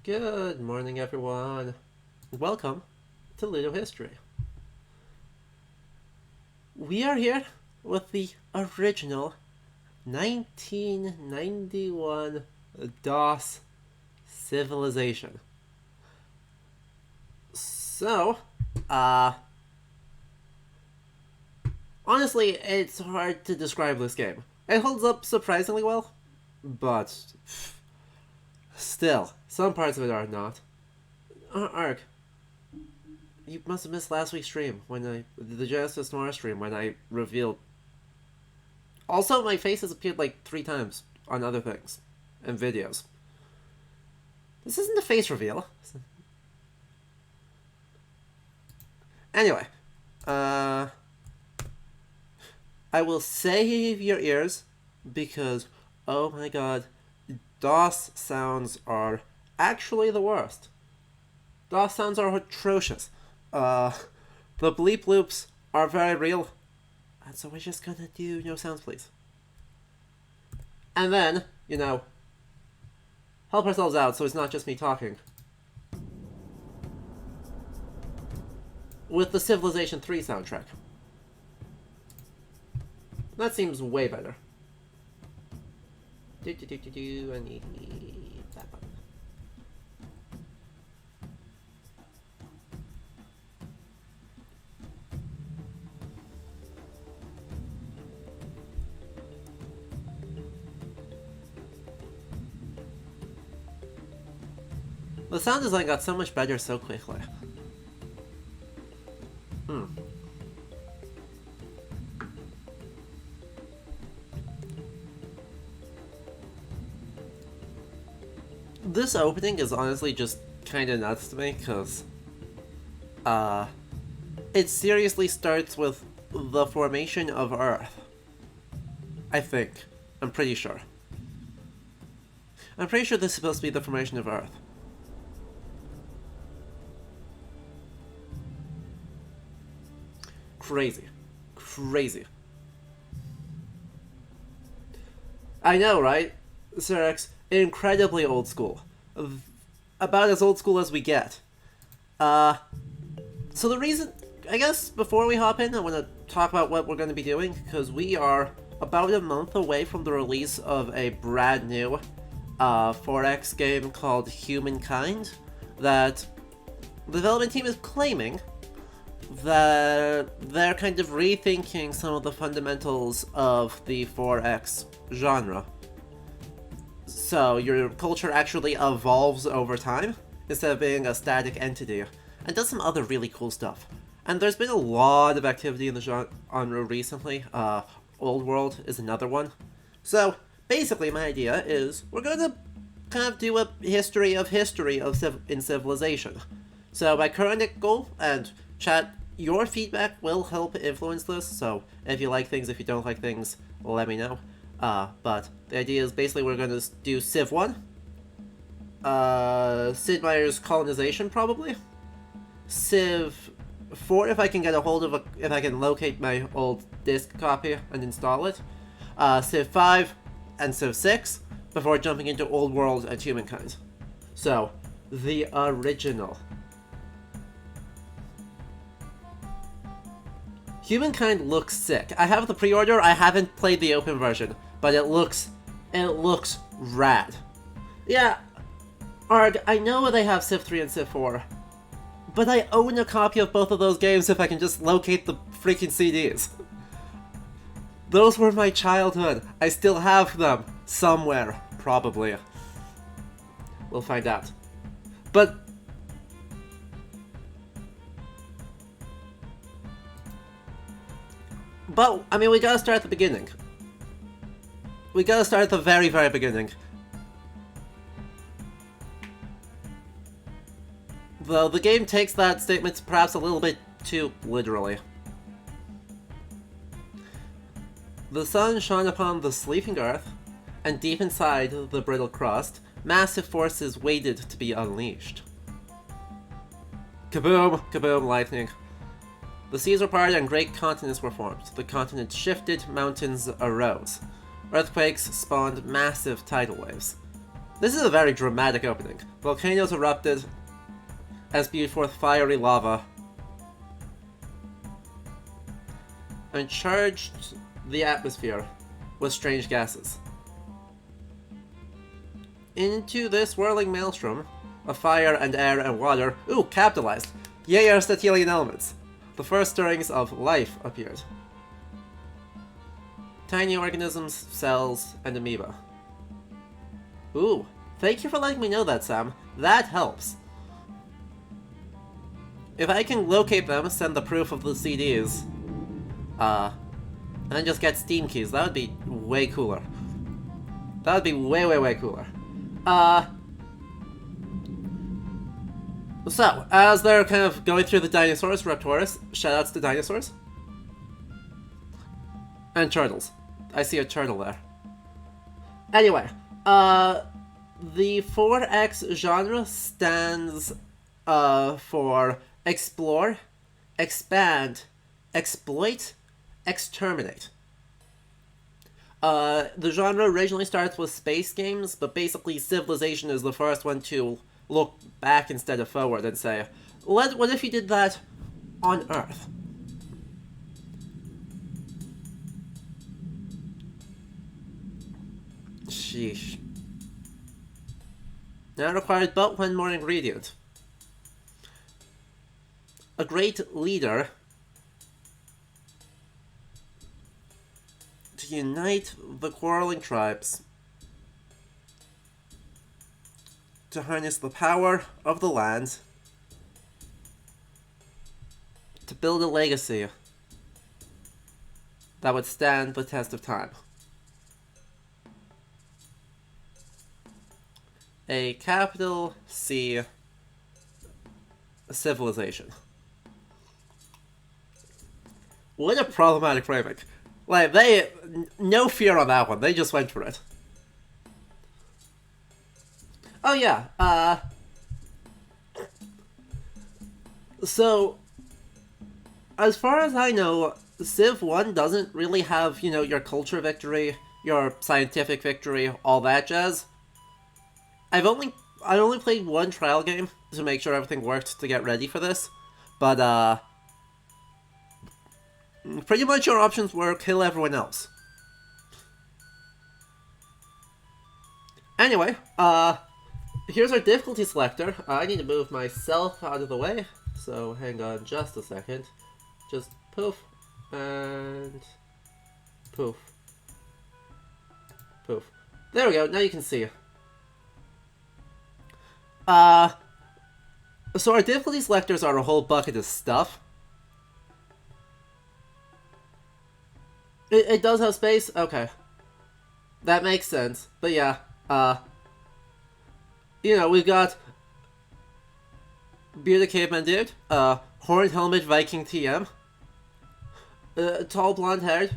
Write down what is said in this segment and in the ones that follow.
Good morning, everyone. Welcome to Ludo History. We are here with the original 1991 DOS Civilization. So, honestly, it's hard to describe this game. It holds up surprisingly well, but still, some parts of it are not. Ark, you must have missed last week's stream the Genesis Noir stream when I revealed. Also, my face has appeared like 3 times on other things and videos. This isn't a face reveal. Anyway, I will save your ears because, oh my god, DOS sounds are actually the worst. DOS sounds are atrocious. The bleep loops are very real. And so we're just gonna do no sounds, please. And then, help ourselves out so it's not just me talking. With the Civilization 3 soundtrack. That seems way better. I need that button. The sound design got so much better so quickly. This opening is honestly just kinda nuts to me, because it seriously starts with the formation of Earth. I think. I'm pretty sure. I'm pretty sure this is supposed to be the formation of Earth. Crazy. Crazy. I know, right? Sir X, incredibly old school. About as old school as we get. So the reason, I guess, before we hop in, I want to talk about what we're going to be doing, because we are about a month away from the release of a brand new 4X game called Humankind, that the development team is claiming that they're kind of rethinking some of the fundamentals of the 4X genre. So your culture actually evolves over time, instead of being a static entity, and does some other really cool stuff. And there's been a lot of activity in the genre recently. Old World is another one. So, basically my idea is, we're gonna kind of do a history in Civilization. So my current goal, and chat, your feedback will help influence this, so if you like things, if you don't like things, let me know. But the idea is basically we're gonna do Civ 1, Sid Meier's Colonization probably, Civ 4 if I can get a hold of if I can locate my old disc copy and install it, Civ 5 and Civ 6, before jumping into Old World and Humankind. So, the original. Humankind looks sick. I have the pre-order, I haven't played the open version, but it looks rad. Yeah, Arg, I know they have Civ 3 and Civ 4, but I own a copy of both of those games if I can just locate the freaking CDs. Those were my childhood. I still have them. Somewhere. Probably. We'll find out. But I mean, we gotta start at the beginning. We gotta start at the very, very beginning. Though the game takes that statement perhaps a little bit too literally. The sun shone upon the sleeping earth, and deep inside the brittle crust, massive forces waited to be unleashed. Kaboom! Kaboom! Lightning. The seas were parted and great continents were formed. The continents shifted, mountains arose. Earthquakes spawned massive tidal waves. This is a very dramatic opening. Volcanoes erupted and spewed forth fiery lava and charged the atmosphere with strange gases. Into this whirling maelstrom of fire and air and water, ooh, capitalized! Yay, Aristotelian elements! The first stirrings of life appeared. Tiny organisms, cells, and amoeba. Ooh, thank you for letting me know that, Sam. That helps. If I can locate them, send the proof of the CDs, and then just get Steam keys, that would be way cooler. That would be way, way, way cooler. So, as they're kind of going through the dinosaurs, Raptorus, shoutouts to dinosaurs. And turtles. I see a turtle there. Anyway, the 4X genre stands for explore, expand, exploit, exterminate. The genre originally starts with space games, but basically Civilization is the first one to look back instead of forward and say, what if you did that on Earth? Sheesh. Now required but one more ingredient. A great leader to unite the quarreling tribes, to harness the power of the land, to build a legacy that would stand the test of time. A capital C civilization. What a problematic framing. Like, no fear on that one, they just went for it. Oh yeah, so, as far as I know, Civ 1 doesn't really have, your culture victory, your scientific victory, all that jazz. I only played one trial game to make sure everything worked to get ready for this, but, pretty much your options were kill everyone else. Anyway, here's our difficulty selector. I need to move myself out of the way, so hang on just a second. Just poof, and poof, poof. There we go, now you can see. So our difficulty selectors are a whole bucket of stuff. It does have space? Okay. That makes sense. But yeah, we've got Bearded Caveman Dude, Horned Helmet Viking TM, tall blonde haired,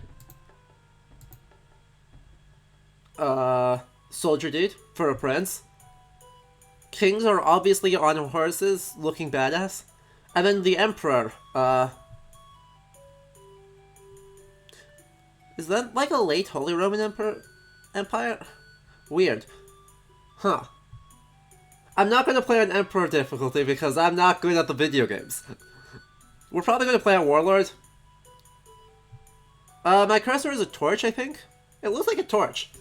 Soldier Dude for a prince. Kings are obviously on horses, looking badass. And then the Emperor, is that like a late Holy Roman Empire? Weird. Huh. I'm not going to play on Emperor difficulty because I'm not good at the video games. We're probably going to play on Warlord. My cursor is a torch, I think? It looks like a torch.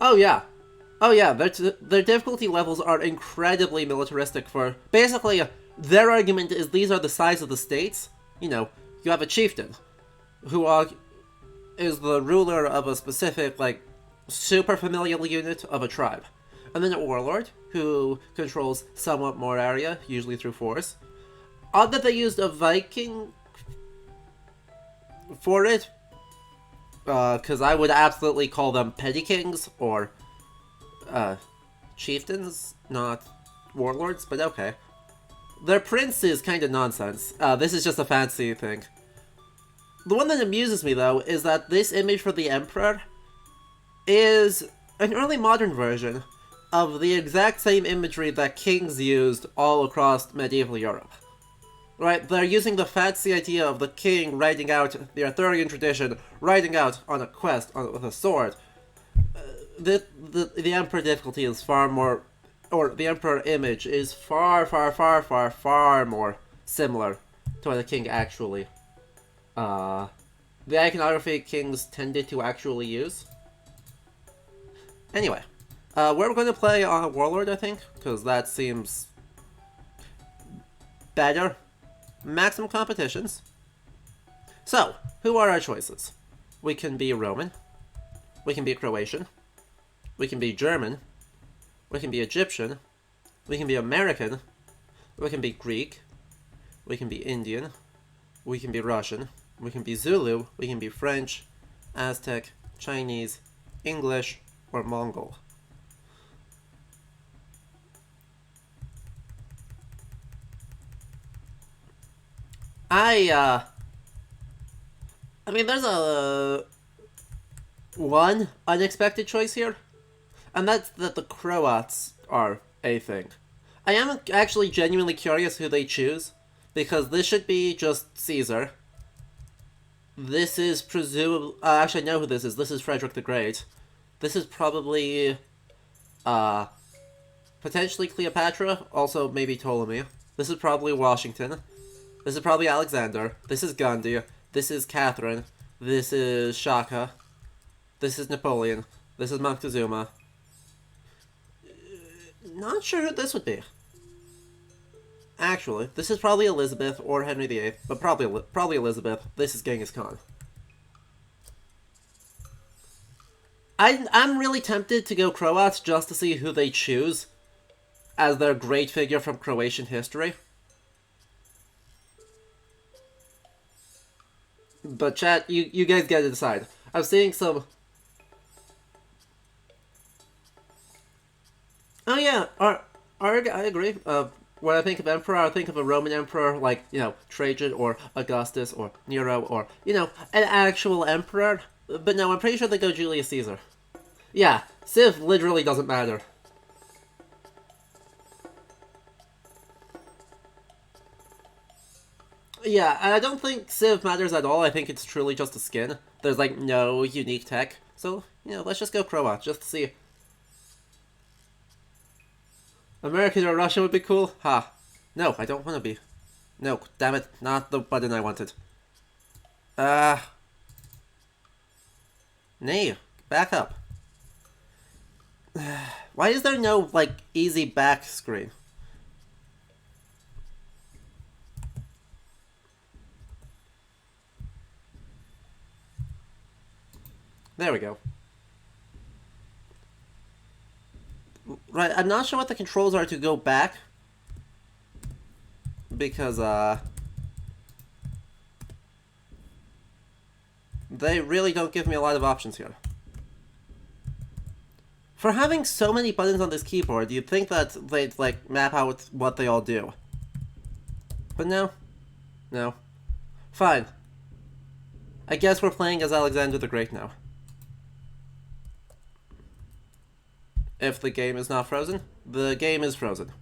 Oh yeah. Oh yeah, their difficulty levels are incredibly militaristic for... Basically, their argument is these are the size of the states. You have a chieftain, who is the ruler of a specific, super familial unit of a tribe. And then a warlord, who controls somewhat more area, usually through force. Odd that they used a Viking for it, because I would absolutely call them petty kings, or chieftains, not warlords, but okay. Their prince is kind of nonsense. This is just a fancy thing. The one that amuses me, though, is that this image for the Emperor is an early modern version of the exact same imagery that kings used all across medieval Europe. Right? They're using the fancy idea of the king riding out the Arthurian tradition, riding out on a quest with a sword. The Emperor difficulty is far more, or the Emperor image is far more similar to what the king actually, the iconography kings tended to actually use. Anyway, we're going to play on Warlord, I think, because that seems better. Maximum competitions. So, who are our choices? We can be Roman. We can be Croatian. We can be German. We can be Egyptian. We can be American. We can be Greek. We can be Indian. We can be Russian. We can be Zulu. We can be French, Aztec, Chinese, English, or Mongol. I mean, there's a one unexpected choice here, and that's that the Croats are a thing. I am actually genuinely curious who they choose, because this should be just Caesar. This is presumably... actually, I know who this is. This is Frederick the Great. This is probably... potentially Cleopatra, also maybe Ptolemy. This is probably Washington. This is probably Alexander. This is Gandhi. This is Catherine. This is Shaka. This is Napoleon. This is Moctezuma. Not sure who this would be. Actually, this is probably Elizabeth or Henry VIII, but probably Elizabeth. This is Genghis Khan. I'm really tempted to go Croats just to see who they choose as their great figure from Croatian history. But chat, you guys get to decide. I'm seeing some... Oh yeah, I agree. When I think of emperor, I think of a Roman emperor like, Trajan or Augustus or Nero or, an actual emperor. But no, I'm pretty sure they go Julius Caesar. Yeah, Civ literally doesn't matter. Yeah, and I don't think Civ matters at all. I think it's truly just a skin. There's, no unique tech. So, let's just go Croat, just to see. American or Russian would be cool? Ha. No, I don't want to be. No, damn it. Not the button I wanted. Nay, back up. Why is there no, easy back screen? There we go. Right, I'm not sure what the controls are to go back. Because, they really don't give me a lot of options here. For having so many buttons on this keyboard, you'd think that they'd, map out what they all do. But no. No. Fine. I guess we're playing as Alexander the Great now. If the game is not frozen, the game is frozen.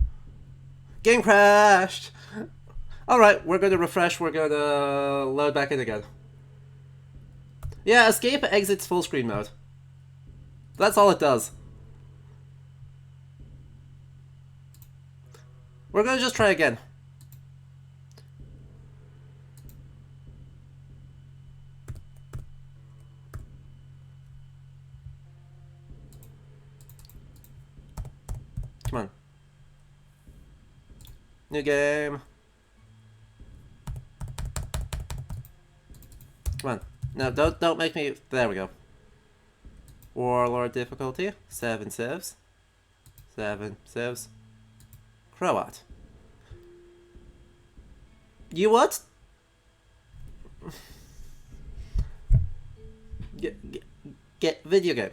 Game crashed! Alright, we're gonna refresh, we're gonna load back in again. Yeah, escape exits full screen mode. That's all it does. We're gonna just try again. Come on. New game. Come on. No, don't make me... There we go. Warlord difficulty. 7 civs. 7 civs. Croat. You what? Get video game.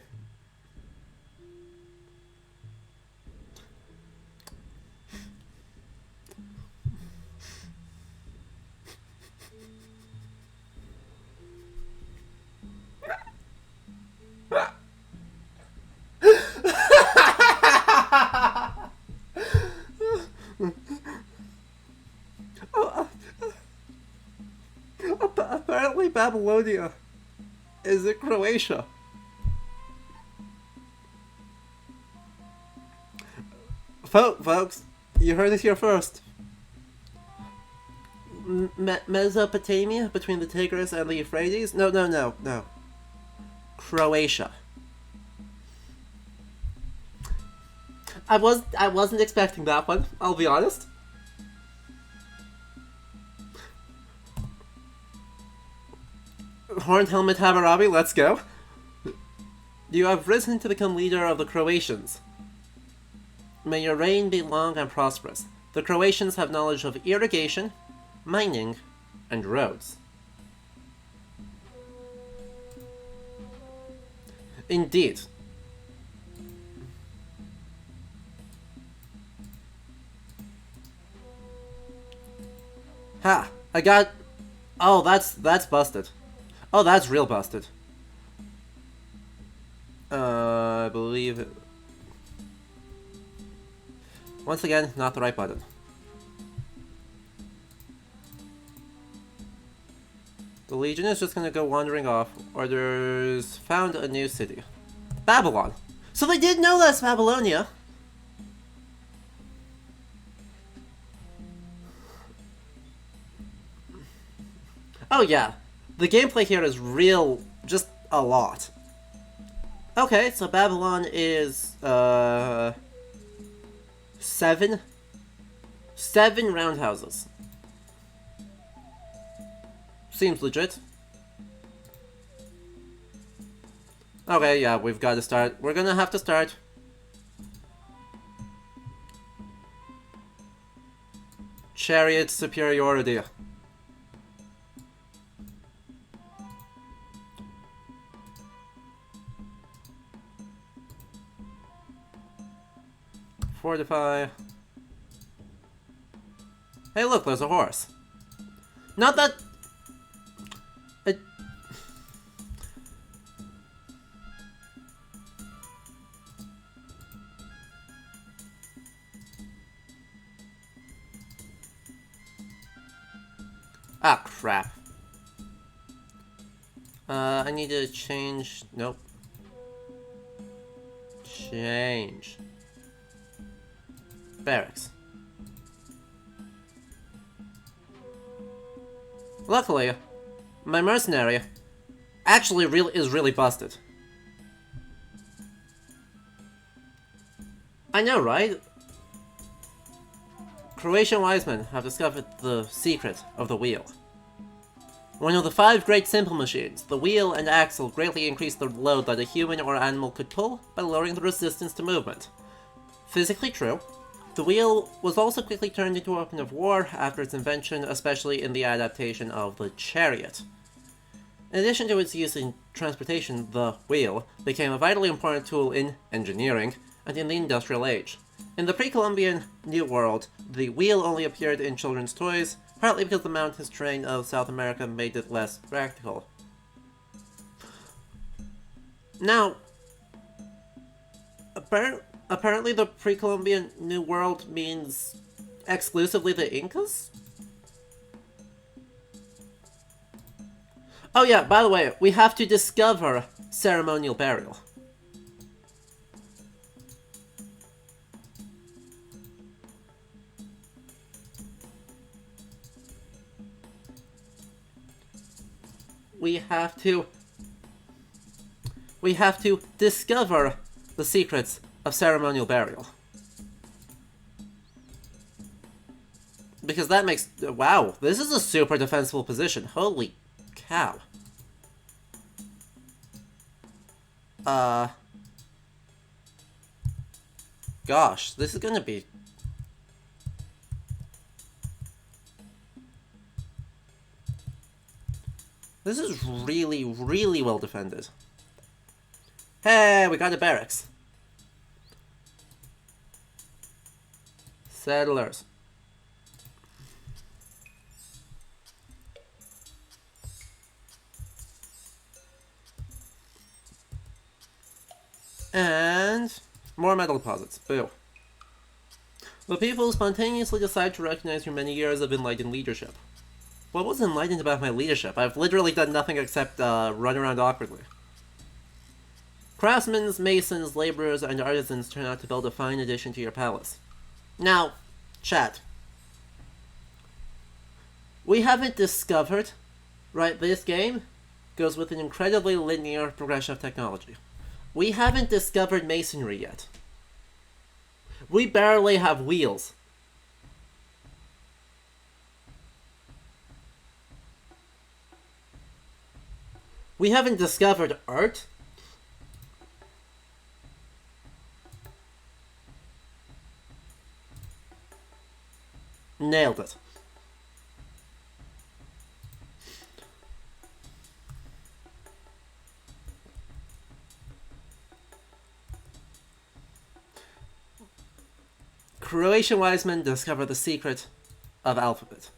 Babylonia is in Croatia. Folks, you heard it here first. Mesopotamia, between the Tigris and the Euphrates? No. Croatia. I wasn't expecting that one, I'll be honest. Horned Helmet Hammurabi, let's go. You have risen to become leader of the Croatians. May your reign be long and prosperous. The Croatians have knowledge of irrigation, mining, and roads. Indeed. Ha! I got... Oh, that's busted. Oh, that's real busted. I believe it... Once again, not the right button. The Legion is just gonna go wandering off. Orders found a new city. Babylon. So they did know that's Babylonia. Oh yeah. The gameplay here is real, just a lot. Okay, so Babylon is, 7 roundhouses. Seems legit. Okay, yeah, we've got to start. We're gonna have to start. Chariot superiority. Fortify. Hey, look, there's a horse. Not that... Ah, crap. I need to change... Nope. Change. Barracks. Luckily, my mercenary actually is really busted. I know, right? Croatian wise men have discovered the secret of the wheel. One of the 5 great simple machines, the wheel and axle greatly increase the load that a human or animal could pull by lowering the resistance to movement. Physically true. The wheel was also quickly turned into a weapon of war after its invention, especially in the adaptation of the chariot. In addition to its use in transportation, the wheel became a vitally important tool in engineering and in the industrial age. In the pre-Columbian New World, the wheel only appeared in children's toys, partly because the mountainous terrain of South America made it less practical. Now, apparently the pre-Columbian New World means exclusively the Incas? Oh yeah, by the way, we have to discover ceremonial burial. We have to discover the secrets of ceremonial burial. Because that makes... Wow, this is a super defensible position. Holy cow. Gosh, this is gonna be... This is really, really well defended. Hey, we got a barracks. Settlers. And more metal deposits. Boo. The people spontaneously decide to recognize your many years of enlightened leadership. What was enlightened about my leadership? I've literally done nothing except run around awkwardly. Craftsmen, masons, laborers, and artisans turn out to build a fine addition to your palace. Now, chat. We haven't discovered, right, this game goes with an incredibly linear progression of technology. We haven't discovered masonry yet. We barely have wheels. We haven't discovered art. Nailed it. Croatian wise men discover the secret of alphabet.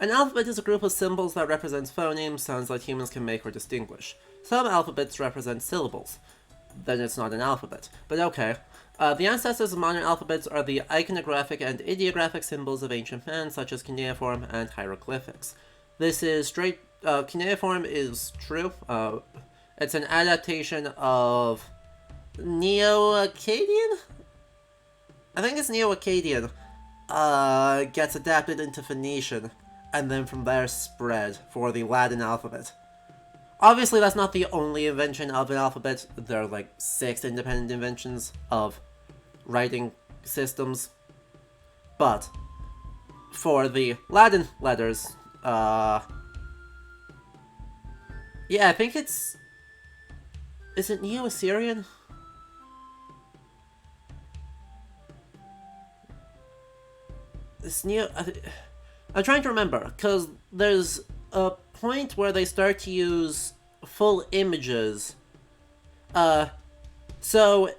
An alphabet is a group of symbols that represents phonemes, sounds that humans can make or distinguish. Some alphabets represent syllables. Then it's not an alphabet. But okay. The ancestors of modern alphabets are the iconographic and ideographic symbols of ancient man, such as cuneiform and hieroglyphics. This is straight... cuneiform is true. It's an adaptation of Neo-Akkadian? I think it's Neo-Akkadian. Gets adapted into Phoenician, and then from there spread for the Latin alphabet. Obviously, that's not the only invention of an alphabet. There are like 6 independent inventions of writing systems. But for the Latin letters, yeah, I think it's... Is it Neo-Assyrian? It's I'm trying to remember, because there's a point where they start to use full images. So,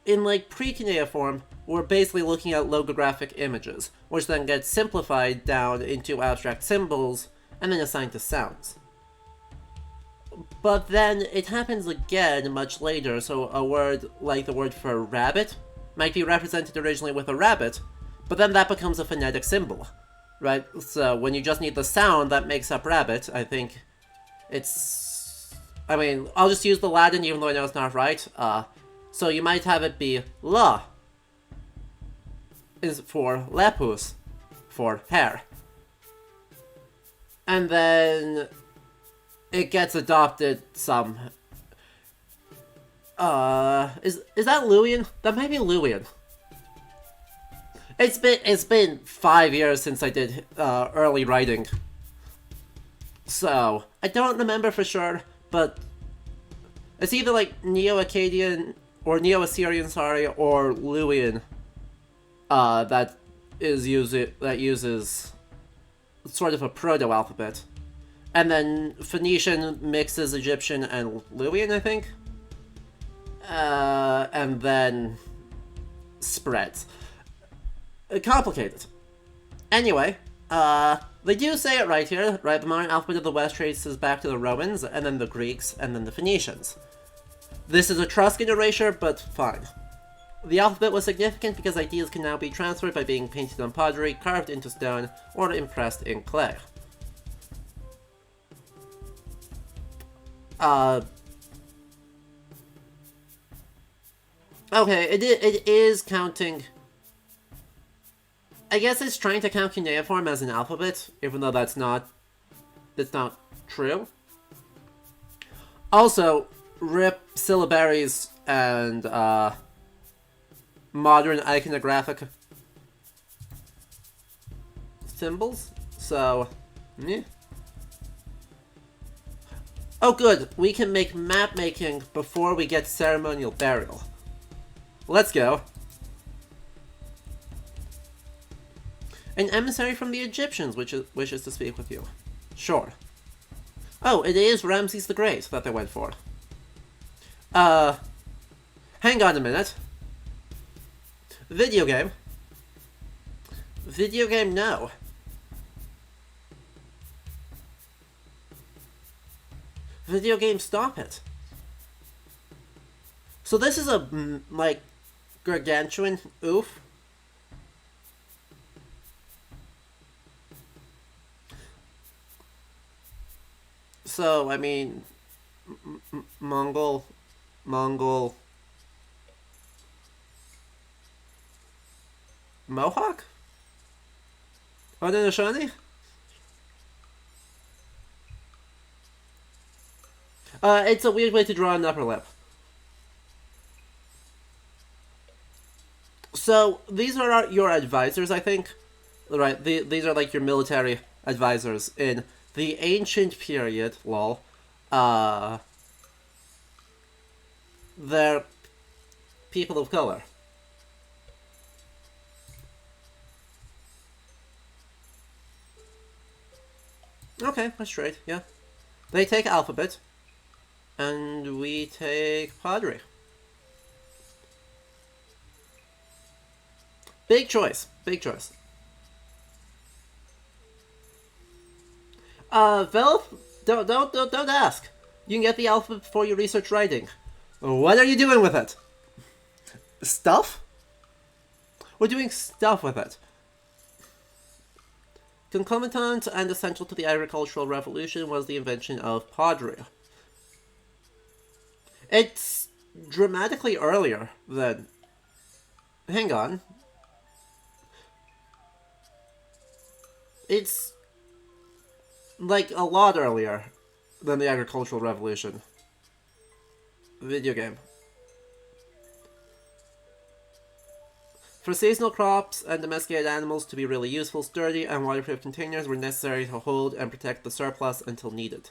in like pre-cuneiform, we're basically looking at logographic images, which then get simplified down into abstract symbols, and then assigned to sounds. But then it happens again much later, so a word like the word for rabbit might be represented originally with a rabbit, but then that becomes a phonetic symbol, right? So when you just need the sound that makes up rabbit, I think it's... I mean, I'll just use the Latin even though I know it's not right. So you might have it be la is for lepus, for hair. And then it gets adopted some... is that Luwian? That might be Luwian. It's been 5 years since I did early writing, so I don't remember for sure. But it's either like Neo-Akkadian or Neo-Assyrian, sorry, or Luwian. That uses sort of a proto-alphabet, and then Phoenician mixes Egyptian and Luwian, I think, and then spreads. Complicated. Anyway, they do say it right here, right? The modern alphabet of the West traces back to the Romans, and then the Greeks, and then the Phoenicians. This is Etruscan erasure, but fine. The alphabet was significant because ideas can now be transferred by being painted on pottery, carved into stone, or impressed in clay. Okay, it is counting... I guess it's trying to count cuneiform as an alphabet, even though that's not true. Also, rip syllabaries and modern iconographic symbols. So, yeah. Oh good, we can make map making before we get ceremonial burial. Let's go. An emissary from the Egyptians wishes to speak with you. Sure. Oh, it is Ramses the Great that they went for. Hang on a minute. Video game? Video game, no. Video game, stop it. So this is a, like, gargantuan oof? So, I mean, Mongol, Mongol, Mohawk? Haudenosaunee? It's a weird way to draw an upper lip. So, these are your advisors, I think. Right, these are like your military advisors in the ancient period, lol. Uh, they're people of color. Okay, that's straight, yeah. They take alphabet, and we take Padre. Big choice, big choice. Velf, don't ask. You can get the alphabet before you research writing. What are you doing with it? Stuff? We're doing stuff with it. Concomitant and essential to the agricultural revolution was the invention of pottery. It's dramatically earlier than... Hang on. It's like a lot earlier than the agricultural revolution. Video game. For seasonal crops and domesticated animals to be really useful, sturdy and waterproof containers were necessary to hold and protect the surplus until needed.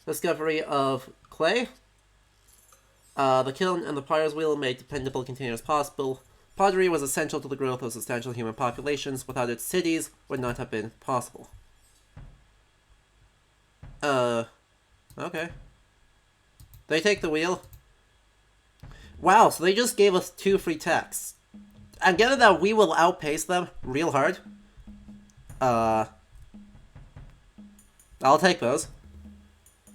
Discovery of clay. The kiln and the potter's wheel made dependable containers possible. Pottery was essential to the growth of substantial human populations. Without it, cities would not have been possible. Okay. They take the wheel. Wow, so they just gave us 2 free texts. And given that we will outpace them real hard, I'll take those.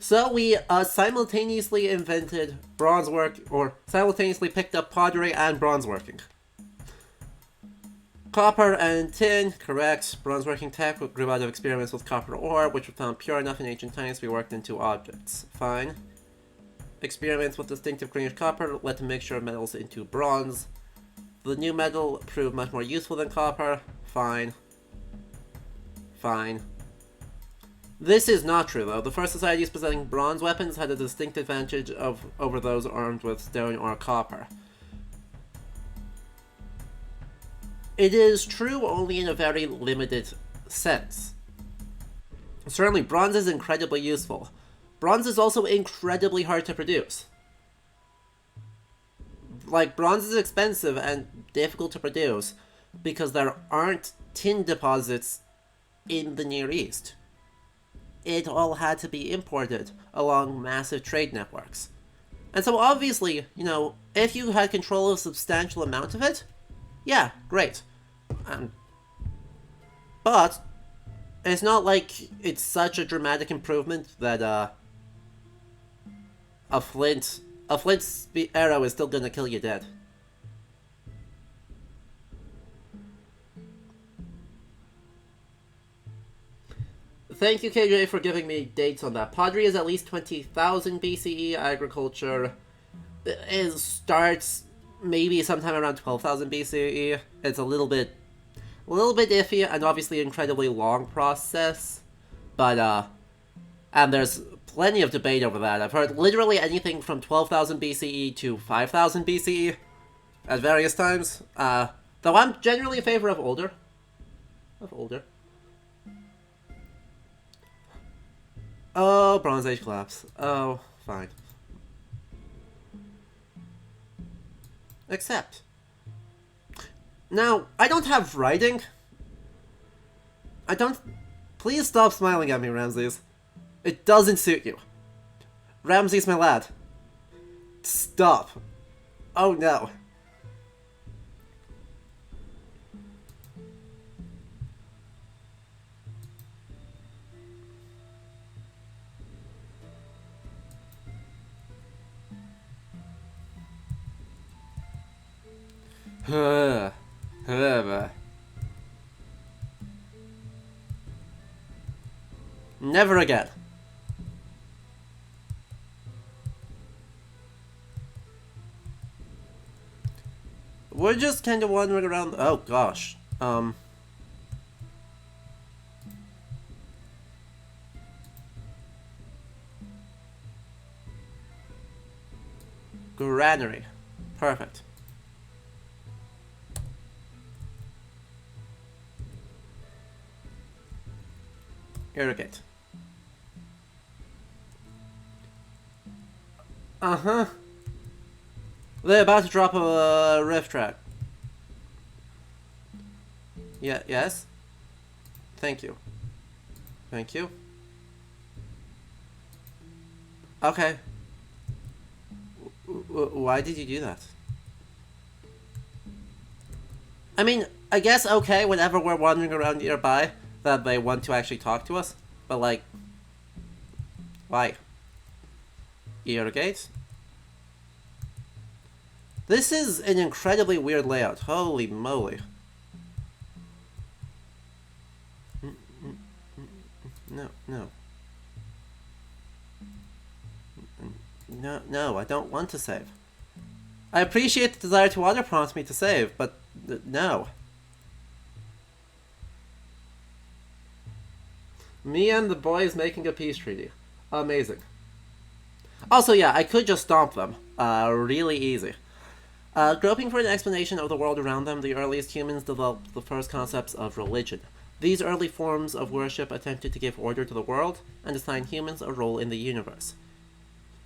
So we simultaneously invented bronze work, or simultaneously picked up pottery and bronze working. Copper and tin, correct. Bronze working tech grew out of experiments with copper ore, which were found pure enough in ancient times to be worked into objects. Fine. Experiments with distinctive greenish copper led to mixture of metals into bronze. The new metal proved much more useful than copper. Fine. Fine. This is not true, though. The first societies possessing bronze weapons had a distinct advantage over those armed with stone or copper. It is true only in a very limited sense. Certainly, bronze is incredibly useful. Bronze is also incredibly hard to produce. Like, bronze is expensive and difficult to produce because there aren't tin deposits in the Near East. It all had to be imported along massive trade networks. And so obviously, you know, if you had control of a substantial amount of it, yeah, great. But it's not like it's such a dramatic improvement that a flint arrow is still gonna kill you dead. Thank you, KJ, for giving me dates on that. Pottery is at least 20,000 BCE. Agriculture starts maybe sometime around 12,000 BCE. It's a little bit iffy and obviously an incredibly long process. But, and there's plenty of debate over that. I've heard literally anything from 12,000 BCE to 5,000 BCE at various times. Though I'm generally in favor of older. Oh, Bronze Age collapse. Oh, fine. Except. Now, I don't have writing. I don't... Please stop smiling at me, Ramses. It doesn't suit you. Ramses, my lad. Stop. Oh no. Never again. We're just kind of wandering around. Oh gosh. Granary. Perfect. Irrigate. Uh-huh. They're about to drop a rift track. Yeah, yes? Thank you. Thank you. Okay. Why did you do that? I mean, I guess okay, whenever we're wandering around nearby, that they want to actually talk to us. But like, why? Irrigate? This is an incredibly weird layout. Holy moly. No, no. No, I don't want to save. I appreciate the desire to water prompt me to save, but no. Me and the boys making a peace treaty. Amazing. Also, yeah, I could just stomp them. Really easy. Groping for an explanation of the world around them, the earliest humans developed the first concepts of religion. These early forms of worship attempted to give order to the world and assign humans a role in the universe.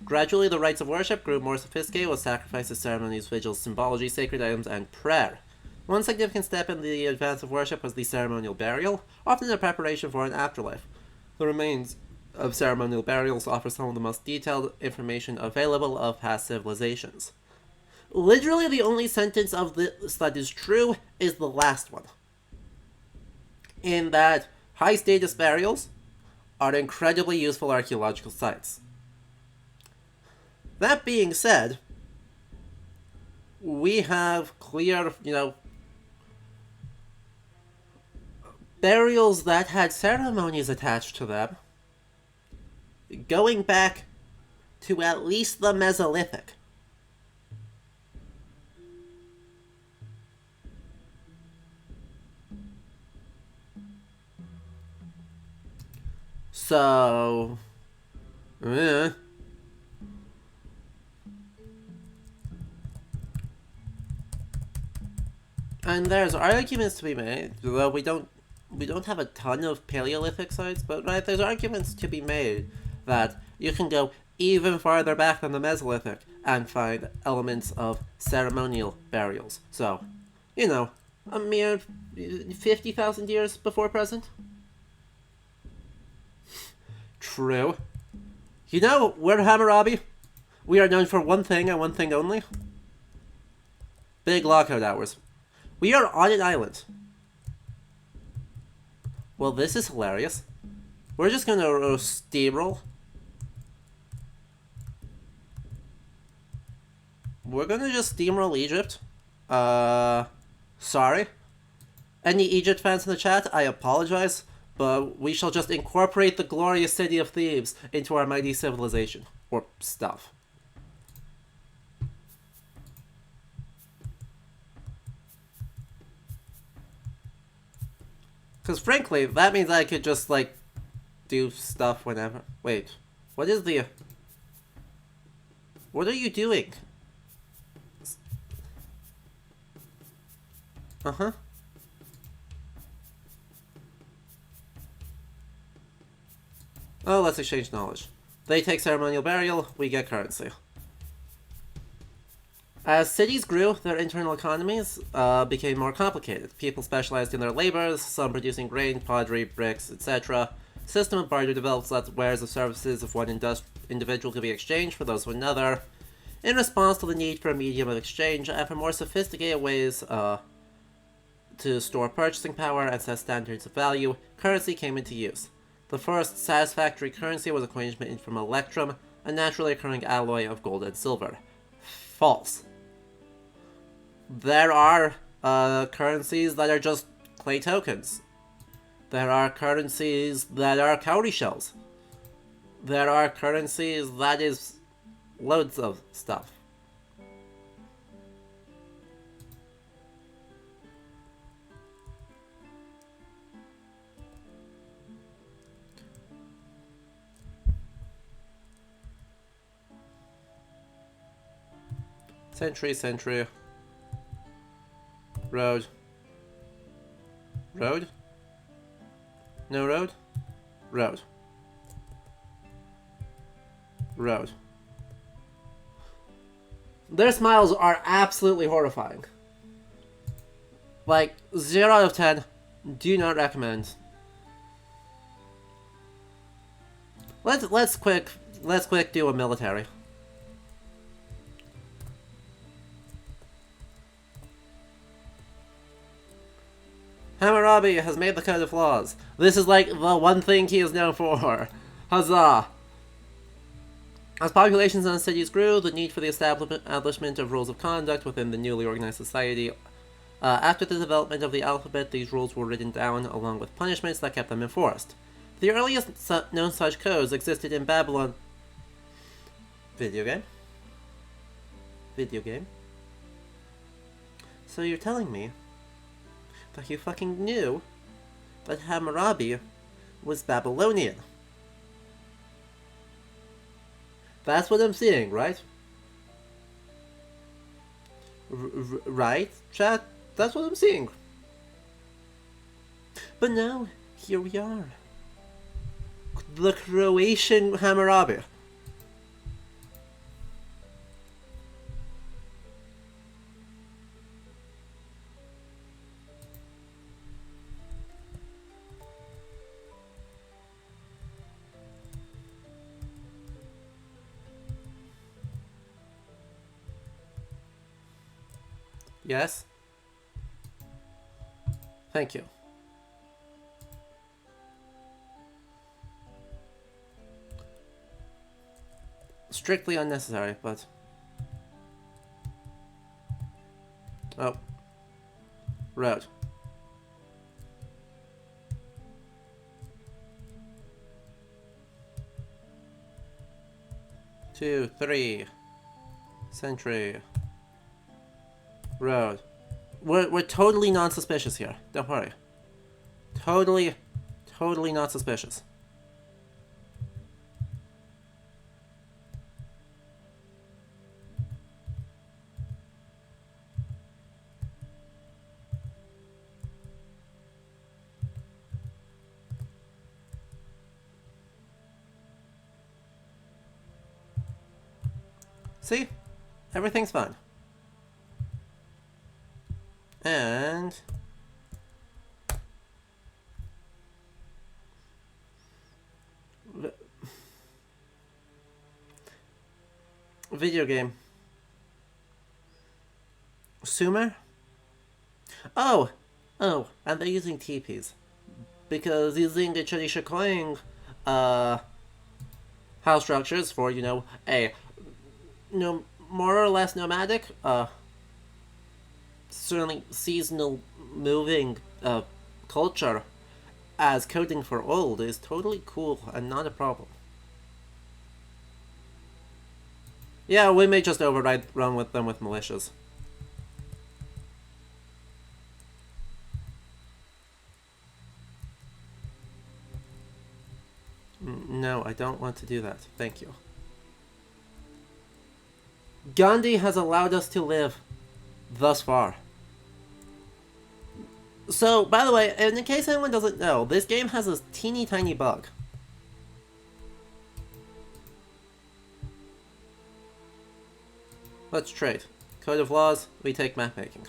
Gradually, the rites of worship grew more sophisticated with sacrifices, ceremonies, vigils, symbology, sacred items, and prayer. One significant step in the advance of worship was the ceremonial burial, often a preparation for an afterlife. The remains of ceremonial burials offer some of the most detailed information available of past civilizations. Literally, the only sentence of this that is true is the last one. In that, high status burials are incredibly useful archaeological sites. That being said, we have clear, burials that had ceremonies attached to them, going back to at least the Mesolithic. So, and there's arguments to be made, though we don't have a ton of Paleolithic sites, but right, there's arguments to be made that you can go even farther back than the Mesolithic and find elements of ceremonial burials. So, a mere 50,000 years before present. True. We're Hammurabi. We are known for one thing and one thing only. Big lockout hours. We are on an island. Well, this is hilarious. We're just gonna steamroll. We're gonna just steamroll Egypt. Sorry. Any Egypt fans in the chat, I apologize, but we shall just incorporate the glorious city of Thebes into our mighty civilization. Or stuff. Because frankly, that means I could just, do stuff whenever. Wait. What is the... What are you doing? Uh-huh. Oh, let's exchange knowledge. They take ceremonial burial, we get currency. As cities grew, their internal economies became more complicated. People specialized in their labors, some producing grain, pottery, bricks, etc. System of barter developed so that wares or services of one individual could be exchanged for those of another. In response to the need for a medium of exchange and for more sophisticated ways to store purchasing power and set standards of value, currency came into use. The first satisfactory currency was a coinage made from electrum, a naturally occurring alloy of gold and silver. False. There are currencies that are just clay tokens. There are currencies that are cowrie shells. There are currencies that is loads of stuff. Sentry, sentry. Road. Road? No road? Road. Road. Their smiles are absolutely horrifying. Like, 0 out of 10. Do not recommend. Let's quick do a military. Hammurabi has made the code of laws. This is like the one thing he is known for. Huzzah! As populations and cities grew, the need for the establishment of rules of conduct within the newly organized society. After the development of the alphabet, these rules were written down along with punishments that kept them enforced. The earliest known such codes existed in Babylon. Video game? Video game? So you're telling me that you fucking knew that Hammurabi was Babylonian? That's what I'm seeing, right? Right, chat? That's what I'm seeing. But now, here we are. The Croatian Hammurabi. Yes? Thank you. Strictly unnecessary, but... Oh. Road. Two, three. Sentry. Road. We're totally non-suspicious here. Don't worry. Totally not suspicious. See? Everything's fine. And... video game. Sumer? Oh, and they're using teepees. Because using the traditional house structures for, you know, a more or less nomadic, certainly seasonal moving culture as coding for old is totally cool and not a problem. Yeah, we may just run with them with militias. No, I don't want to do that. Thank you. Gandhi has allowed us to live thus far. So, by the way, in case anyone doesn't know, this game has a teeny tiny bug. Let's trade. Code of laws, we take map making.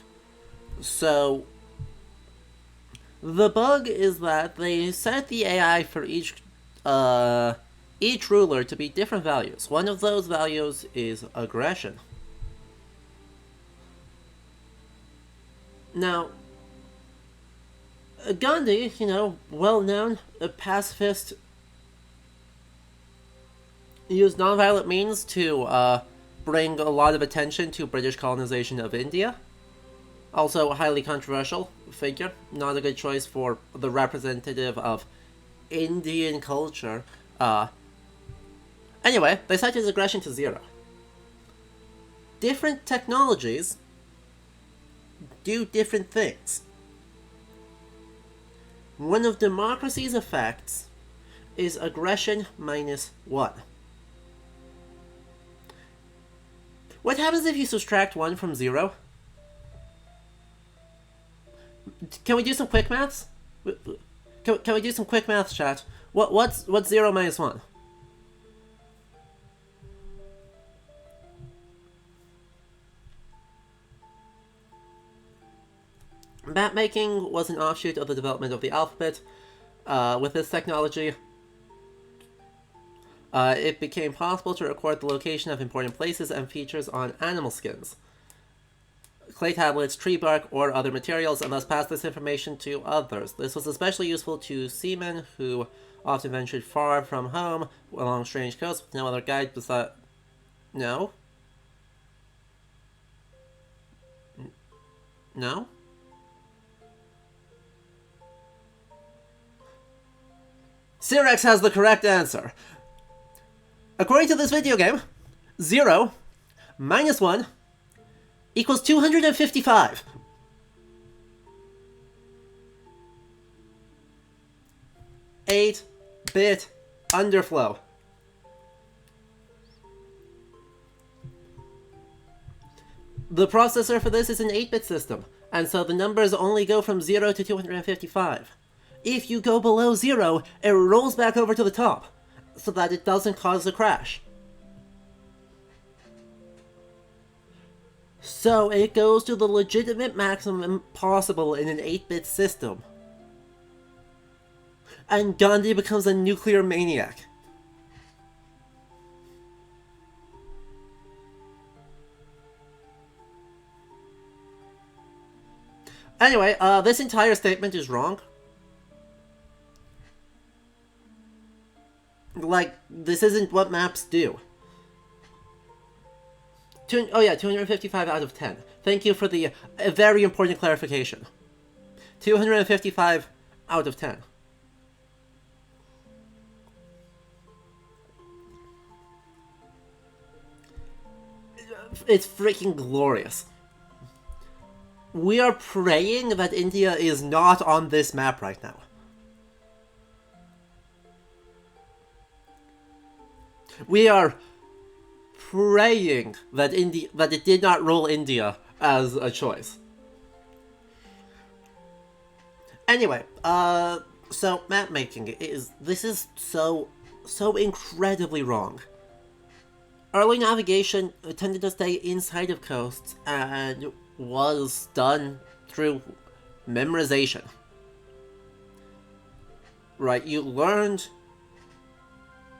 So, the bug is that they set the AI for each ruler to be different values. One of those values is aggression. Now, Gandhi, you know, well-known, a pacifist, used nonviolent means to bring a lot of attention to British colonization of India. Also a highly controversial figure, not a good choice for the representative of Indian culture. Anyway, they set his aggression to 0. Different technologies do different things. One of democracy's effects is aggression -1. What happens if you subtract 1 from 0? Can we do some quick maths? Can we do some quick maths, chat? What's 0 minus 1? Map making was an offshoot of the development of the alphabet. With this technology, it became possible to record the location of important places and features on animal skins, clay tablets, tree bark, or other materials, and thus pass this information to others. This was especially useful to seamen who often ventured far from home along strange coasts with no other guide besides... No? No? Cyrex has the correct answer. According to this video game, 0 minus 1 equals 255. Eight-bit underflow. The processor for this is an 8-bit system, and so the numbers only go from 0 to 255. If you go below 0, it rolls back over to the top, so that it doesn't cause a crash. So it goes to the legitimate maximum possible in an 8-bit system. And Gandhi becomes a nuclear maniac. Anyway, this entire statement is wrong. Like, this isn't what maps do. Oh yeah, 255 out of 10. Thank you for the very important clarification. 255 out of 10. It's freaking glorious. We are praying that India is not on this map right now. We are praying that it did not roll India as a choice. Anyway, so map making is so incredibly wrong. Early navigation tended to stay inside of coasts and was done through memorization. Right, you learned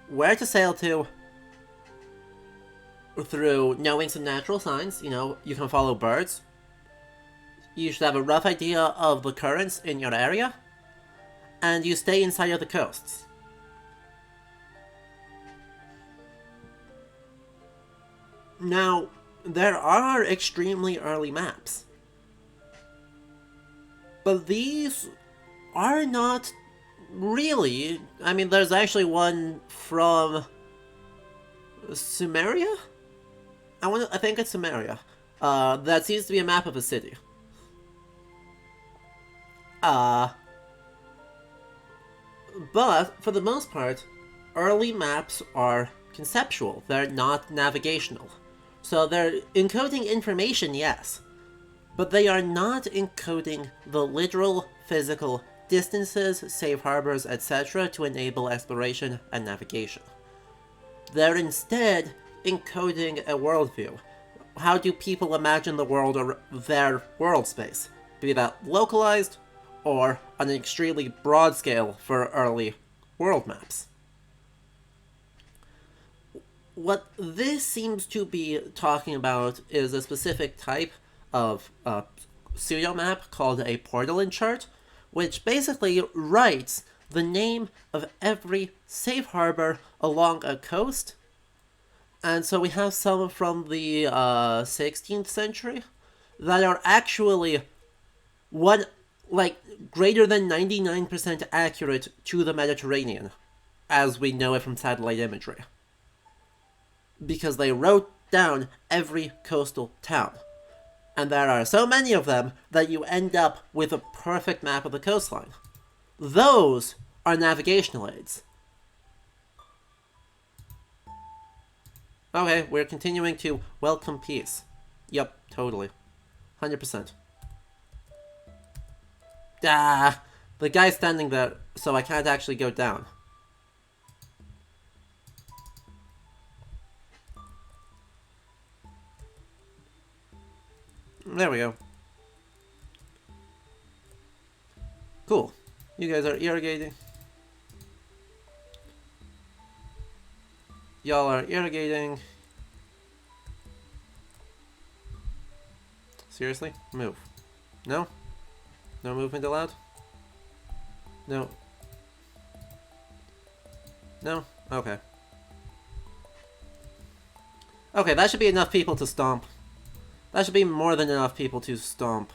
where to sail to through knowing some natural signs. You know, you can follow birds. You should have a rough idea of the currents in your area, and you stay inside of the coasts. Now, there are extremely early maps, but these are not really. I mean, there's actually one from Sumeria? I think it's Sumeria. That seems to be a map of a city. But, for the most part, early maps are conceptual. They're not navigational. So they're encoding information, yes, but they are not encoding the literal, physical distances, safe harbors, etc. to enable exploration and navigation. They're instead encoding a worldview. How do people imagine the world or their world space? Be that localized or on an extremely broad scale for early world maps. What this seems to be talking about is a specific type of pseudo map called a portalin chart, which basically writes the name of every safe harbor along a coast. And so we have some from the 16th century that are actually greater than 99% accurate to the Mediterranean, as we know it from satellite imagery. Because they wrote down every coastal town. And there are so many of them that you end up with a perfect map of the coastline. Those are navigational aids. Okay, we're continuing to welcome peace. Yep, totally. 100%. Ah! The guy's standing there, so I can't actually go down. There we go. Cool. You guys are irrigating. Y'all are irrigating. Seriously? Move. No? No movement allowed? No. No? Okay. Okay, that should be enough people to stomp. That should be more than enough people to stomp.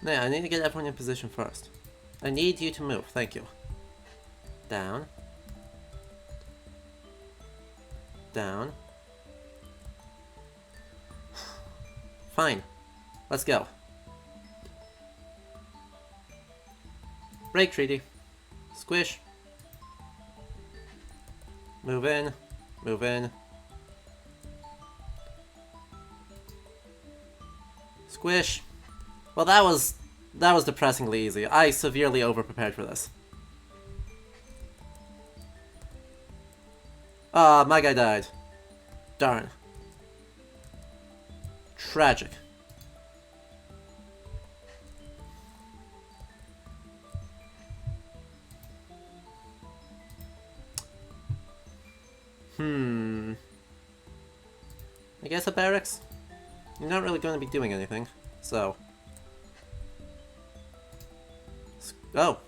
Yeah, I need to get everyone in position first. I need you to move, thank you. Down. Down. Fine. Let's go. Break treaty. Squish. Move in. Move in. Squish. Well, that was depressingly easy. I severely overprepared for this. Ah, my guy died. Darn. Tragic. I guess a barracks? You're not really going to be doing anything, so... Oh.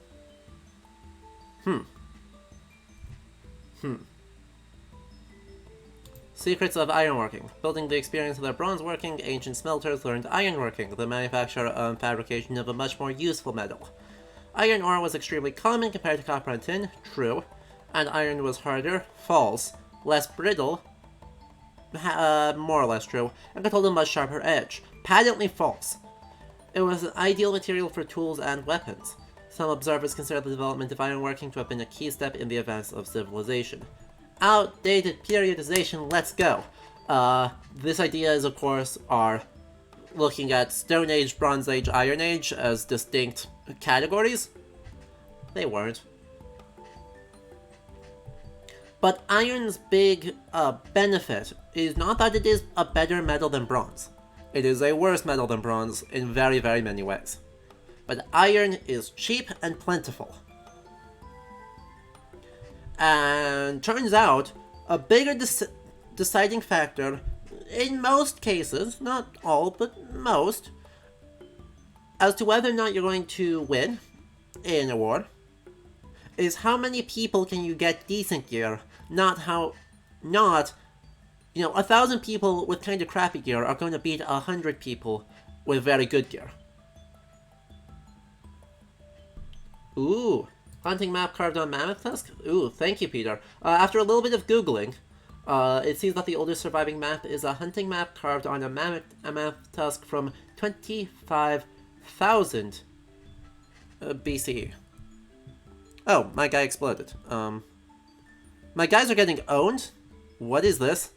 Secrets of ironworking. Building the experience of their bronzeworking, ancient smelters learned ironworking, the manufacture and fabrication of a much more useful metal. Iron ore was extremely common compared to copper and tin, true. And iron was harder, false. Less brittle, more or less true. And could hold a much sharper edge, patently false. It was an ideal material for tools and weapons. Some observers consider the development of ironworking to have been a key step in the advance of civilization. Outdated periodization, let's go. This idea is, of course, are looking at Stone Age, Bronze Age, Iron Age as distinct categories. They weren't. But iron's big benefit is not that it is a better metal than bronze. It is a worse metal than bronze in very, very many ways. But iron is cheap and plentiful. And turns out, a bigger deciding factor, in most cases, not all, but most, as to whether or not you're going to win in a war, is how many people can you get decent gear, not 1,000 people with kind of crappy gear are going to beat 100 people with very good gear. Ooh, hunting map carved on mammoth tusk? Ooh, thank you, Peter. After a little bit of googling, it seems that the oldest surviving map is a hunting map carved on a mammoth tusk from 25,000 BCE. Oh, my guy exploded. My guys are getting owned? What is this?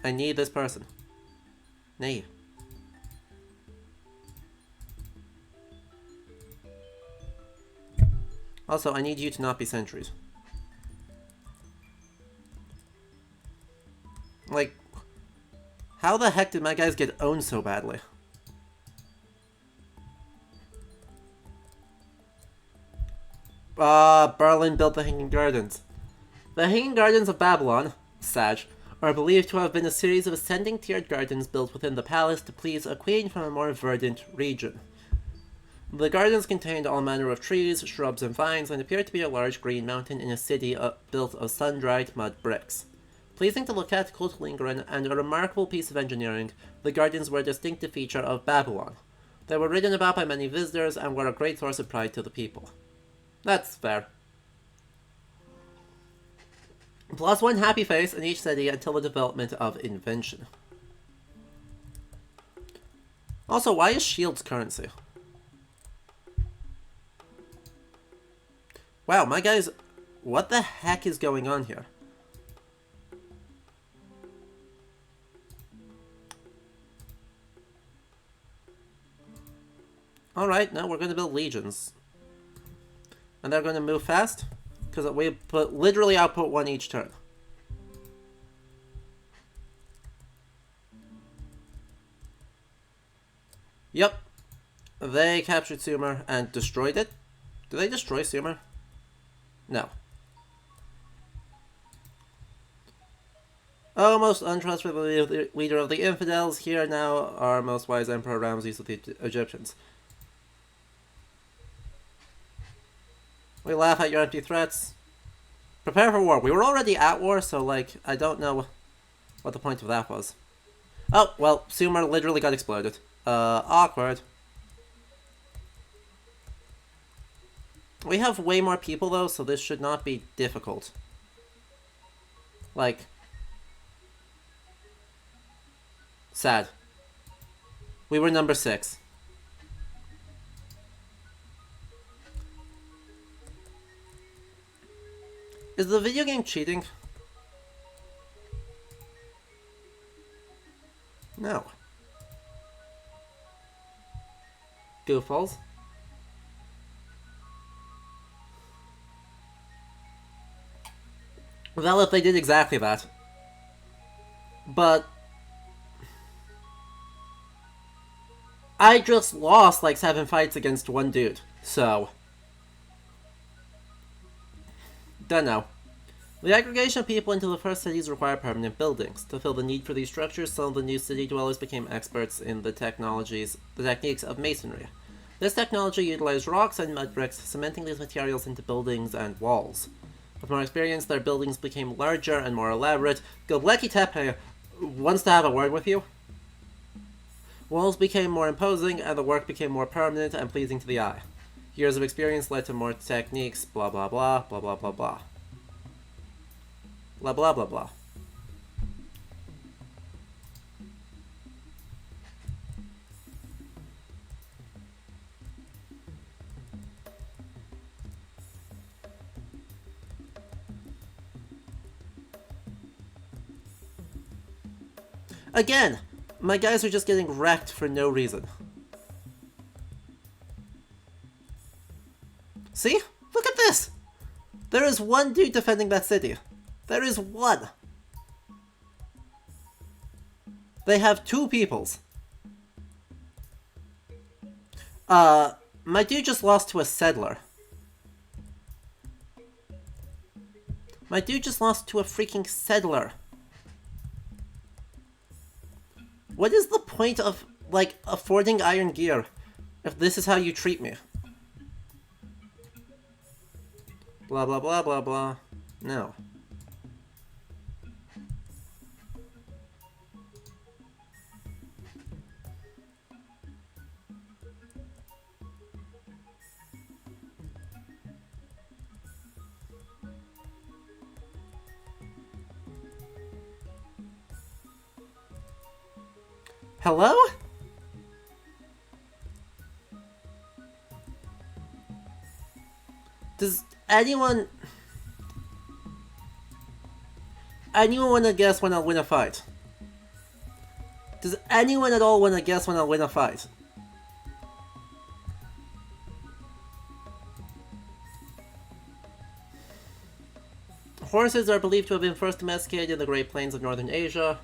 I need this person. Nay. Also, I need you to not be sentries. Like, how the heck did my guys get owned so badly? Berlin built the Hanging Gardens. The Hanging Gardens of Babylon, Sag, are believed to have been a series of ascending tiered gardens built within the palace to please a queen from a more verdant region. The gardens contained all manner of trees, shrubs, and vines, and appeared to be a large green mountain in a city built of sun-dried mud bricks. Pleasing to look at, cool to linger in, and a remarkable piece of engineering, the gardens were a distinctive feature of Babylon. They were ridden about by many visitors and were a great source of pride to the people. That's fair. Plus one happy face in each city until the development of invention. Also, why is shields currency? Wow, my guys, what the heck is going on here? Alright, now we're going to build legions. And they're going to move fast, because we literally output one each turn. Yep. They captured Sumer and destroyed it. Did they destroy Sumer? No. Oh, most untrustworthy leader of the infidels, here now our most wise Emperor Ramses of the Egyptians. We laugh at your empty threats. Prepare for war. We were already at war, so, like, I don't know what the point of that was. Oh, well, Sumer literally got exploded. Awkward. We have way more people, though, so this should not be difficult. Like... sad. We were number 6. Is the video game cheating? No. Goofballs. Well, if they did exactly that. But... I just lost like 7 fights against one dude, so... don't know. The aggregation of people into the first cities required permanent buildings. To fill the need for these structures, some of the new city dwellers became experts in the techniques of masonry. This technology utilized rocks and mud bricks, cementing these materials into buildings and walls. With more experience, their buildings became larger and more elaborate. Göbekli Tepe wants to have a word with you. Walls became more imposing, and the work became more permanent and pleasing to the eye. Years of experience led to more techniques, blah blah blah, blah blah blah blah. Blah blah blah blah. Again, my guys are just getting wrecked for no reason. See? Look at this! There is one dude defending that city. There is one. They have 2 peoples. My dude just lost to a settler. My dude just lost to a freaking settler. What is the point of, like, affording iron gear if this is how you treat me? Blah blah blah blah blah. No. Hello? Does anyone want to guess when I'll win a fight? Does anyone at all want to guess when I'll win a fight? Horses are believed to have been first domesticated in the Great Plains of northern Asia.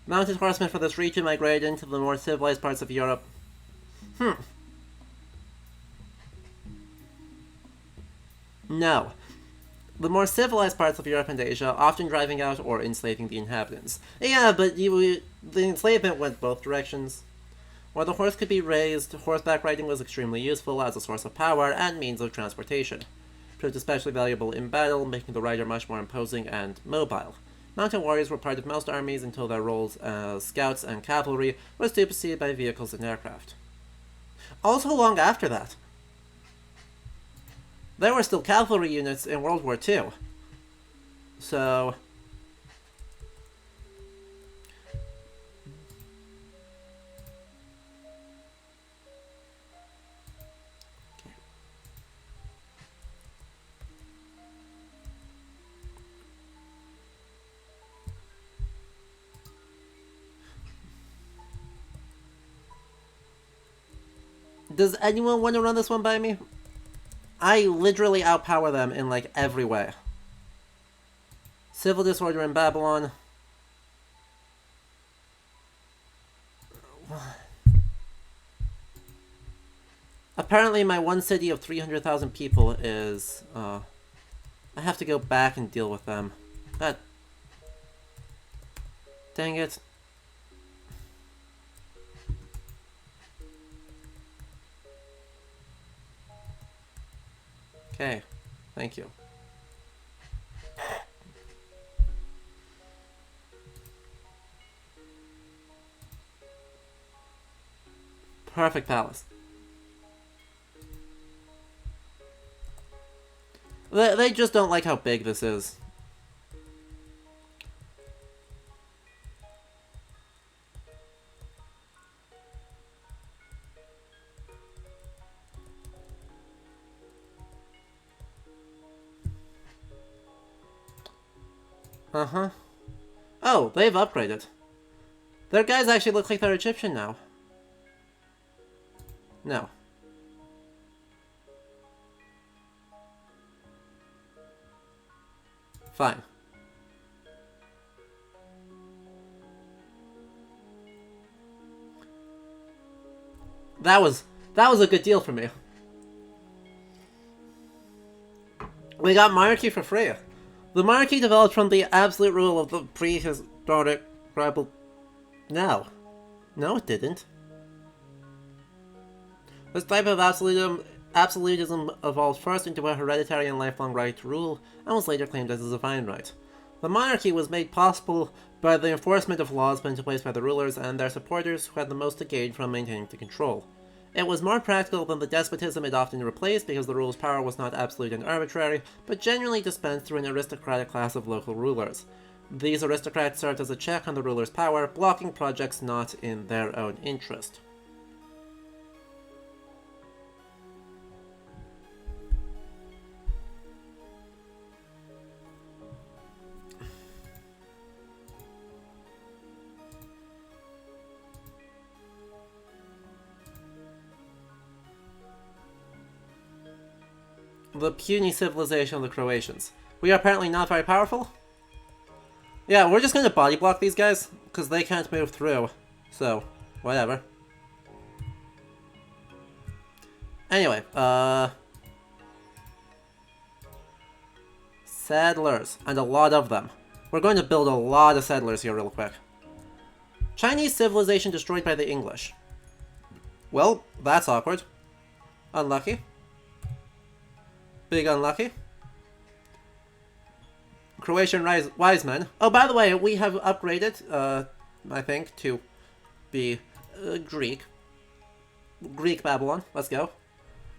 Mounted horsemen for this region migrated into the more civilized parts of Europe. No. The more civilized parts of Europe and Asia, often driving out or enslaving the inhabitants. Yeah, but the enslavement went both directions. Where the horse could be raised, horseback riding was extremely useful as a source of power and means of transportation. Proved especially valuable in battle, making the rider much more imposing and mobile. Mountain warriors were part of most armies until their roles as scouts and cavalry were superseded by vehicles and aircraft. Also long after that. There were still cavalry units in World War II. So... Does anyone want to run this one by me? I literally outpower them in, like, every way. Civil disorder in Babylon. Apparently my one city of 300,000 people is, I have to go back and deal with them. God. Dang it. Okay. Thank you. Perfect palace. They just don't like how big this is. Uh-huh. Oh, they've upgraded. Their guys actually look like they're Egyptian now. No. Fine. That was a good deal for me. We got monarchy for free. The monarchy developed from the absolute rule of the prehistoric tribal... No. No, it didn't. This type of absolutism evolved first into a hereditary and lifelong right to rule, and was later claimed as a divine right. The monarchy was made possible by the enforcement of laws put into place by the rulers and their supporters who had the most to gain from maintaining the control. It was more practical than the despotism it often replaced because the ruler's power was not absolute and arbitrary, but generally dispensed through an aristocratic class of local rulers. These aristocrats served as a check on the ruler's power, blocking projects not in their own interest. The puny civilization of the Croatians. We are apparently not very powerful? Yeah, we're just gonna body block these guys, because they can't move through. So, whatever. Anyway, settlers, and a lot of them. We're going to build a lot of settlers here real quick. Chinese civilization destroyed by the English. Well, that's awkward. Unlucky. Big unlucky. Croatian wise men. Oh, by the way, we have upgraded, I think, to be Greek. Greek Babylon. Let's go.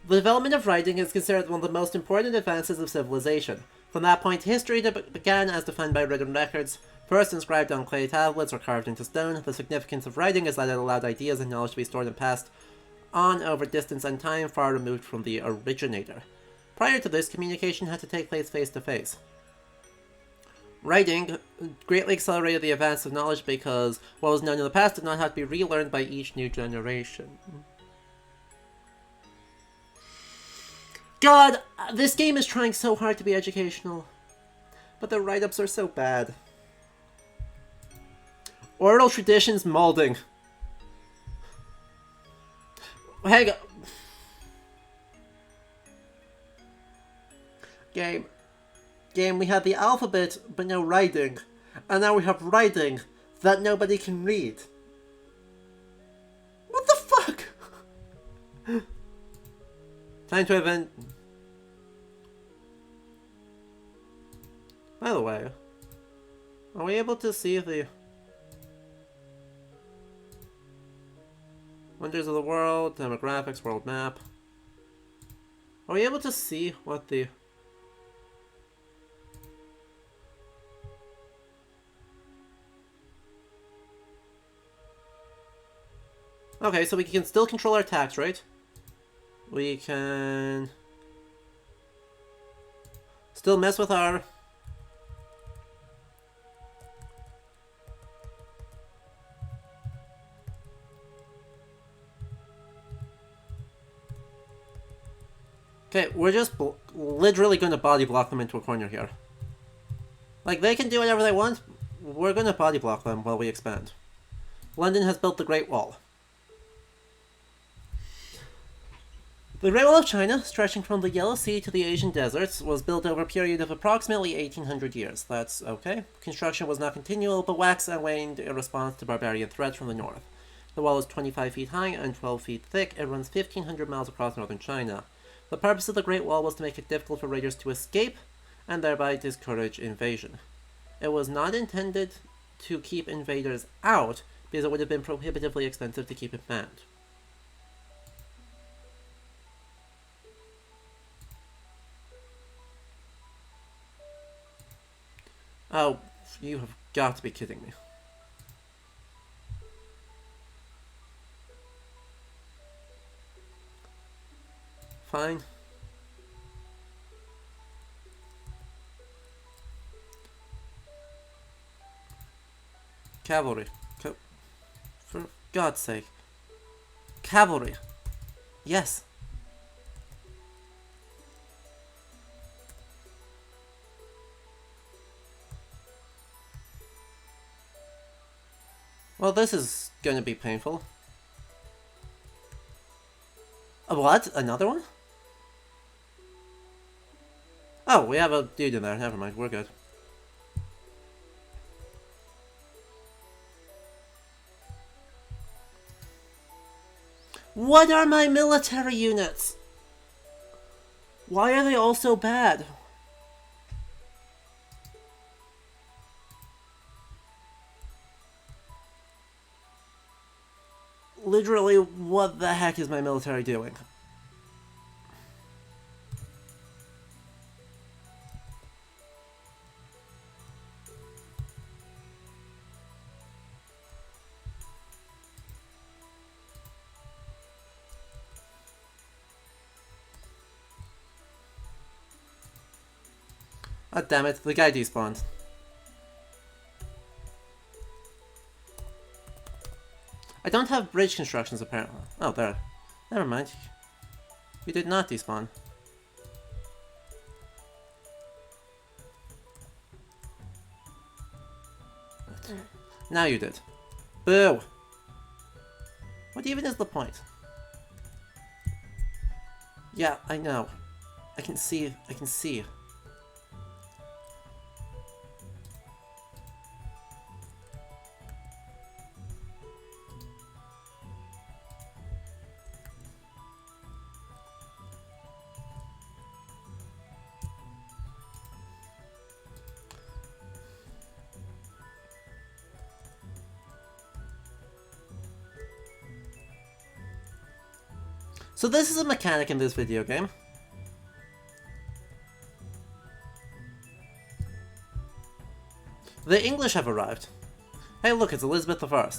The development of writing is considered one of the most important advances of civilization. From that point, history began as defined by written records, first inscribed on clay tablets or carved into stone. The significance of writing is that it allowed ideas and knowledge to be stored and passed on over distance and time far removed from the originator. Prior to this, communication had to take place face-to-face. Writing greatly accelerated the advance of knowledge because what was known in the past did not have to be relearned by each new generation. God, this game is trying so hard to be educational, but the write-ups are so bad. Oral traditions molding. Hang on. Game, we have the alphabet, but no writing. And now we have writing that nobody can read. What the fuck? Time to event. By the way, are we able to see the... Wonders of the world, demographics, world map. Are we able to see what the... Okay, so we can still control our tax rate. We can still mess with our... Okay, we're just literally going to body block them into a corner here. Like, they can do whatever they want. We're going to body block them while we expand. London has built the Great Wall. The Great Wall of China, stretching from the Yellow Sea to the Asian deserts, was built over a period of approximately 1800 years. That's okay. Construction was not continual, but waxed and waned in response to barbarian threats from the north. The wall is 25 feet high and 12 feet thick. It runs 1,500 miles across northern China. The purpose of the Great Wall was to make it difficult for raiders to escape, and thereby discourage invasion. It was not intended to keep invaders out, because it would have been prohibitively expensive to keep it manned. Oh, you have got to be kidding me. Fine. Cavalry. For God's sake. Cavalry. Yes. Well, this is gonna be painful. What? Another one? Oh, we have a dude in there. Never mind. We're good. What are my military units? Why are they all so bad? Literally, what the heck is my military doing? Oh, damn it, the guy despawned. I don't have bridge constructions apparently. Oh, there. Never mind. We did not despawn. Now you did. Boo! What even is the point? Yeah, I know. I can see. I can see. So this is a mechanic in this video game. The English have arrived. Hey look, it's Elizabeth I.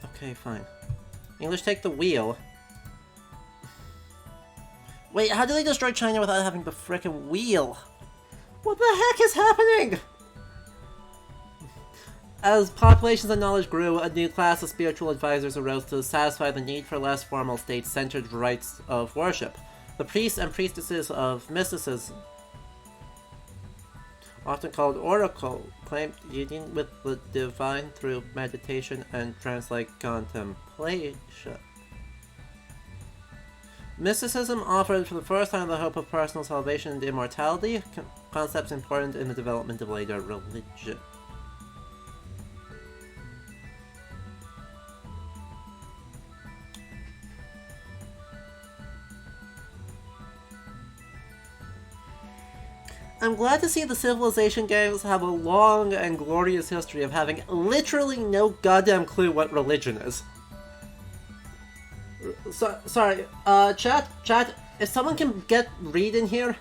Okay, fine. English take the wheel. Wait, how do they destroy China without having the frickin' wheel? What the heck is happening? As populations and knowledge grew, a new class of spiritual advisors arose to satisfy the need for less formal state-centered rites of worship. The priests and priestesses of mysticism, often called oracle, claimed union with the divine through meditation and trance-like contemplation. Mysticism offered for the first time the hope of personal salvation and immortality, concepts important in the development of later religion. I'm glad to see the Civilization games have a long and glorious history of having literally no goddamn clue what religion is. Sorry, chat, if someone can get Reed in here,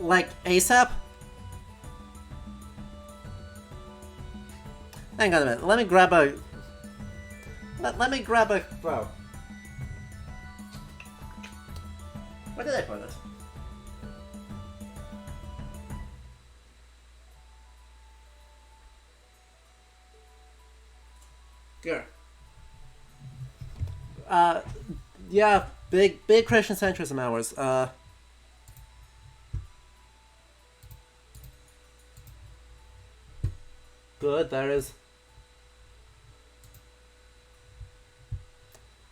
like, ASAP? Hang on a minute, let me grab a... Let me grab a... Bro. Where did I put it? Here. Yeah, big Christian centrism hours. Good, there is.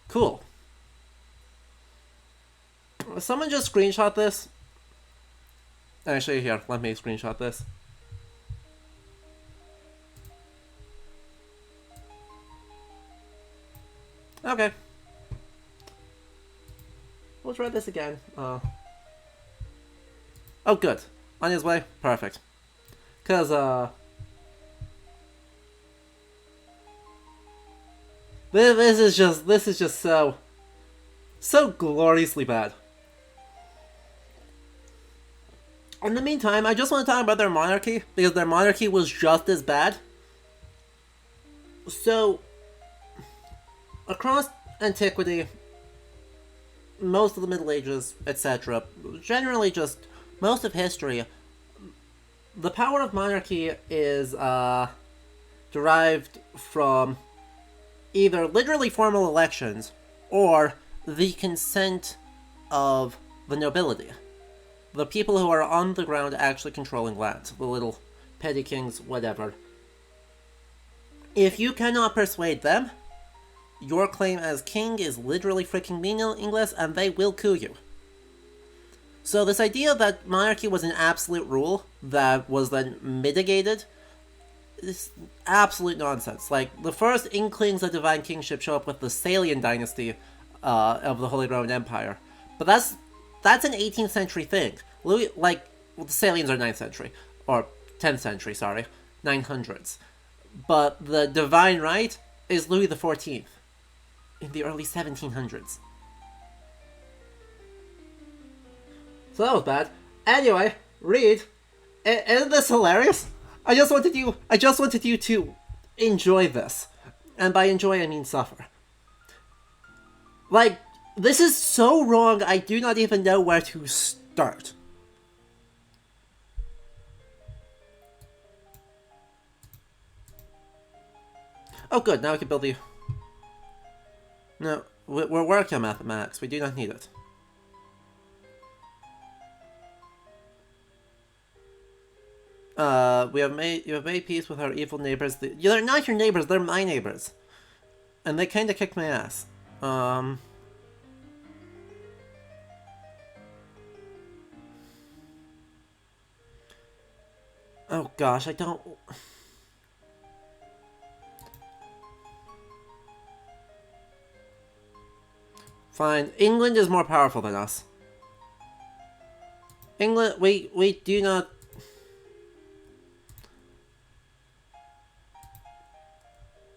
Cool. Someone just screenshot this. Actually, here, let me screenshot this. Okay. We'll try this again. Oh, good. On his way? Perfect. Cause, this is just so gloriously bad. In the meantime, I just want to talk about their monarchy, because their monarchy was just as bad. So, across antiquity, most of the Middle Ages, etc., generally just most of history, the power of monarchy is derived from either literally formal elections or the consent of the nobility. The people who are on the ground actually controlling land. The little petty kings, whatever. If you cannot persuade them, your claim as king is literally freaking meaningless and they will coup you. So this idea that monarchy was an absolute rule that was then mitigated is absolute nonsense. Like, the first inklings of divine kingship show up with the Salian dynasty of the Holy Roman Empire. But that's an 18th century thing. The Salians are 9th century. Or 10th century, sorry. 900s. But the divine right is Louis XIV. In the early 1700s. So that was bad. Anyway, Reed, isn't this hilarious? I just wanted you to enjoy this. And by enjoy, I mean suffer. Like, this is so wrong, I do not even know where to start. Oh good, now we can build the... No, we're working on mathematics, we do not need it. You have made peace with our evil neighbors. They're not your neighbors, they're my neighbors. And they kinda kicked my ass. Oh gosh, I don't... Fine, England is more powerful than us. England, we do not...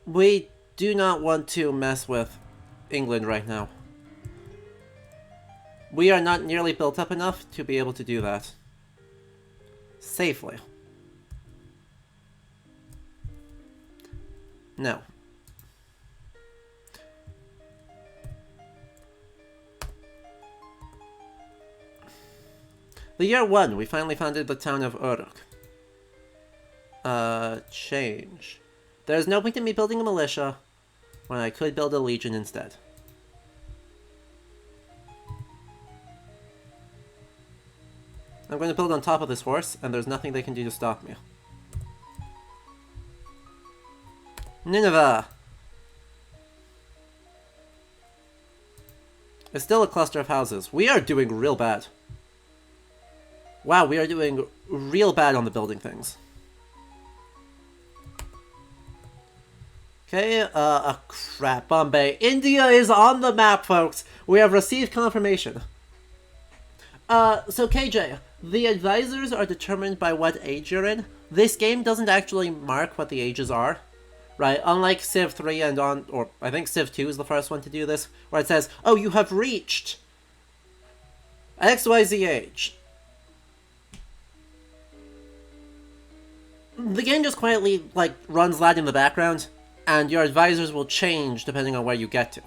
We do not want to mess with England right now. We are not nearly built up enough to be able to do that. Safely. No. The year 1, we finally founded the town of Uruk. Change. There's no point in me building a militia when I could build a legion instead. I'm going to build on top of this horse, and there's nothing they can do to stop me. Nineveh! It's still a cluster of houses. We are doing real bad. Wow, we are doing real bad on the building things. Okay, crap, Bombay. India is on the map, folks! We have received confirmation. So KJ, The advisors are determined by what age you're in. This game doesn't actually mark what the ages are, right? Unlike Civ 3 and on, or I think Civ 2 is the first one to do this, where it says, oh, you have reached XYZ age. The game just quietly, like, runs that in the background, and your advisors will change depending on where you get to.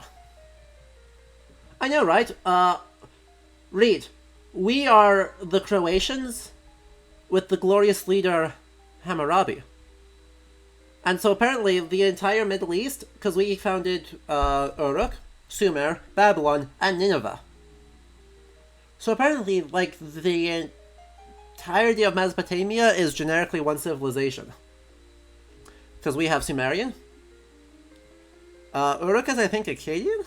I know, right? Reed, we are the Croatians with the glorious leader Hammurabi. And so apparently the entire Middle East, because we founded Uruk, Sumer, Babylon, and Nineveh. So apparently, like, the entirety of Mesopotamia is generically one civilization. Because we have Sumerian. Uruk is, I think, Akkadian?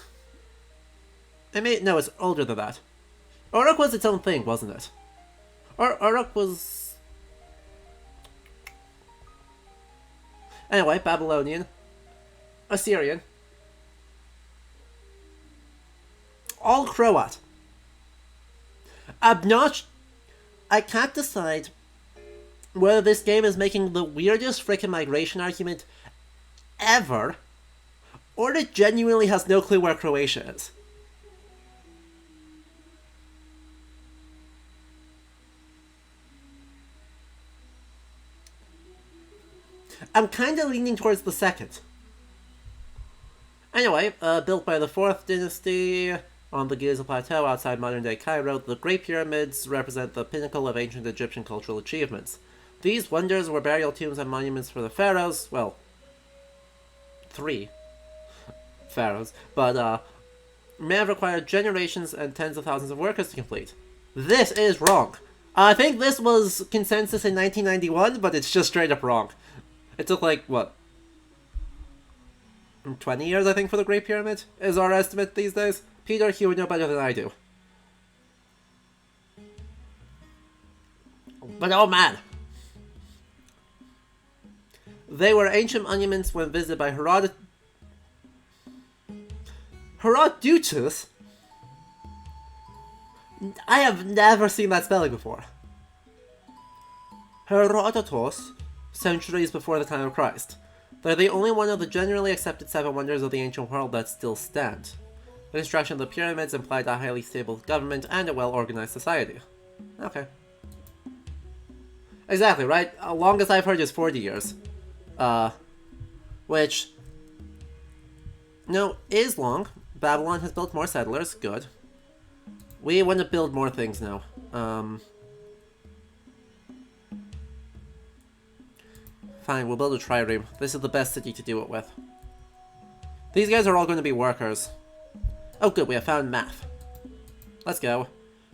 No, it's older than that. Uruk was its own thing, wasn't it? Uruk was... Anyway, Babylonian. Assyrian. All Croat. I can't decide whether this game is making the weirdest frickin' migration argument ever, or it genuinely has no clue where Croatia is. I'm kinda leaning towards the second. Anyway, built by the 4th dynasty on the Giza Plateau outside modern-day Cairo, the Great Pyramids represent the pinnacle of ancient Egyptian cultural achievements. These wonders were burial tombs and monuments for the pharaohs, well, 3 pharaohs, but may have required generations and tens of thousands of workers to complete. This is wrong. I think this was consensus in 1991, but it's just straight up wrong. It took, like, what? 20 years, I think, for the Great Pyramid, is our estimate these days. Peter, you would know better than I do. But oh man! They were ancient monuments when visited by Herodotus? I have never seen that spelling before. Herodotus, centuries before the time of Christ. They're the only one of the generally accepted 7 wonders of the ancient world that still stand. The construction of the pyramids implied a highly stable government and a well-organized society. Okay. Exactly, right? Longest I've heard is 40 years. Which... no, is long. Babylon has built more settlers, good. We want to build more things now. Fine, we'll build a trireme. This is the best city to do it with. These guys are all going to be workers. Oh good, we have found math. Let's go.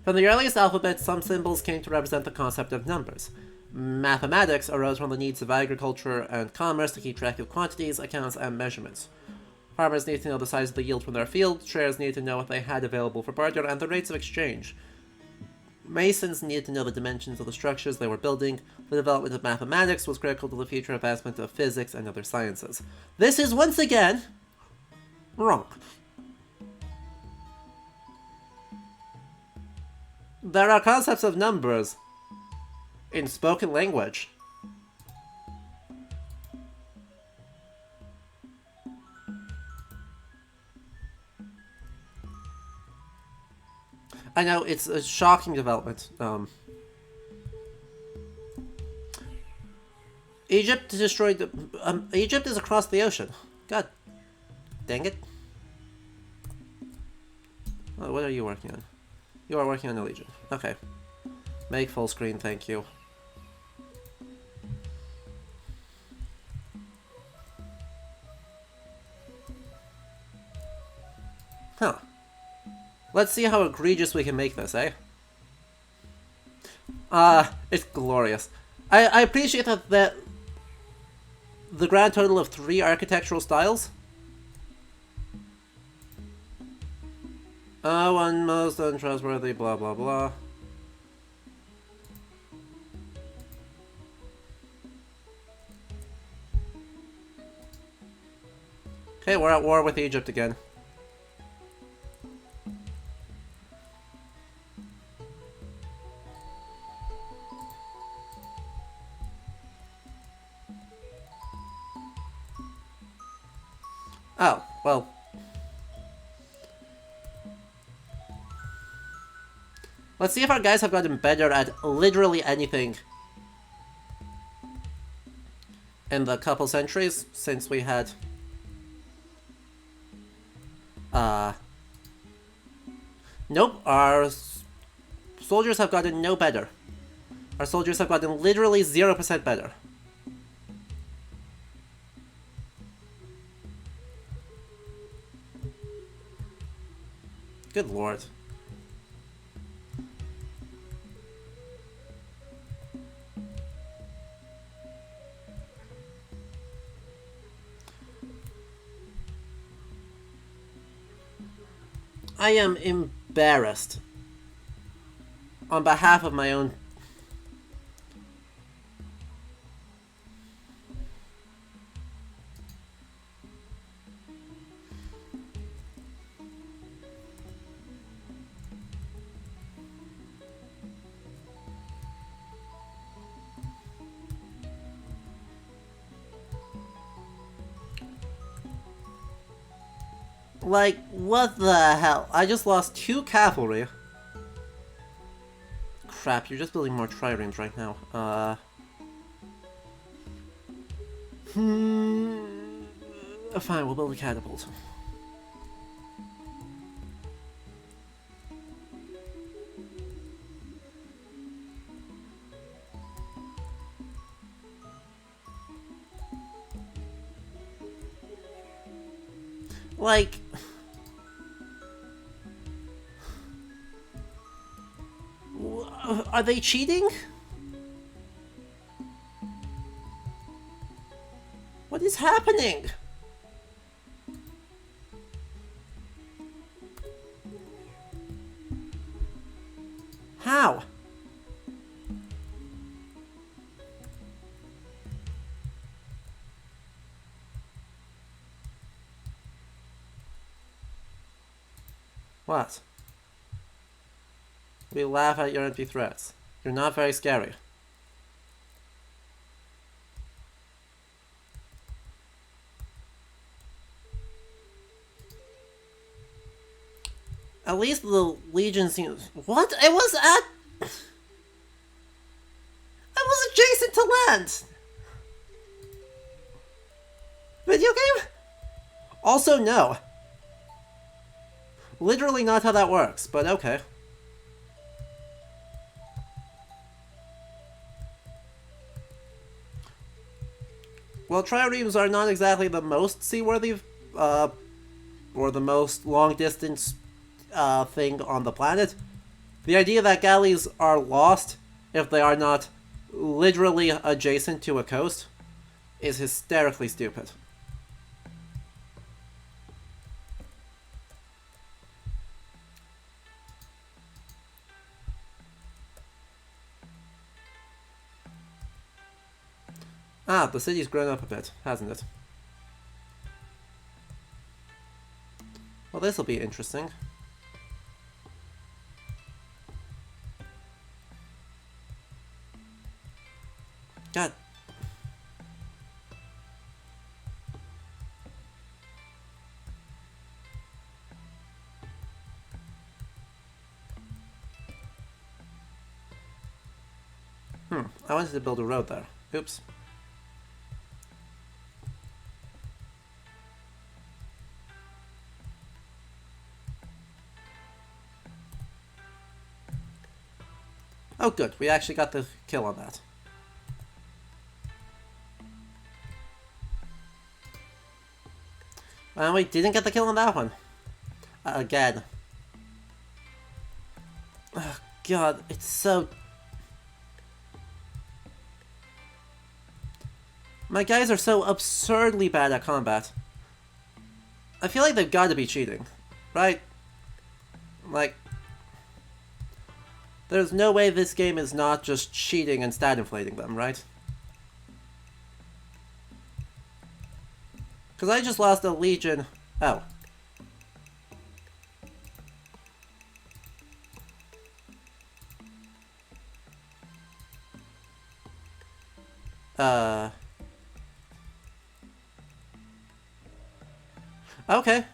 From the earliest alphabet, some symbols came to represent the concept of numbers. Mathematics arose from the needs of agriculture and commerce to keep track of quantities, accounts, and measurements. Farmers needed to know the size of the yield from their field, traders needed to know what they had available for barter, and the rates of exchange. Masons needed to know the dimensions of the structures they were building. The development of mathematics was critical to the future advancement of physics and other sciences. This is once again wrong. There are concepts of numbers in spoken language. I know, it's a shocking development. Egypt destroyed the... Egypt is across the ocean. God dang it. Oh, what are you working on? You are working on the Legion. Okay. Make full screen, thank you. Huh. Let's see how egregious we can make this, eh? It's glorious. I appreciate that the grand total of 3 architectural styles. One most untrustworthy, blah blah blah. Okay, we're at war with Egypt again. Oh, well. Let's see if our guys have gotten better at literally anything in the couple centuries since we had... Nope, our soldiers have gotten no better. Our soldiers have gotten literally 0% better. Good lord. I am embarrassed. On behalf of my own... Like, what the hell? I just lost 2 cavalry. Crap, you're just building more triremes right now. Fine, we'll build a catapult. Like... Are they cheating? What is happening? How? What? We laugh at your empty threats. You're not very scary. At least the Legion seems... What? It was at... I was adjacent to land! Video game? Also, no. Literally not how that works, but okay. Well, triremes are not exactly the most seaworthy, or the most long-distance, thing on the planet. The idea that galleys are lost if they are not literally adjacent to a coast is hysterically stupid. Ah, the city's grown up a bit, hasn't it? Well, this'll be interesting. God. I wanted to build a road there. Oops. Oh good, we actually got the kill on that. And we didn't get the kill on that one. Again. Oh god, it's so... My guys are so absurdly bad at combat. I feel like they've got to be cheating, right? Like... There's no way this game is not just cheating and stat inflating them, right? Because I just lost a legion... Oh. Okay.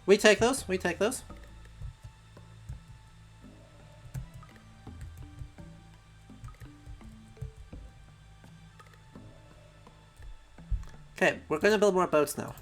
We take those. We take those. Okay, we're gonna build more boats now.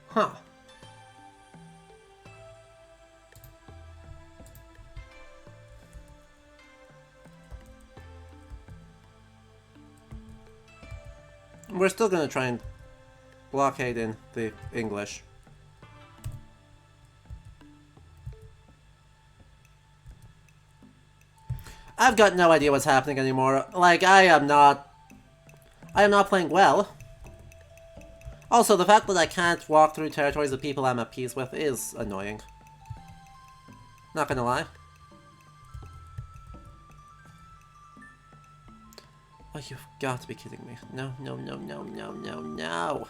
Huh. We're still gonna try and blockade in the English. I've got no idea what's happening anymore. Like, I am not playing well. Also, the fact that I can't walk through territories of people I'm at peace with is annoying. Not gonna lie. Oh, you've got to be kidding me. No, no, no, no, no, no, no.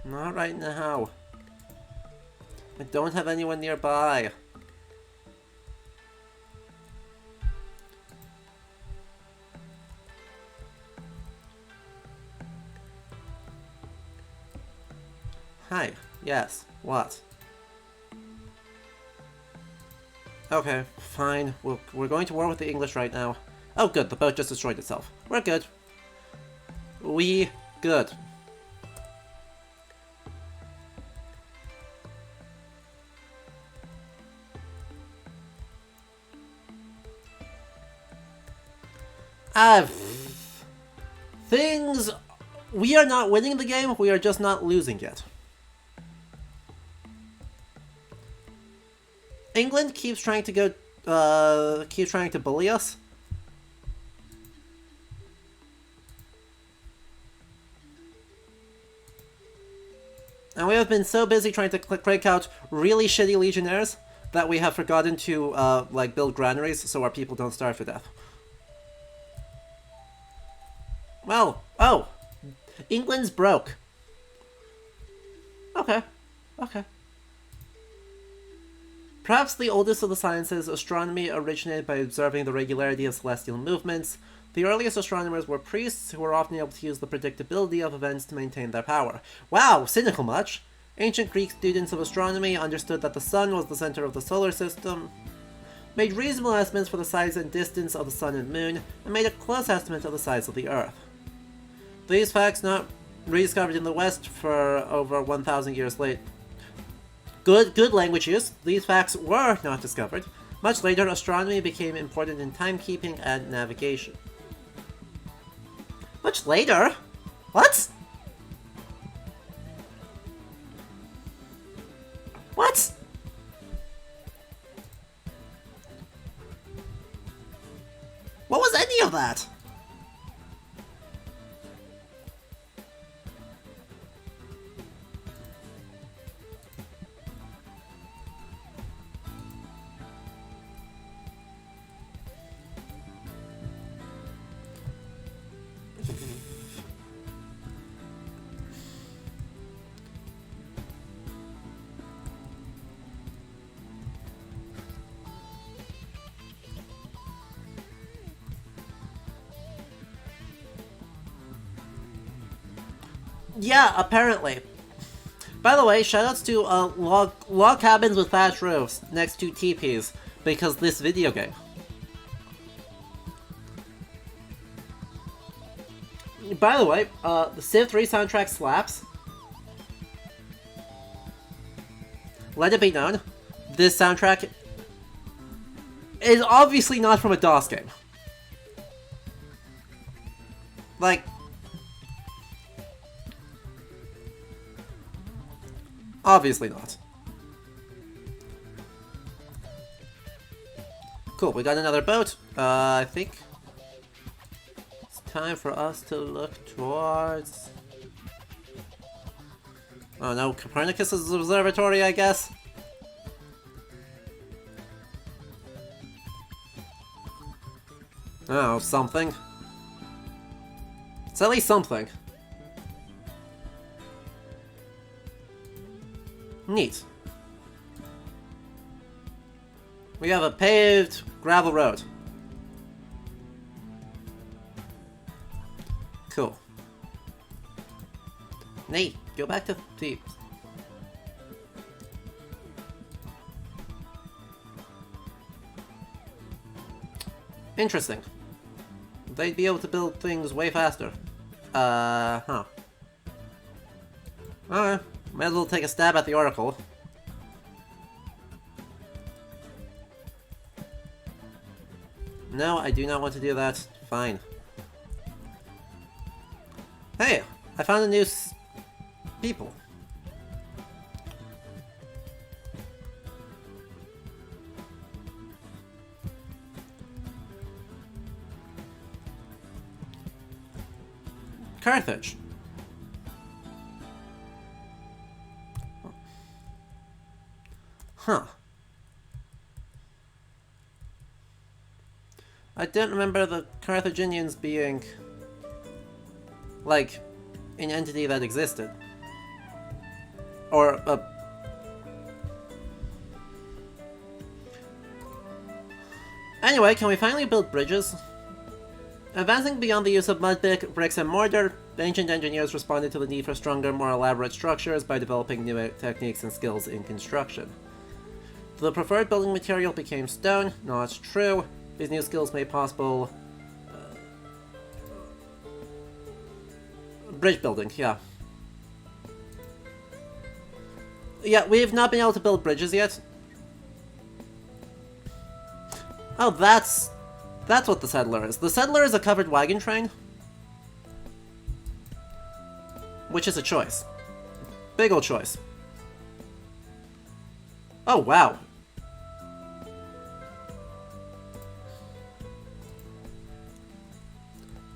Not right now. I don't have anyone nearby. Hi. Yes. What? Okay, fine. We're going to war with the English right now. Oh, good. The boat just destroyed itself. We're good. We good. Things... We are not winning the game, we are just not losing it. England keeps trying to go, keeps trying to bully us. And we have been so busy trying to crank out really shitty legionnaires that we have forgotten to, like, build granaries so our people don't starve to death. Well, oh! England's broke. Okay. Okay. Perhaps the oldest of the sciences, astronomy originated by observing the regularity of celestial movements. The earliest astronomers were priests who were often able to use the predictability of events to maintain their power. Wow, cynical much! Ancient Greek students of astronomy understood that the sun was the center of the solar system, made reasonable estimates for the size and distance of the sun and moon, and made a close estimate of the size of the Earth. These facts not rediscovered in the West for over 1,000 years late. Good language use. These facts were not discovered. Much later, astronomy became important in timekeeping and navigation. Much later? What? What? What was any of that? Yeah, apparently. By the way, shoutouts to log cabins with thatch roofs next to teepees because this video game. By the way, the Civ 3 soundtrack slaps. Let it be known, this soundtrack is obviously not from a DOS game. Like, obviously not. Cool, we got another boat. I think time for us to look towards... Oh no, Copernicus' observatory, I guess? Oh, something. It's at least something. Neat. We have a paved gravel road. Cool. Nate, go back to Thebes. Interesting. They'd be able to build things way faster. Huh. Alright, might as well take a stab at the Oracle. No, I do not want to do that. Fine. Hey, I found a new people. Carthage. Huh. I didn't remember the Carthaginians being, like, an entity that existed. Or a... Anyway, can we finally build bridges? Advancing beyond the use of mud bricks and mortar, ancient engineers responded to the need for stronger, more elaborate structures by developing new techniques and skills in construction. The preferred building material became stone. Not true. These new skills made possible... bridge building, yeah. Yeah, we've not been able to build bridges yet. Oh, that's what the settler is. The settler is a covered wagon train. Which is a choice. Big ol' choice. Oh, wow.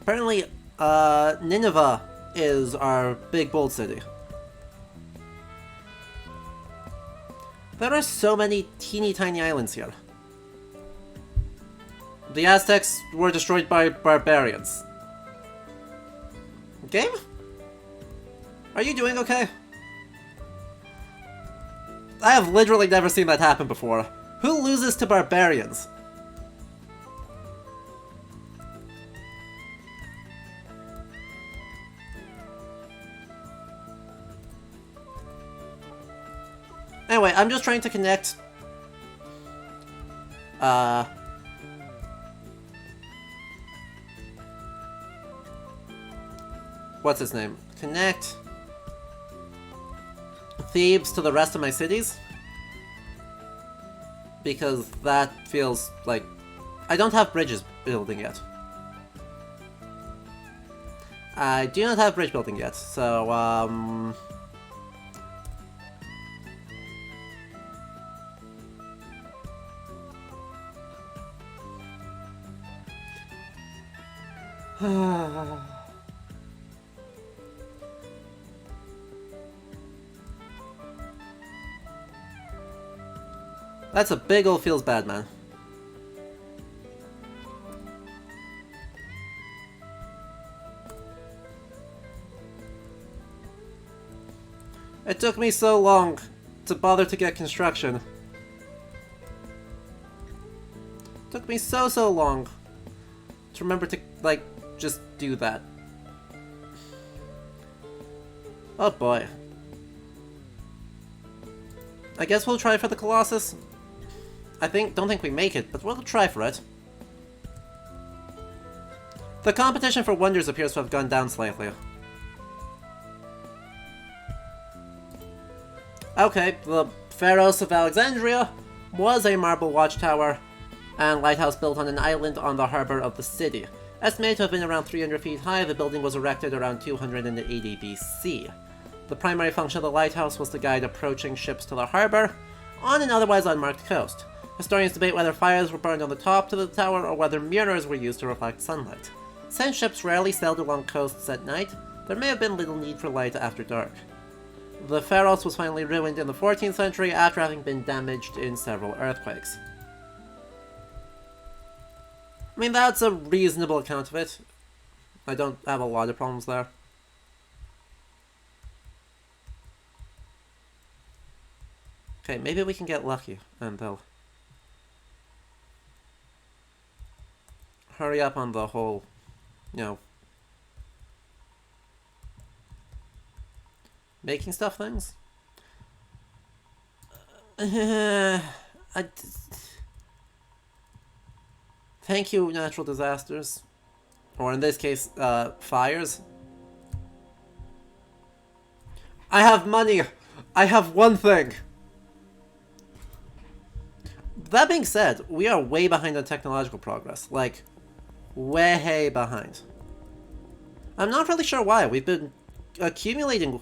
Apparently, Nineveh is our big bold city. There are so many teeny tiny islands here. The Aztecs were destroyed by barbarians. Game? Are you doing okay? I have literally never seen that happen before. Who loses to barbarians? Anyway, I'm just trying to connect... what's his name? Connect... Thebes to the rest of my cities. Because that feels like... I don't have bridges building yet. I do not have bridge building yet, so, That's a big ol' feels bad, man. It took me so long to bother to get construction. Took me so long to remember to, like, just do that. Oh boy. I guess we'll try for the Colossus. Don't think we make it, but we'll try for it. The competition for wonders appears to have gone down slightly. Okay, the Pharos of Alexandria was a marble watchtower and lighthouse built on an island on the harbor of the city. Estimated to have been around 300 feet high, the building was erected around 280 BC. The primary function of the lighthouse was to guide approaching ships to the harbor on an otherwise unmarked coast. Historians debate whether fires were burned on the top to the tower or whether mirrors were used to reflect sunlight. Since ships rarely sailed along coasts at night, there may have been little need for light after dark. The Pharos was finally ruined in the 14th century after having been damaged in several earthquakes. I mean, that's a reasonable account of it. I don't have a lot of problems there. Okay, maybe we can get lucky and they'll hurry up on the whole, you know, making stuff things. Thank you, natural disasters. Or in this case, fires. I have money! I have one thing! That being said, we are way behind on technological progress. Like, way behind. I'm not really sure why. We've been accumulating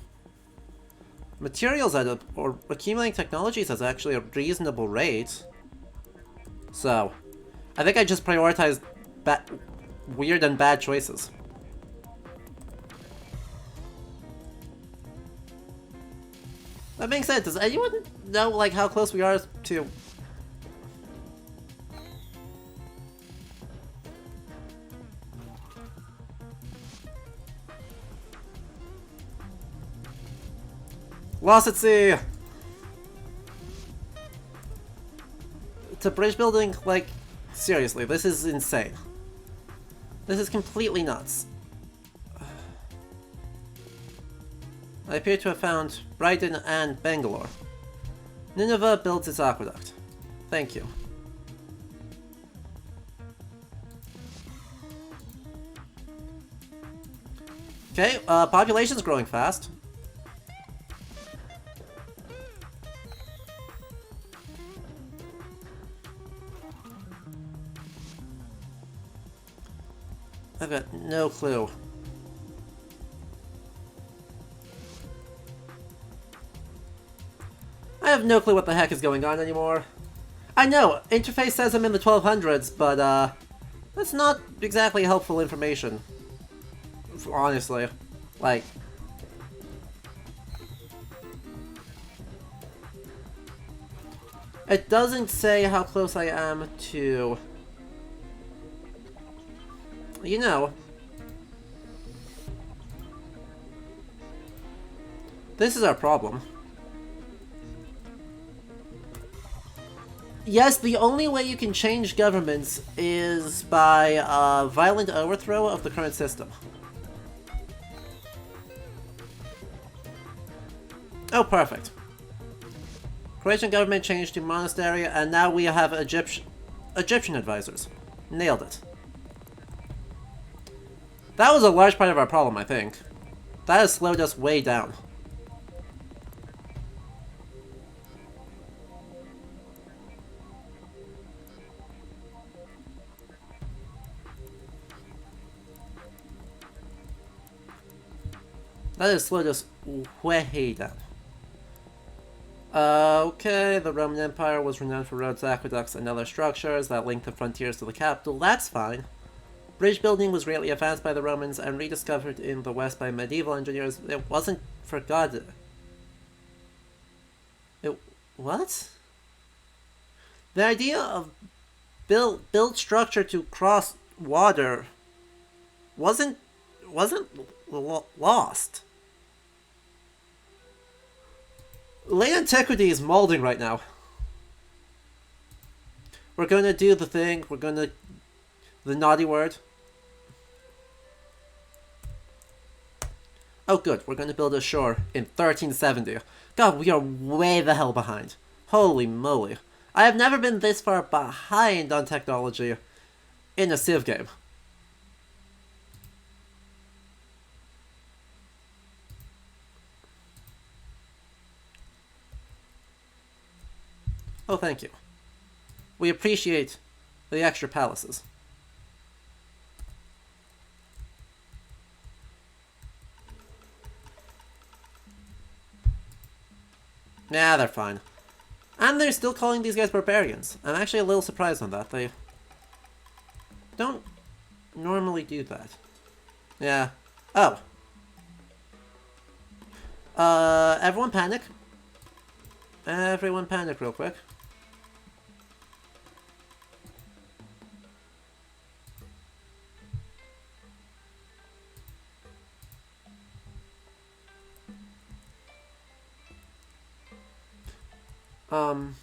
materials or accumulating technologies at actually a reasonable rate. So, I think I just prioritized weird and bad choices. That being said, does anyone know, like, how close we are to... Lost at sea! To bridge building, like, seriously, this is insane. This is completely nuts. I appear to have found Brighton and Bangalore. Nineveh builds its aqueduct. Thank you. Okay, population's growing fast. I've got no clue. I have no clue what the heck is going on anymore. I know, interface says I'm in the 1200s, but that's not exactly helpful information. Honestly. Like... It doesn't say how close I am to... You know... This is our problem. Yes, the only way you can change governments is by a violent overthrow of the current system. Oh, perfect. Croatian government changed to monastery, and now we have Egyptian advisors. Nailed it. That was a large part of our problem, I think. That has slowed us way down. That has slowed us way down. Okay, the Roman Empire was renowned for roads, aqueducts, and other structures that linked the frontiers to the capital. That's fine. Bridge building was greatly advanced by the Romans and rediscovered in the West by medieval engineers. It wasn't forgotten. What? The idea of build structure to cross water wasn't lost. Late antiquity is molding right now. We're gonna do the thing. We're gonna... The naughty word. Oh good, we're gonna build a shore in 1370. God, we are way the hell behind. Holy moly. I have never been this far behind on technology in a Civ game. Oh, thank you. We appreciate the extra palaces. Nah, they're fine. And they're still calling these guys barbarians. I'm actually a little surprised on that. They don't normally do that. Yeah. Oh. Everyone panic. Everyone panic real quick. Um...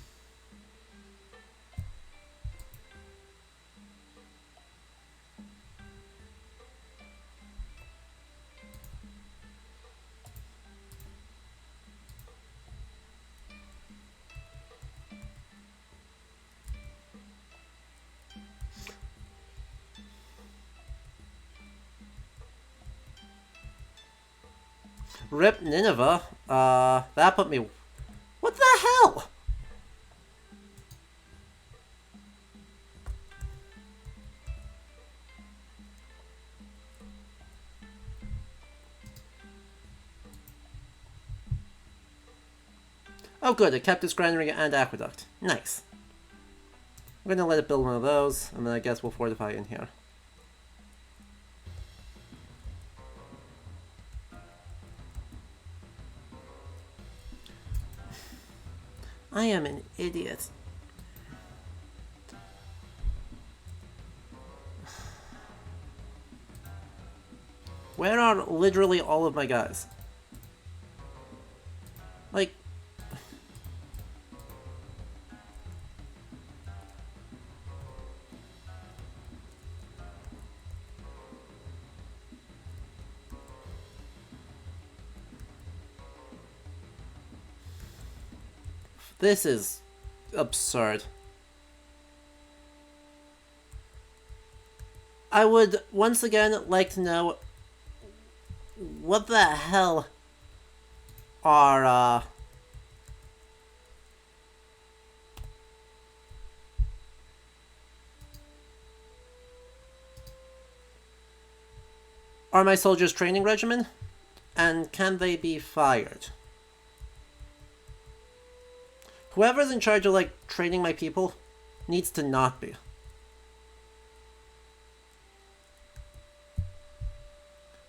Rip Nineveh. That put me... What the hell? Oh good, it kept its granary and aqueduct. Nice. I'm gonna let it build one of those, and then I guess we'll fortify in here. I am an idiot. Where are literally all of my guys? Like... This is absurd. I would once again like to know what the hell are my soldiers' training regimen, and can they be fired? Whoever's in charge of, like, training my people needs to not be.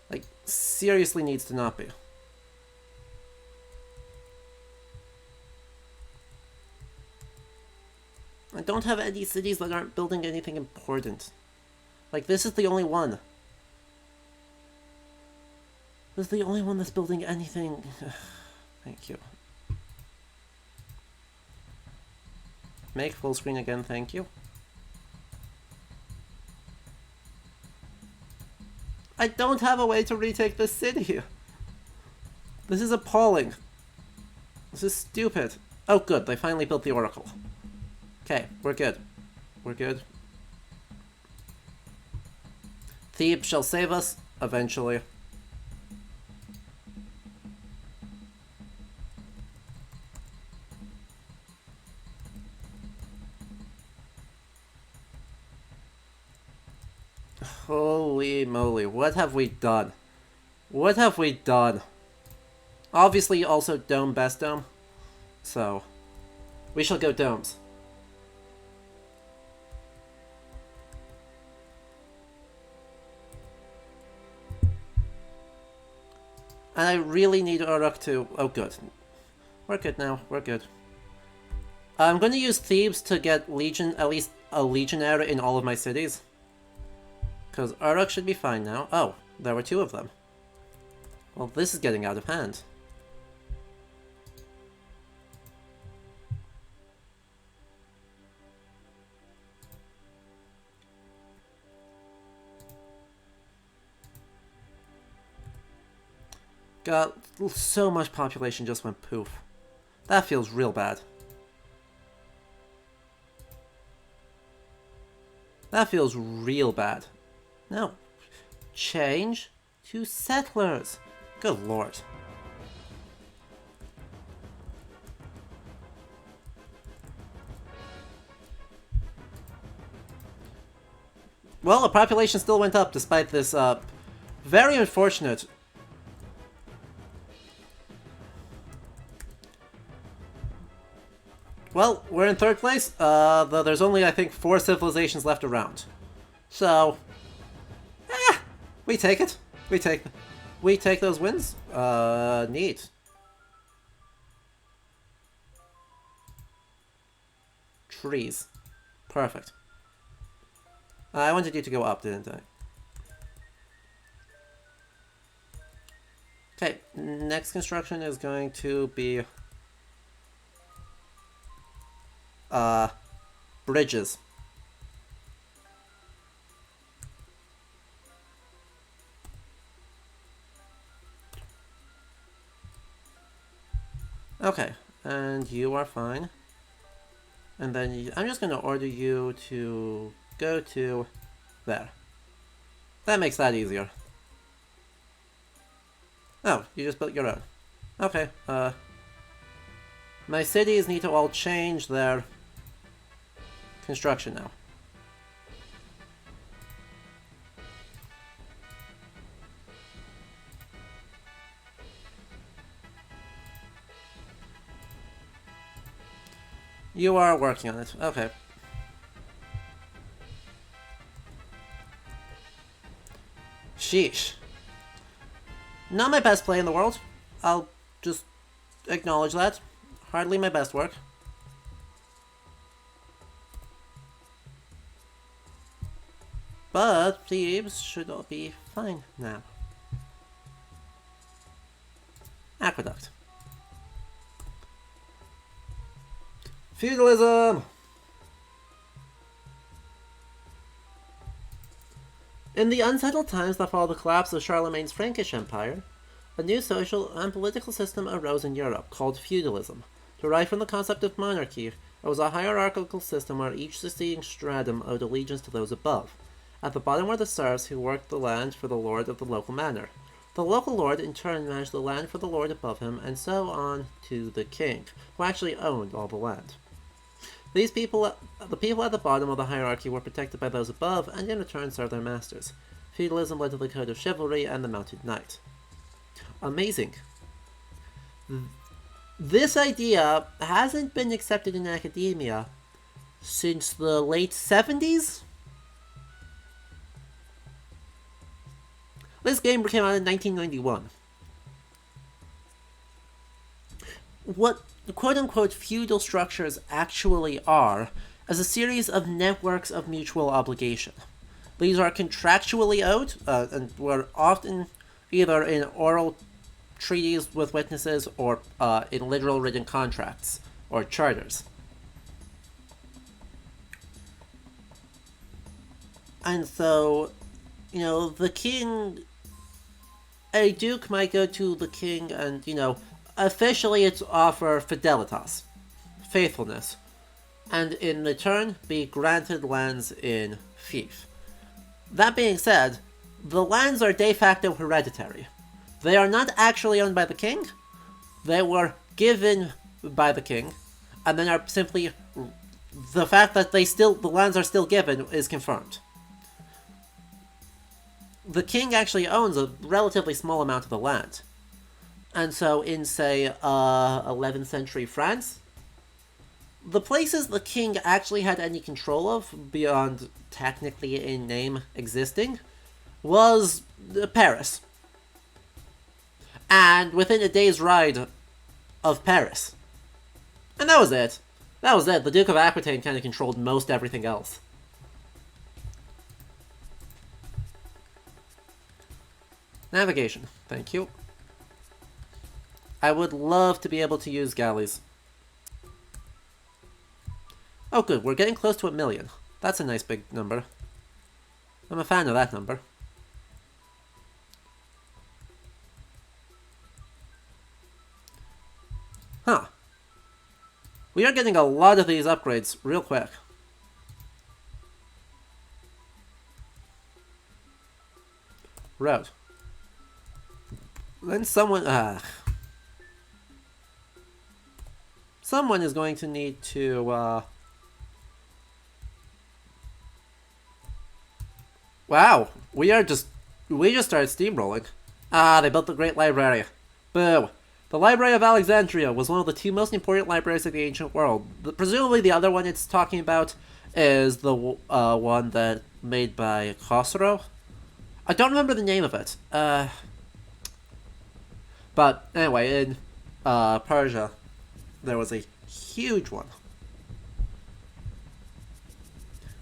Like, seriously needs to not be. I don't have any cities that aren't building anything important. Like, this is the only one. This is the only one that's building anything. Thank you. Make full screen again, thank you. I don't have a way to retake this city. This is appalling. This is stupid. Oh good, they finally built the Oracle. Okay, we're good. We're good. Thebes shall save us, eventually. Holy moly, what have we done? What have we done? Obviously also dome best dome. So, we shall go domes. And I really need Uruk to... Oh good. We're good now, we're good. I'm gonna use Thebes to get Legion, at least a Legionnaire in all of my cities. Because Uruk should be fine now. Oh, there were two of them. Well, this is getting out of hand. God, so much population just went poof. That feels real bad. That feels real bad. No. Change to settlers. Good lord. Well, the population still went up despite this, very unfortunate. Well, we're in third place, though there's only, I think, 4 civilizations left around. So, We take it. We take those wins. Neat. Trees. Perfect. I wanted you to go up, didn't I? Okay, next construction is going to be bridges. Okay, and you are fine. And then I'm just going to order you to go to there. That makes that easier. Oh, you just built your own. Okay, my cities need to all change their construction now. You are working on it. Okay. Sheesh. Not my best play in the world. I'll just acknowledge that. Hardly my best work. But Thebes should all be fine now. Aqueduct. Feudalism! In the unsettled times that followed the collapse of Charlemagne's Frankish Empire, a new social and political system arose in Europe called feudalism. Derived from the concept of monarchy, it was a hierarchical system where each succeeding stratum owed allegiance to those above. At the bottom were the serfs who worked the land for the lord of the local manor. The local lord in turn managed the land for the lord above him, and so on to the king, who actually owned all the land. The people at the bottom of the hierarchy were protected by those above, and in return served their masters. Feudalism led to the code of chivalry and the mounted knight. Amazing. This idea hasn't been accepted in academia since the late 70s? This game came out in 1991. What quote-unquote feudal structures actually are is a series of networks of mutual obligation. These are contractually owed, and were often either in oral treaties with witnesses or in literal written contracts or charters. And so, the king, a duke might go to the king and, officially it's offer fidelitas, faithfulness, and in return be granted lands in fief. That being said, the lands are de facto hereditary. They are not actually owned by the king, they were given by the king, and then are simply, the fact that the lands are still given is confirmed. The king actually owns a relatively small amount of the land. And so in, say, 11th century France, the places the king actually had any control of, beyond technically in name existing, was Paris. And within a day's ride of Paris. And that was it. That was it. The Duke of Aquitaine kind of controlled most everything else. Navigation. Thank you. I would love to be able to use galleys. Oh good, we're getting close to 1 million. That's a nice big number. I'm a fan of that number. Huh. We are getting a lot of these upgrades real quick. Road. Then someone is going to need to, Wow, we just started steamrolling. They built the Great Library. Boo. The Library of Alexandria was one of the 2 most important libraries of the ancient world. Presumably the other one it's talking about is the one that made by Khosrow. I don't remember the name of it. But anyway, in Persia, there was a huge one.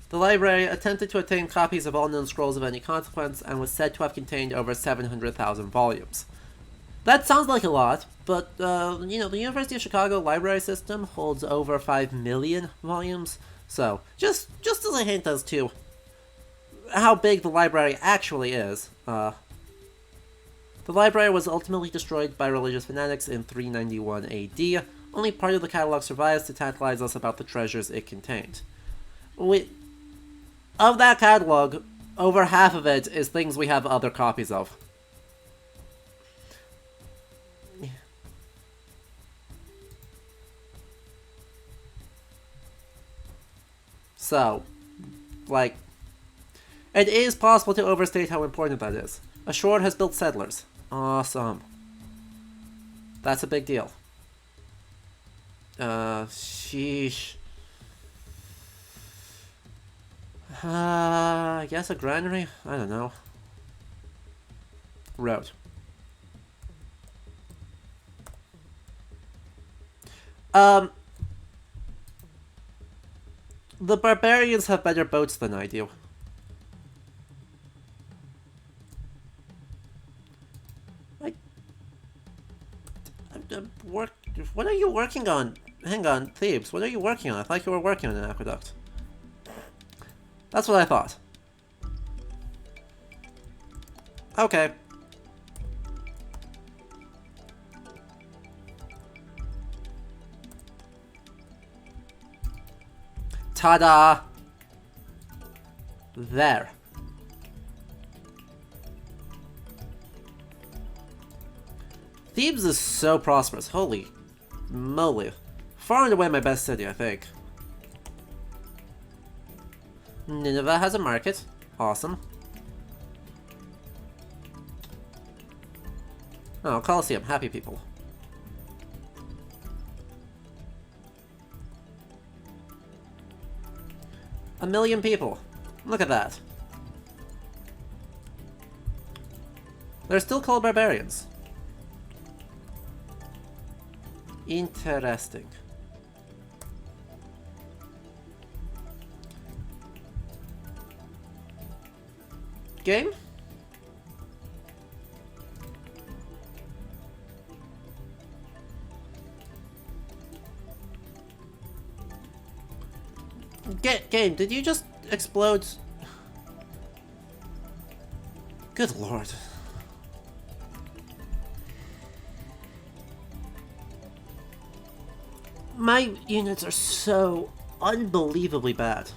The library attempted to obtain copies of all known scrolls of any consequence and was said to have contained over 700,000 volumes. That sounds like a lot, but, the University of Chicago library system holds over 5 million volumes, so just as a hint as to how big the library actually is, the library was ultimately destroyed by religious fanatics in 391 AD. Only part of the catalog survives to tantalize us about the treasures it contained. Of that catalog, over half of it is things we have other copies of. So, like, it is possible to overstate how important that is. A shore has built settlers. Awesome. That's a big deal. Sheesh. I guess a granary? I don't know. Road. The barbarians have better boats than I do. What are you working on? Hang on, Thebes, what are you working on? I thought you were working on an aqueduct. That's what I thought. Okay. Ta-da! There. Thebes is so prosperous. Holy moly. Far and away my best city, I think. Nineveh has a market. Awesome. Oh, Colosseum. Happy people. A million people. Look at that. They're still called barbarians. Interesting. Game? Game, did you just explode? Good lord. My units are so unbelievably bad.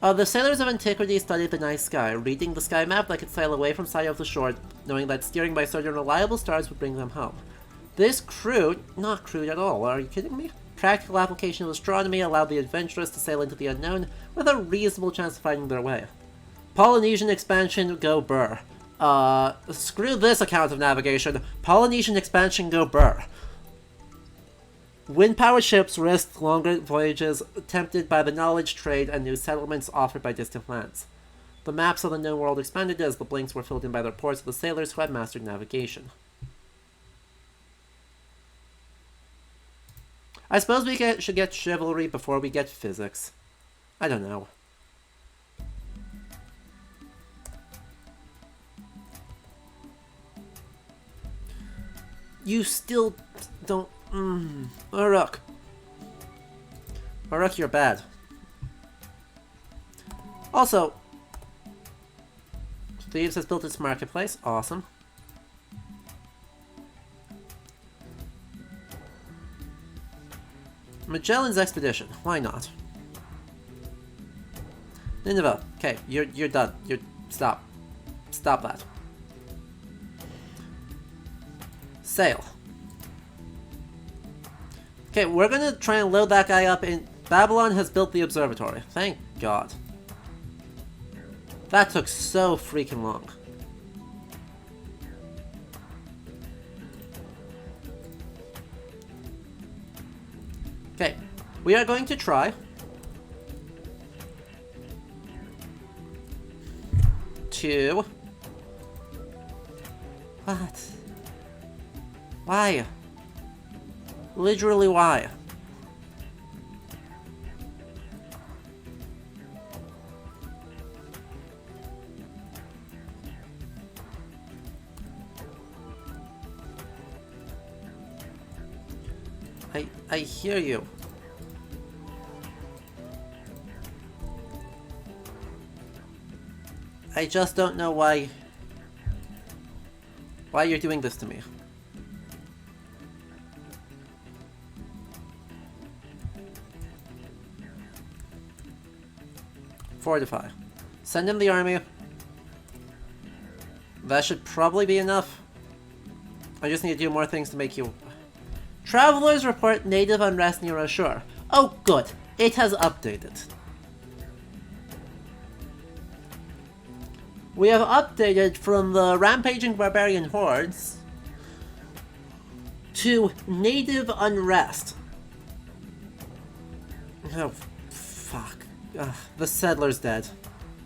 The sailors of antiquity studied the night sky, reading the sky map that could sail away from sight of the shore, knowing that steering by certain reliable stars would bring them home. This crude, not crude at all, are you kidding me? Practical application of astronomy allowed the adventurers to sail into the unknown with a reasonable chance of finding their way. Polynesian expansion, go burr. Screw this account of navigation. Polynesian expansion, go burr. Wind-powered ships risked longer voyages, tempted by the knowledge, trade, and new settlements offered by distant lands. The maps of the known world expanded as the blanks were filled in by the reports of the sailors who had mastered navigation. I suppose we should get chivalry before we get physics. I don't know. You still don't... Uruk. Uruk, you're bad. Also, Thebes has built its marketplace. Awesome. Magellan's expedition. Why not? Nineveh. Okay, you're done. Stop. Stop that. Sail. Okay, we're gonna try and load that guy up in... Babylon has built the observatory. Thank God. That took so freaking long. Okay, we are going to try to What? Why? Literally why? I hear you. I just don't know why you're doing this to me. Fortify. Send in the army. That should probably be enough. I just need to do more things to make you... Travelers report native unrest near Ashur. Oh good, it has updated. We have updated from the rampaging barbarian hordes to native unrest. Oh, fuck. Ugh, the settler's dead.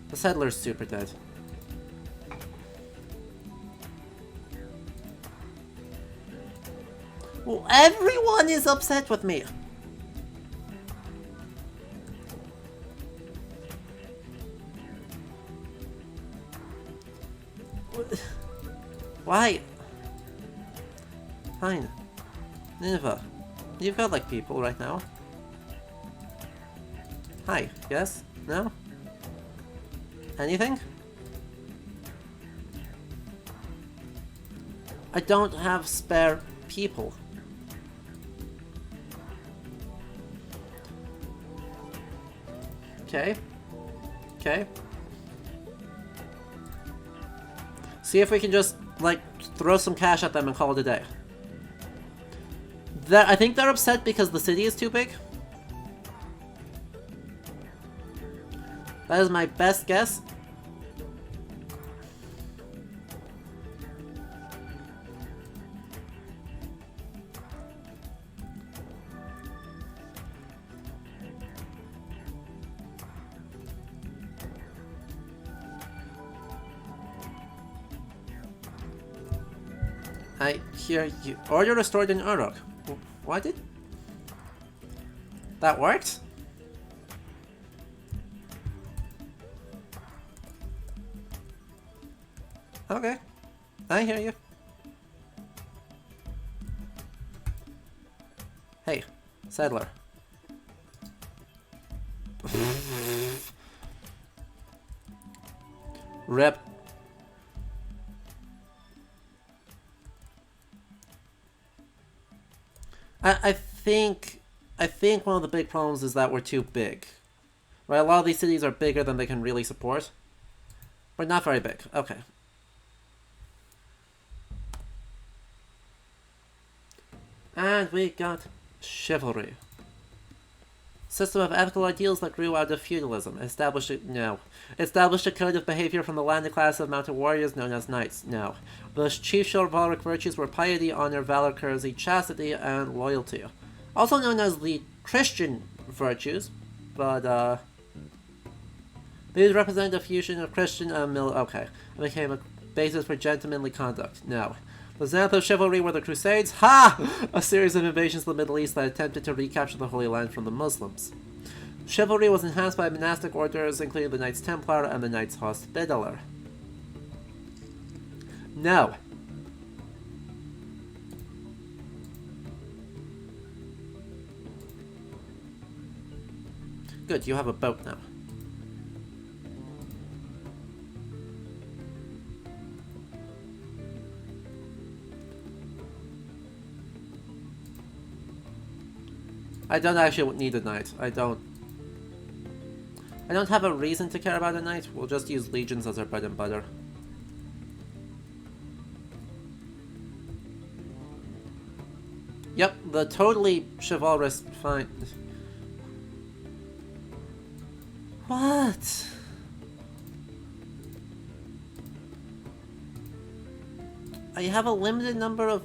The settler's super dead. Well, everyone is upset with me. Why? Fine. Nineveh, you've got like people right now. Hi, yes? No? Anything? I don't have spare people. Okay. Okay. See if we can just, like, throw some cash at them and call it a day. I think they're upset because the city is too big. That is my best guess. I hear you. Order restored in Uruk. Why did... That worked? Okay. I hear you. Hey, settler. Rip. I think one of the big problems is that we're too big. Right, a lot of these cities are bigger than they can really support. But not very big. Okay. And we got chivalry. System of ethical ideals that grew out of feudalism. Established a code of behavior from the landed class of mounted warriors known as knights. No. The chief chivalric virtues were piety, honor, valor, courtesy, chastity, and loyalty. Also known as the Christian virtues, but these represent a fusion of Christian and okay. It became a basis for gentlemanly conduct. No. The zenith of chivalry were the Crusades. Ha! A series of invasions of the Middle East that attempted to recapture the Holy Land from the Muslims. Chivalry was enhanced by monastic orders, including the Knights Templar and the Knights Hospitaller. No. Good, you have a boat now. I don't actually need a knight. I don't have a reason to care about a knight. We'll just use legions as our bread and butter. Yep, the totally chivalrous fine. What? I have a limited number of...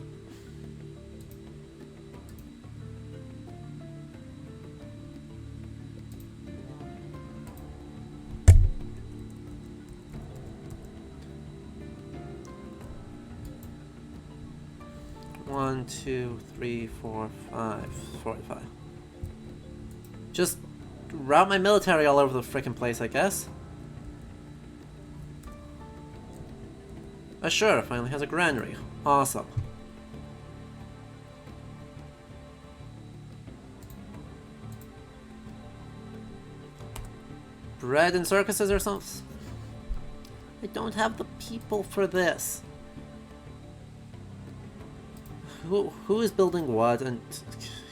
1, 2, 3, 4, 5, 45. Just route my military all over the frickin' place, I guess. Sure, finally has a granary. Awesome. Bread and circuses or something? I don't have the people for this. Who is building what? And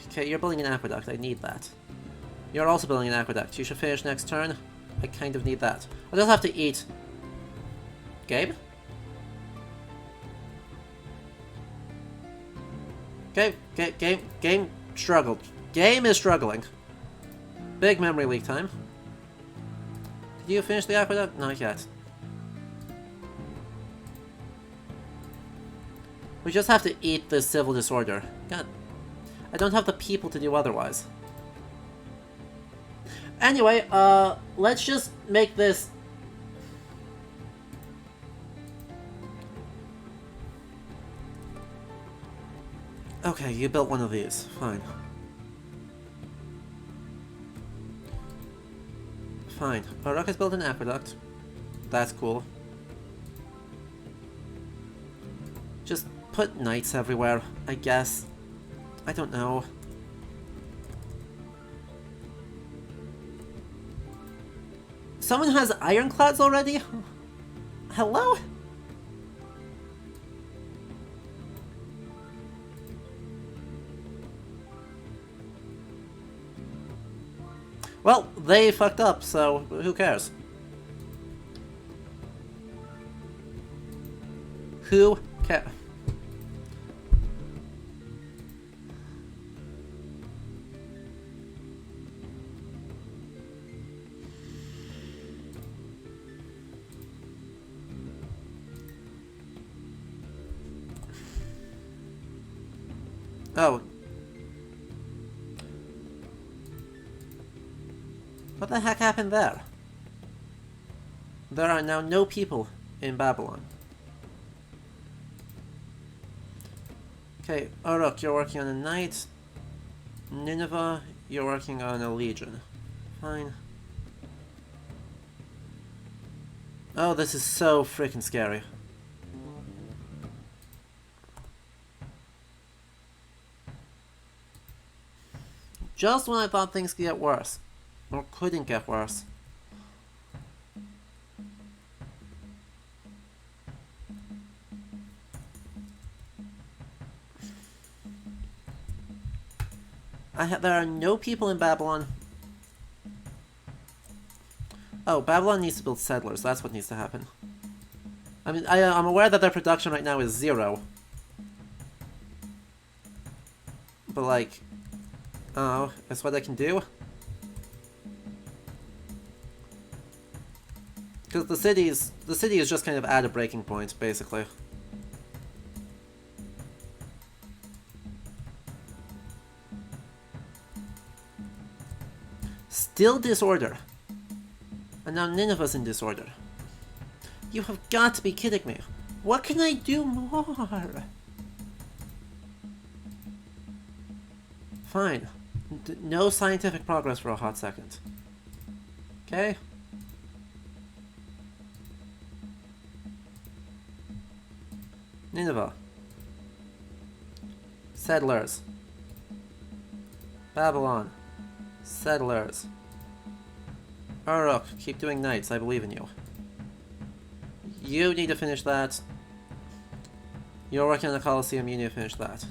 okay, you're building an aqueduct. I need that. You're also building an aqueduct. You should finish next turn. I kind of need that. I just have to eat. Gabe? Okay, game struggled. Game is struggling. Big memory leak time. Did you finish the aqueduct? Not yet. We just have to eat this civil disorder. God, I don't have the people to do otherwise. Anyway, let's just make this... Okay, you built one of these. Fine. Fine. Barak has built an aqueduct. That's cool. Just put knights everywhere, I guess. I don't know. Someone has ironclads already? Hello? Well, they fucked up, so who cares? Who cares? Oh. What the heck happened there? There are now no people in Babylon. Okay, Uruk, you're working on a knight. Nineveh, you're working on a legion. Fine. Oh, this is so freaking scary. Just when I thought things could get worse. Or couldn't get worse. There are no people in Babylon. Oh, Babylon needs to build settlers. That's what needs to happen. I mean, I'm aware that their production right now is 0. But like... Oh, that's what I can do? Because the city is just kind of at a breaking point, basically. Still disorder. And now Nineveh's in disorder. You have got to be kidding me. What can I do more? Fine. No scientific progress for a hot second. Okay? Nineveh. Settlers. Babylon. Settlers. Uruk, keep doing knights, I believe in you. You need to finish that. You're working on the Colosseum, you need to finish that.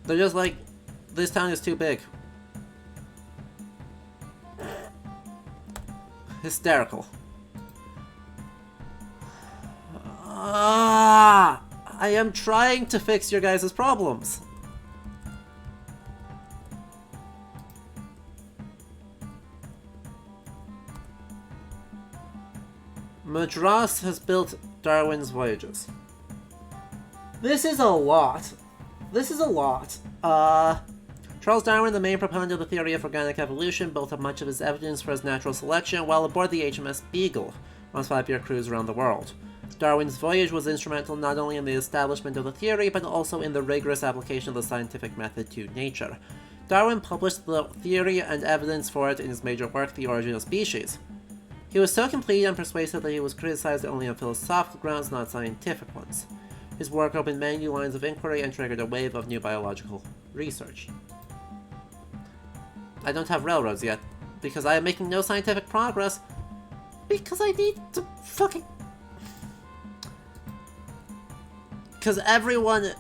They're just like, this town is too big. Hysterical. I am trying to fix your guys' problems. Madras has built Darwin's Voyages. This is a lot. This is a lot. Charles Darwin, the main proponent of the theory of organic evolution, built up much of his evidence for his natural selection while aboard the HMS Beagle on his 5-year cruise around the world. Darwin's voyage was instrumental not only in the establishment of the theory, but also in the rigorous application of the scientific method to nature. Darwin published the theory and evidence for it in his major work, The Origin of Species. He was so complete and persuasive that he was criticized only on philosophical grounds, not scientific ones. His work opened many new lines of inquiry and triggered a wave of new biological research. I don't have railroads yet, because I am making no scientific progress, because I need to fucking... Because everyone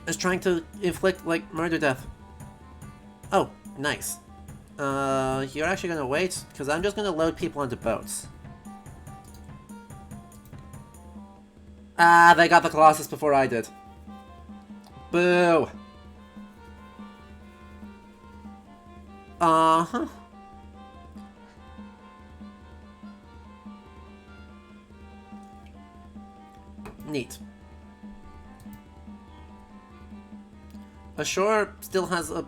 is trying to inflict, like, murder death. Oh, nice. You're actually gonna wait? Because I'm just gonna load people onto boats. Ah, they got the Colossus before I did. Boo! Uh-huh. Neat. Ashore still has a...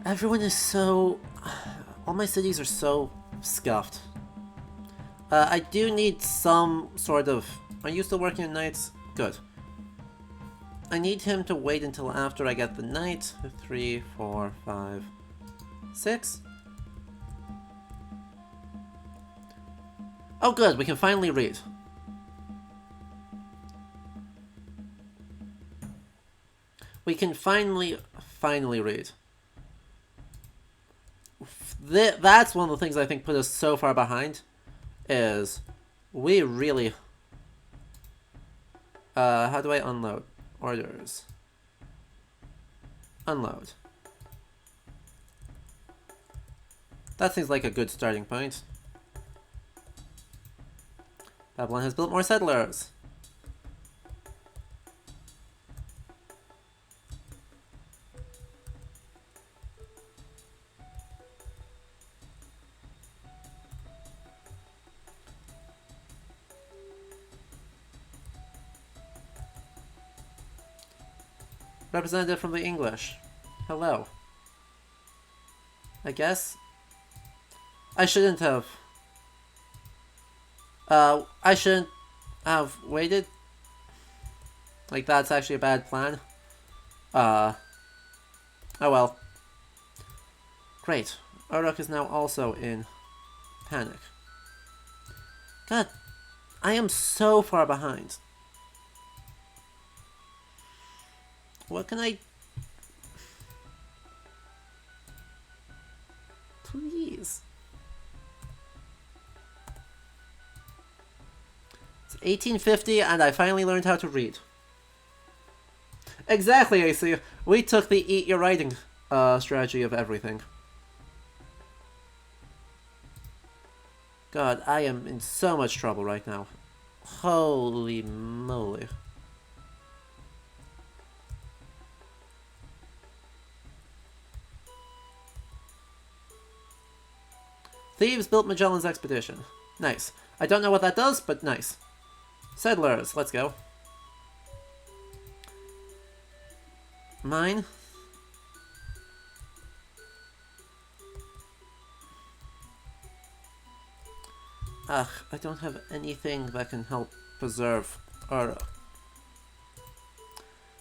Everyone is so... All my cities are so scuffed. I do need some sort of... Are you still working at nights? Good. I need him to wait until after I get the night. 3, 4, 5, 6. Oh good, we can finally read. We can finally read. That's one of the things I think put us so far behind. Is we really... how do I unload? Orders. Unload. That seems like a good starting point. Babylon has built more settlers. Representative from the English. Hello. I guess. I shouldn't have. I shouldn't have waited. Like, that's actually a bad plan. Oh well. Great. Uruk is now also in panic. God, I am so far behind. What can I... Please. It's 1850 and I finally learned how to read. Exactly, AC. We took the eat your writing strategy of everything. God, I am in so much trouble right now. Holy moly. Thieves built Magellan's expedition. Nice. I don't know what that does, but nice. Settlers, let's go. Mine. Ugh, I don't have anything that can help preserve Uruk.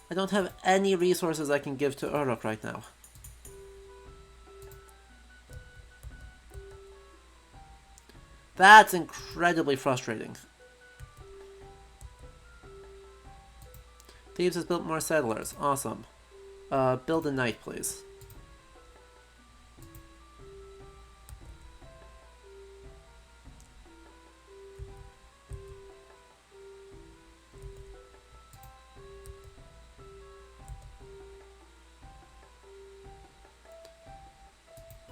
I don't have any resources I can give to Uruk right now. That's incredibly frustrating. Thebes has built more settlers. Awesome. Build a knight, please.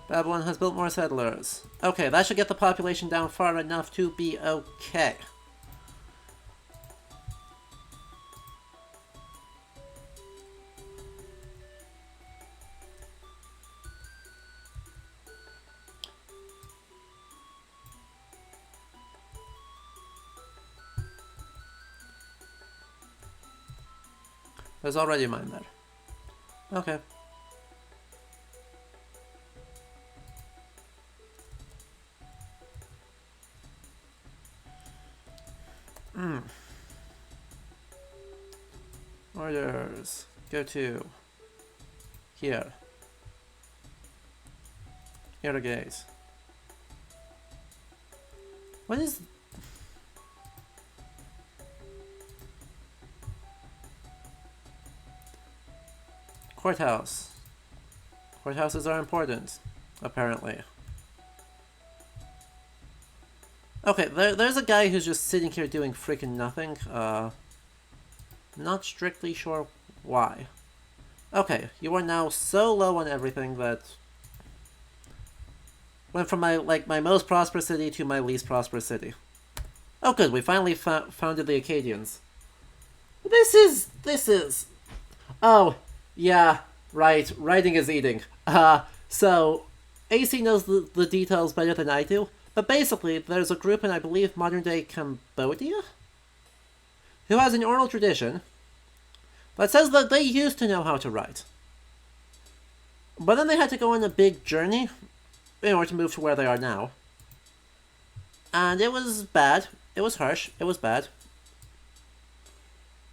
Babylon has built more settlers. Okay, that should get the population down far enough to be okay. There's already mine there. Okay. orders. Go to here. Here the gate. What is... Courthouse. Courthouses are important, apparently. Okay, there's a guy who's just sitting here doing freaking nothing. Not strictly sure why. Okay, you are now so low on everything that... Went from my most prosperous city to my least prosperous city. Oh good, we finally founded the Acadians. This is... Oh, yeah, right, writing is eating. So, AC knows the details better than I do, but basically, there's a group in, I believe, modern-day Cambodia? Who has an oral tradition that says that they used to know how to write. But then they had to go on a big journey in order to move to where they are now. And it was bad. It was harsh. It was bad.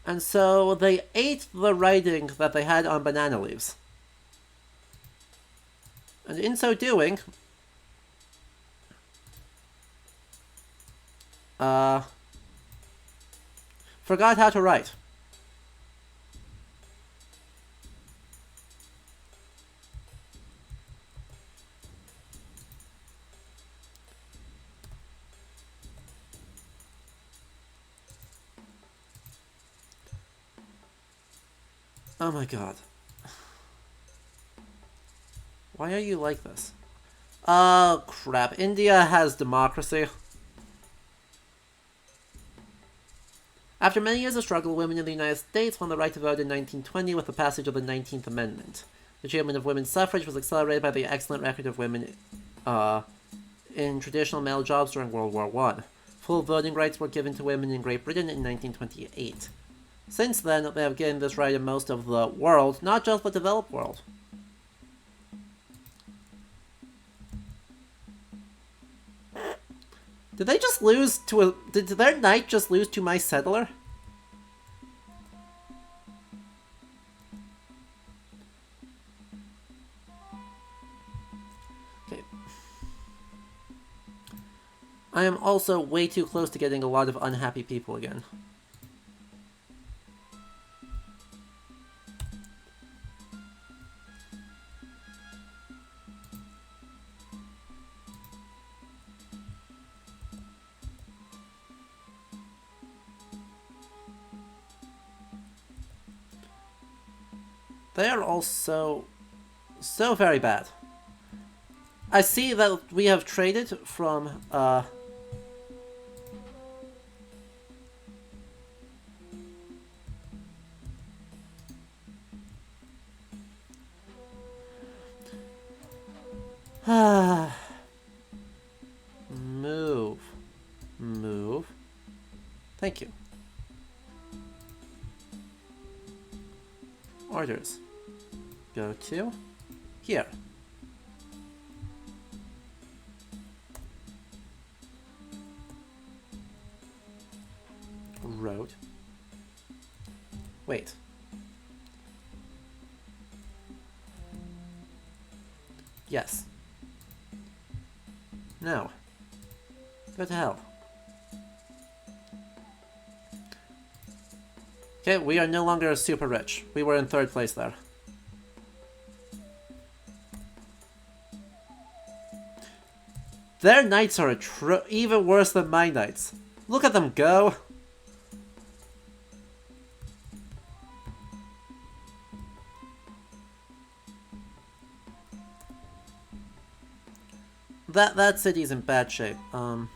And so they ate the writing that they had on banana leaves. And in so doing, forgot how to write. Oh my god. Why are you like this? Oh crap, India has democracy. After many years of struggle, women in the United States won the right to vote in 1920 with the passage of the 19th Amendment. The achievement of women's suffrage was accelerated by the excellent record of women in traditional male jobs during World War I. Full voting rights were given to women in Great Britain in 1928. Since then, they have gained this right in most of the world, not just the developed world. Did they just lose to a... Did their knight just lose to my settler? Okay. I am also way too close to getting a lot of unhappy people again. They are also so very bad. I see that we have traded from, Move. Move. Thank you. Orders. Go to here. Road. Wait. Yes. No. Go to hell. Okay, we are no longer super rich. We were in 3rd place there. Their knights are even worse than my knights. Look at them go! That city's in bad shape. Unload.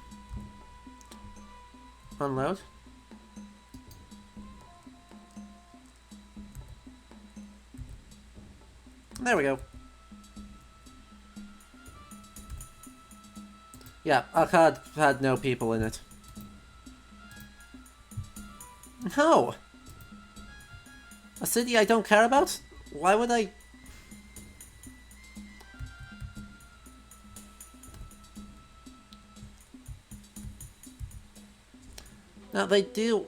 There we go. Yeah, Akkad had no people in it. No! A city I don't care about? Why would I... Now, they do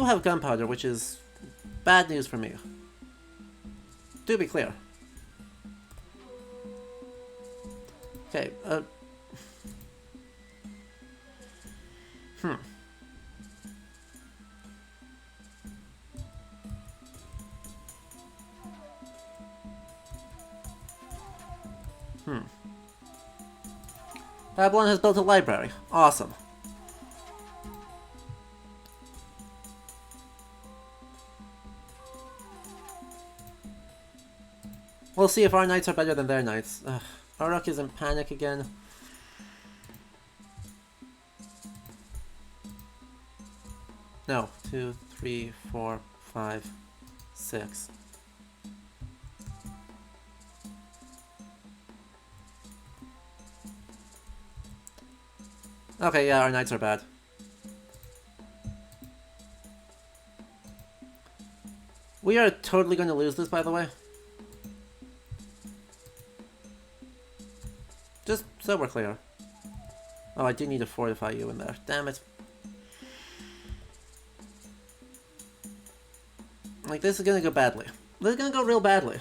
have gunpowder, which is bad news for me. Do be clear. Okay, Babylon has built a library. Awesome. We'll see if our knights are better than their knights. Ugh. Uruk is in panic again. No. 2, 3, 4, 5, 6. Okay, yeah, our knights are bad. We are totally going to lose this, by the way. Just so we're clear. Oh, I do need to fortify you in there. Damn it. Like, this is gonna go badly. This is gonna go real badly.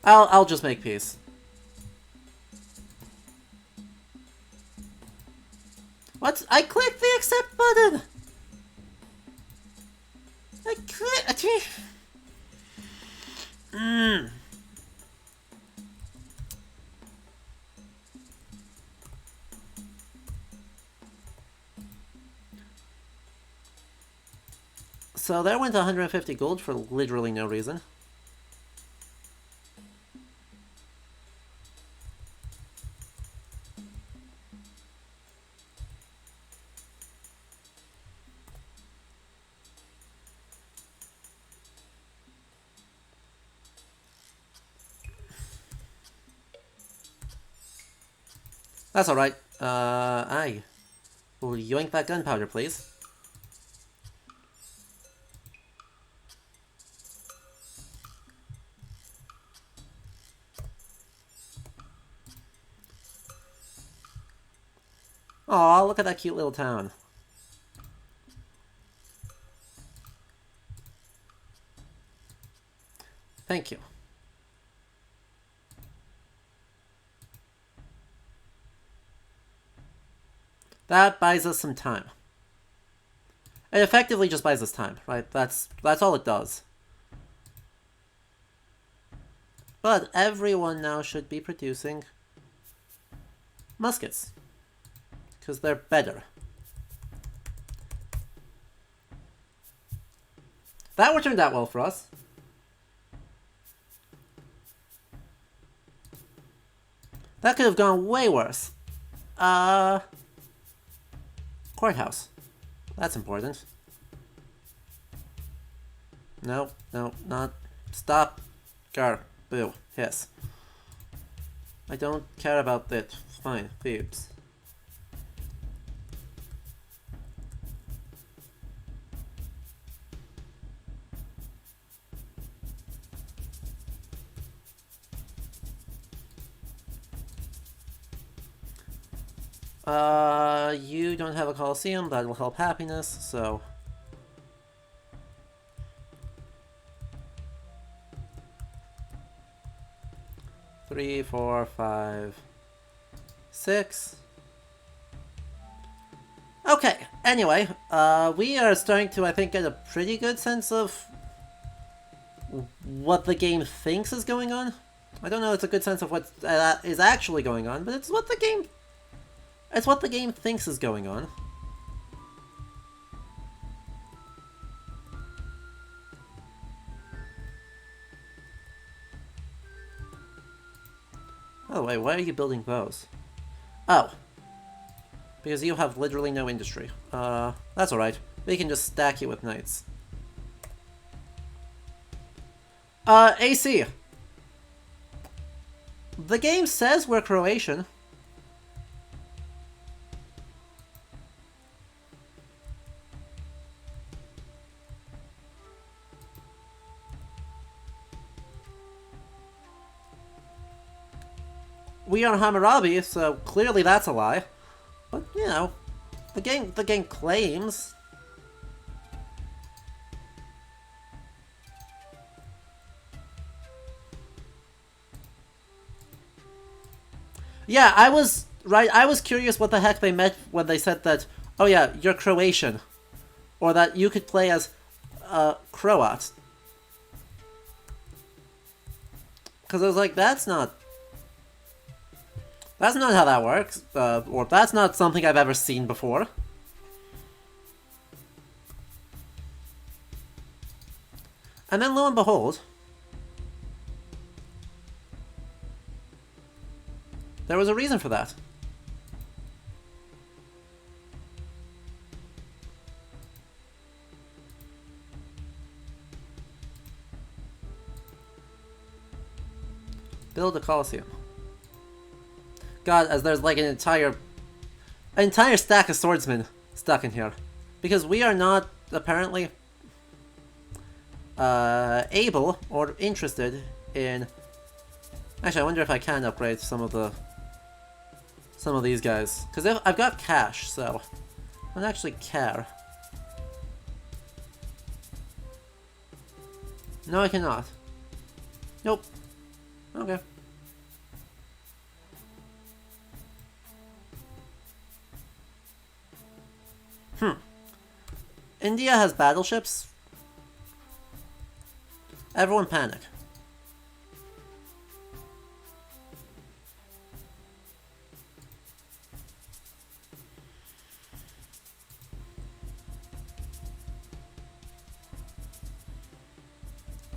I'll just make peace. What? I clicked the accept button! I clicked... So there went 150 gold for literally no reason. That's alright. Aye. Will you yoink that gunpowder, please? Aw, look at that cute little town. Thank you. That buys us some time. It effectively just buys us time, right? That's all it does. But everyone now should be producing muskets. Because they're better. That would turn out well for us. That could have gone way worse. Courthouse. That's important. No, no, not. Stop. Gar. Boo. Hiss. I don't care about it. Fine. Thebes. You don't have a Colosseum, that'll help happiness, so... Three, 4, 5, 6... Okay, anyway, we are starting to, I think, get a pretty good sense of what the game thinks is going on. I don't know it's a good sense of what is actually going on, but it's what the game... It's what the game thinks is going on. By the way, why are you building those? Oh. Because you have literally no industry. That's alright. We can just stack you with knights. AC. The game says we're Croatian. We are Hammurabi, so clearly that's a lie. But, you know, the game claims. Yeah, I was right. I was curious what the heck they meant when they said that. Oh yeah, you're Croatian, or that you could play as Croat. Because I was like, that's not how that works, or that's not something I've ever seen before. And then lo and behold, there was a reason for that. Build a Colosseum. God, as there's like an entire stack of swordsmen stuck in here. Because we are not, apparently, able or interested in... Actually, I wonder if I can upgrade some of these guys. Because I've got cash, so I don't actually care. No, I cannot. Nope. Okay. India has battleships. Everyone panic.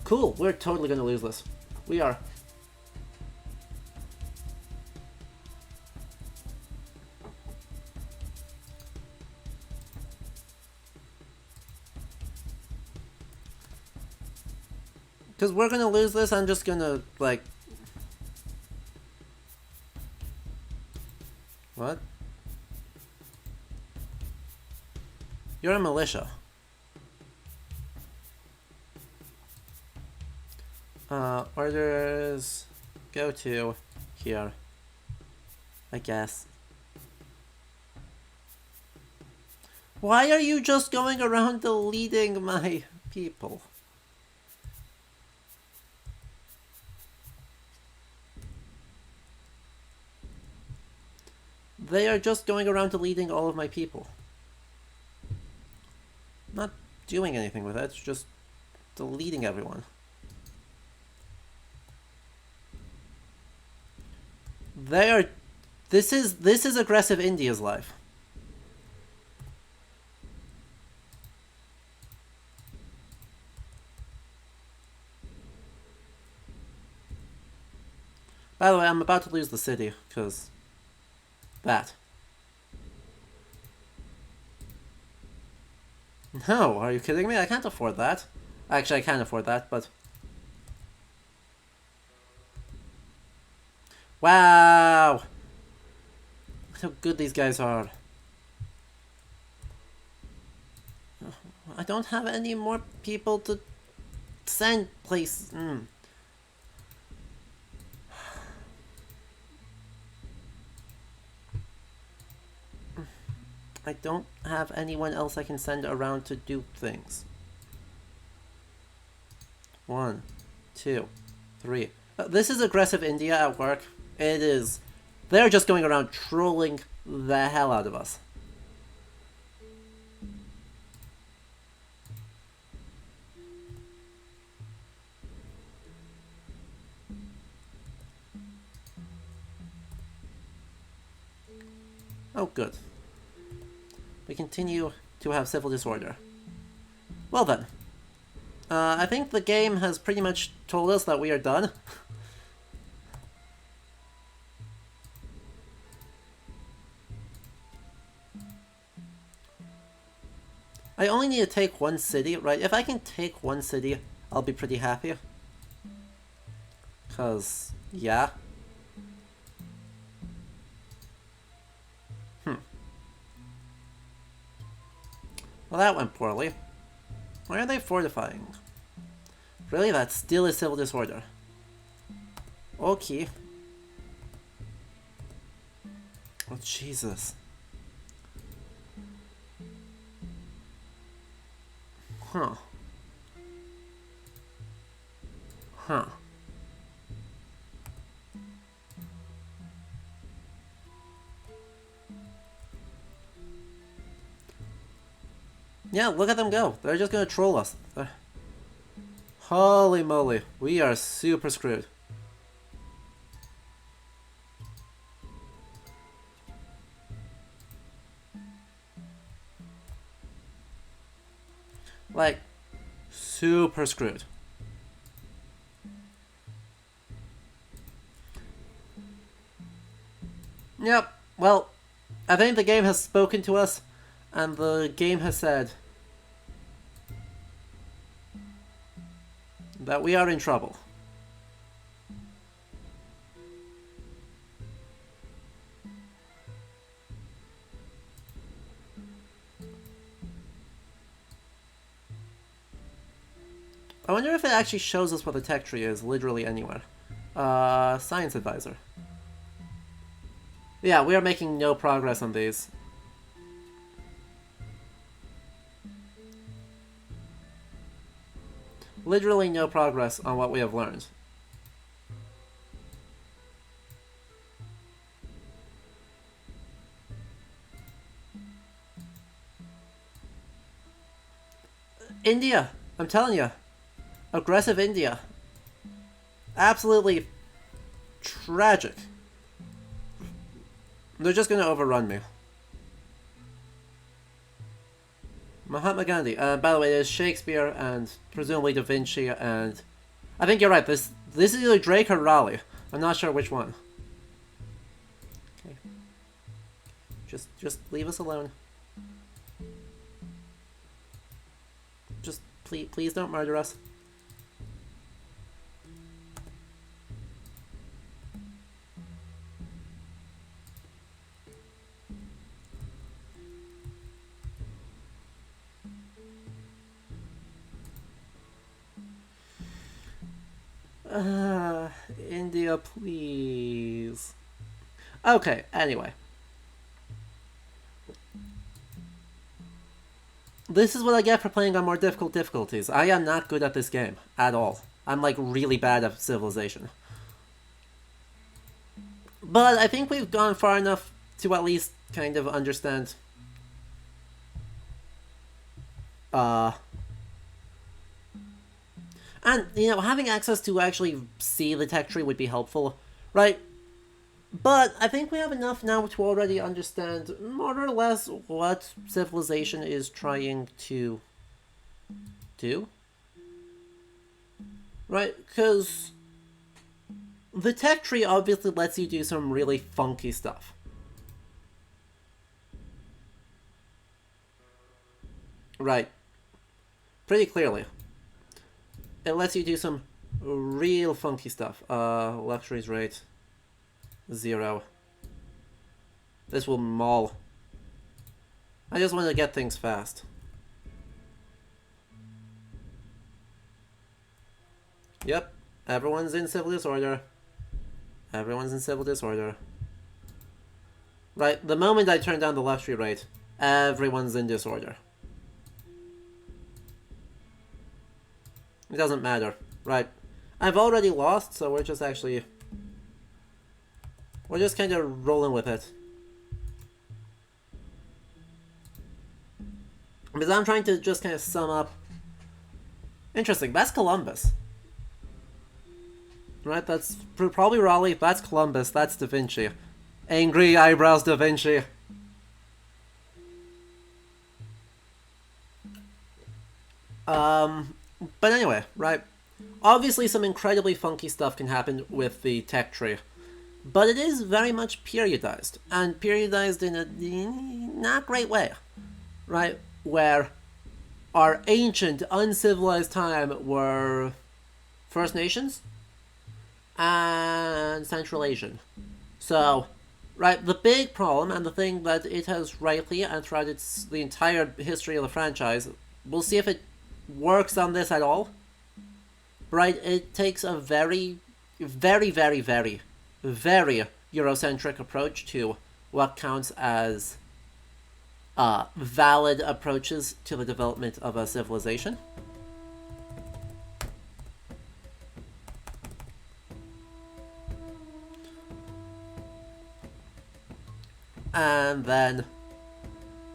Cool, we're totally gonna lose this. We are. Because we're gonna lose this, I'm just gonna, like... What? You're a militia. Orders... Go to... here. I guess. Why are you just going around deleting my people? They are just going around deleting all of my people. Not doing anything with it, it's just deleting everyone. They are... This is aggressive India's life. By the way, I'm about to lose the city, because... that. No, are you kidding me? I can't afford that. Actually, I can afford that, but... Wow! Look how good these guys are. I don't have any more people to send, please. I don't have anyone else I can send around to do things. 1, 2, 3. This is aggressive India at work. It is. They're just going around trolling the hell out of us. Oh, good. We continue to have civil disorder. Well then. I think the game has pretty much told us that we are done. I only need to take one city, right? If I can take one city, I'll be pretty happy. 'Cause, yeah. Well, that went poorly. Why are they fortifying? Really? That still is civil disorder. Okay. Oh, Jesus. Huh. Huh. Yeah, look at them go. They're just gonna troll us. Holy moly, we are super screwed. Like, super screwed. Yep, well, I think the game has spoken to us, and the game has said that we are in trouble. I wonder if it actually shows us what the tech tree is, literally anywhere. Science advisor. Yeah, we are making no progress on these. Literally no progress on what we have learned. India! I'm telling you. Aggressive India. Absolutely tragic. They're just gonna overrun me. Mahatma Gandhi. By the way, there's Shakespeare and presumably Da Vinci and... I think you're right. This is either Drake or Raleigh. I'm not sure which one. Okay. Just leave us alone. Just please don't murder us. India, please. Okay, anyway. This is what I get for playing on more difficult difficulties. I am not good at this game, at all. I'm like really bad at Civilization. But I think we've gone far enough to at least kind of understand... And, you know, having access to actually see the tech tree would be helpful, right? But I think we have enough now to already understand more or less what Civilization is trying to do. Right? Because the tech tree obviously lets you do some really funky stuff. Right. Pretty clearly. It lets you do some real funky stuff. Luxuries rate 0. This will maul. I just want to get things fast. Yep, everyone's in civil disorder. Everyone's in civil disorder. Right, the moment I turn down the luxury rate, everyone's in disorder. It doesn't matter. Right. I've already lost, so we're just actually... We're just kind of rolling with it. Because I'm trying to just kind of sum up... Interesting, that's Columbus. Right, that's probably Raleigh, that's Columbus, that's Da Vinci. Angry eyebrows Da Vinci. But anyway, right. Obviously some incredibly funky stuff can happen with the tech tree. But it is very much periodized. And periodized in a not great way. Right? Where our ancient, uncivilized time were First Nations and Central Asian. So, right, the big problem and the thing that it has rightly and throughout the entire history of the franchise, we'll see if it works on this at all. Right, it takes a very, very, very, very, very Eurocentric approach to what counts as valid approaches to the development of a civilization. And then,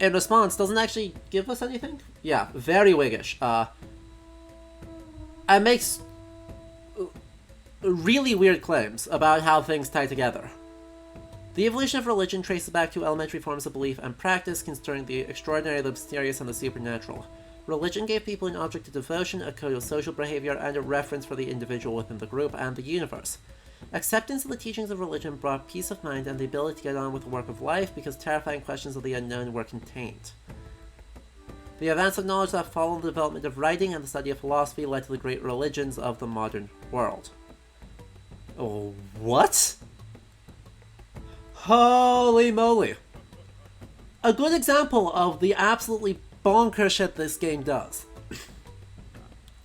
in response, doesn't actually give us anything. Yeah, very Whiggish. And makes really weird claims about how things tie together. The evolution of religion traces back to elementary forms of belief and practice concerning the extraordinary, the mysterious, and the supernatural. Religion gave people an object of devotion, a code of social behavior, and a reference for the individual within the group and the universe. Acceptance of the teachings of religion brought peace of mind and the ability to get on with the work of life because terrifying questions of the unknown were contained. The advance of knowledge that followed the development of writing and the study of philosophy led to the great religions of the modern world. Oh, what? Holy moly. A good example of the absolutely bonkers shit this game does.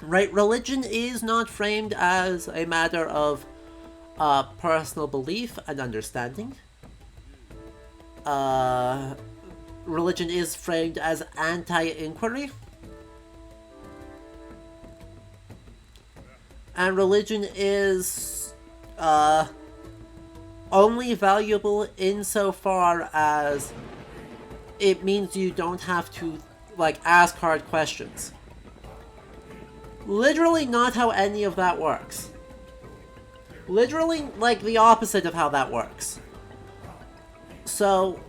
Right, religion is not framed as a matter of personal belief and understanding. Religion is framed as anti-inquiry. And religion is only valuable insofar as it means you don't have to, like, ask hard questions. Literally not how any of that works. Literally, like, the opposite of how that works. So,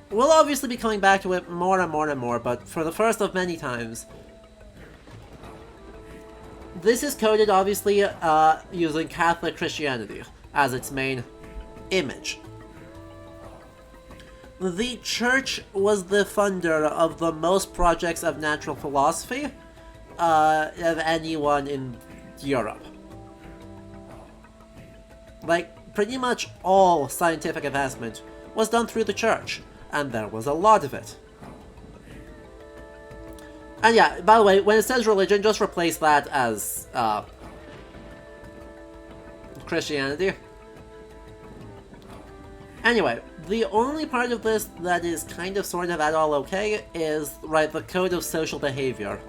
we'll obviously be coming back to it more and more and more, but for the first of many times, this is coded, obviously, using Catholic Christianity as its main image. The Church was the funder of the most projects of natural philosophy of anyone in Europe. Like, pretty much all scientific advancement was done through the Church, and there was a lot of it. And yeah, by the way, when it says religion, just replace that as Christianity. Anyway, the only part of this that is kind of sort of at all okay is, right, the code of social behavior.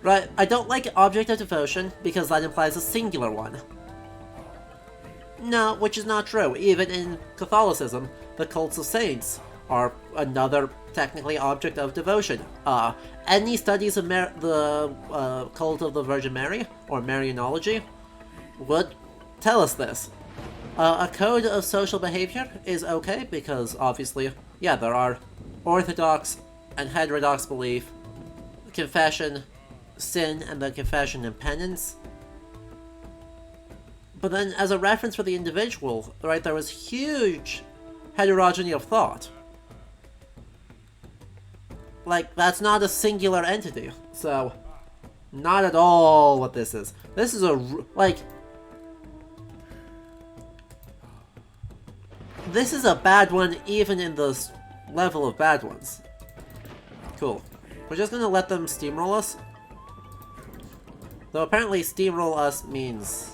Right, I don't like object of devotion because that implies a singular one. No, which is not true. Even in Catholicism, the cults of saints are another technically object of devotion. Any studies of the cult of the Virgin Mary, or Marianology, would tell us this. A code of social behavior is okay because, obviously, yeah, there are orthodox and heterodox belief, confession, sin, and then confession and penance. But then, as a reference for the individual, right, there was huge heterogeneity of thought. Like, that's not a singular entity, so not at all what this is. This is this is a bad one even in the level of bad ones. Cool. We're just gonna let them steamroll us. Though apparently steamroll us means...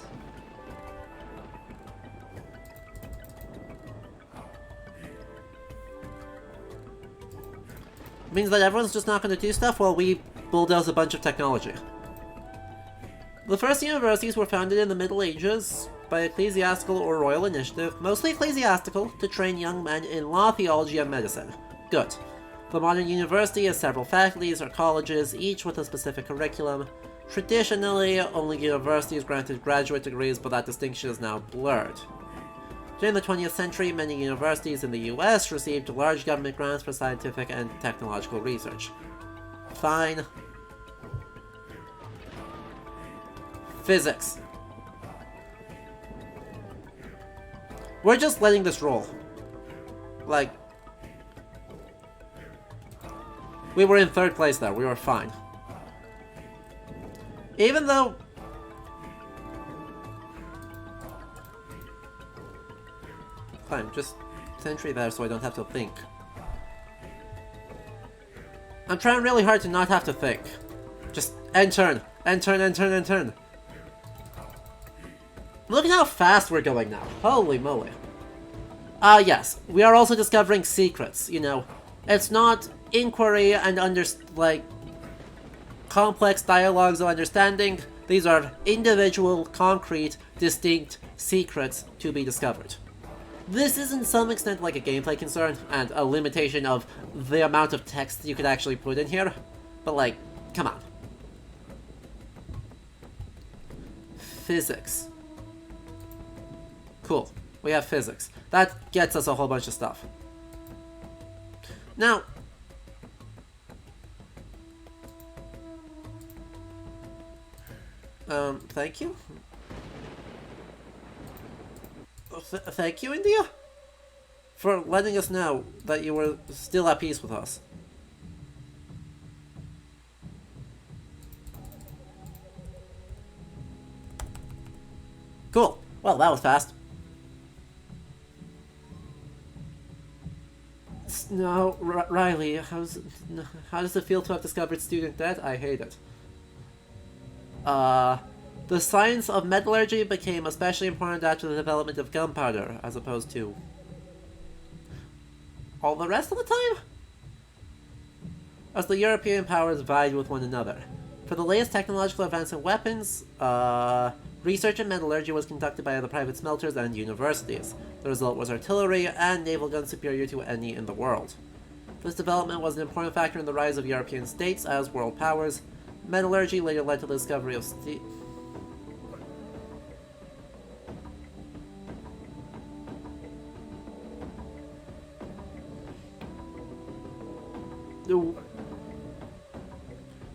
means that everyone's just not gonna do stuff while we bulldoze a bunch of technology. The first universities were founded in the Middle Ages by ecclesiastical or royal initiative, mostly ecclesiastical, to train young men in law, theology, and medicine. Good. The modern university has several faculties or colleges, each with a specific curriculum. Traditionally, only universities granted graduate degrees, but that distinction is now blurred. During the 20th century, many universities in the US received large government grants for scientific and technological research. Fine. Physics. We're just letting this roll. Like, we were in third place there, we were fine. Even though... fine, just century there so I don't have to think. I'm trying really hard to not have to think. Just end turn, end turn, end turn, end turn. Look at how fast we're going now. Holy moly. Yes, we are also discovering secrets, you know. It's not inquiry and complex dialogues of understanding. These are individual, concrete, distinct secrets to be discovered. This is in some extent like a gameplay concern and a limitation of the amount of text you could actually put in here. But like, come on. Physics. Cool. We have physics. That gets us a whole bunch of stuff. Now, thank you. Thank you, India, for letting us know that you were still at peace with us. Cool. Well, that was fast. No, Riley, how does it feel to have discovered student debt? I hate it. The science of metallurgy became especially important after the development of gunpowder, as opposed to all the rest of the time? As the European powers vied with one another. For the latest technological advance in weapons, research in metallurgy was conducted by the private smelters and universities. The result was artillery and naval guns superior to any in the world. This development was an important factor in the rise of European states as world powers. Metallurgy later led to the discovery of steel.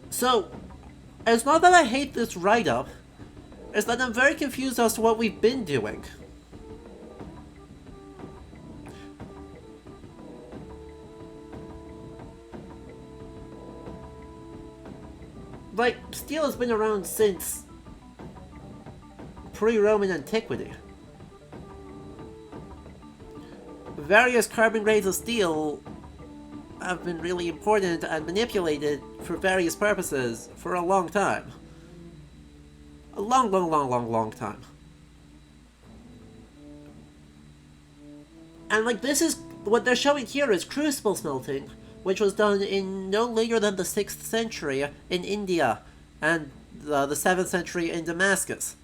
So, it's not that I hate this write-up, it's that I'm very confused as to what we've been doing. Like, steel has been around since pre-Roman antiquity. Various carbon grades of steel have been really important and manipulated for various purposes for a long time. A long time. And like, this is what they're showing here is crucible smelting, which was done in no later than the 6th century in India and the 7th century in Damascus.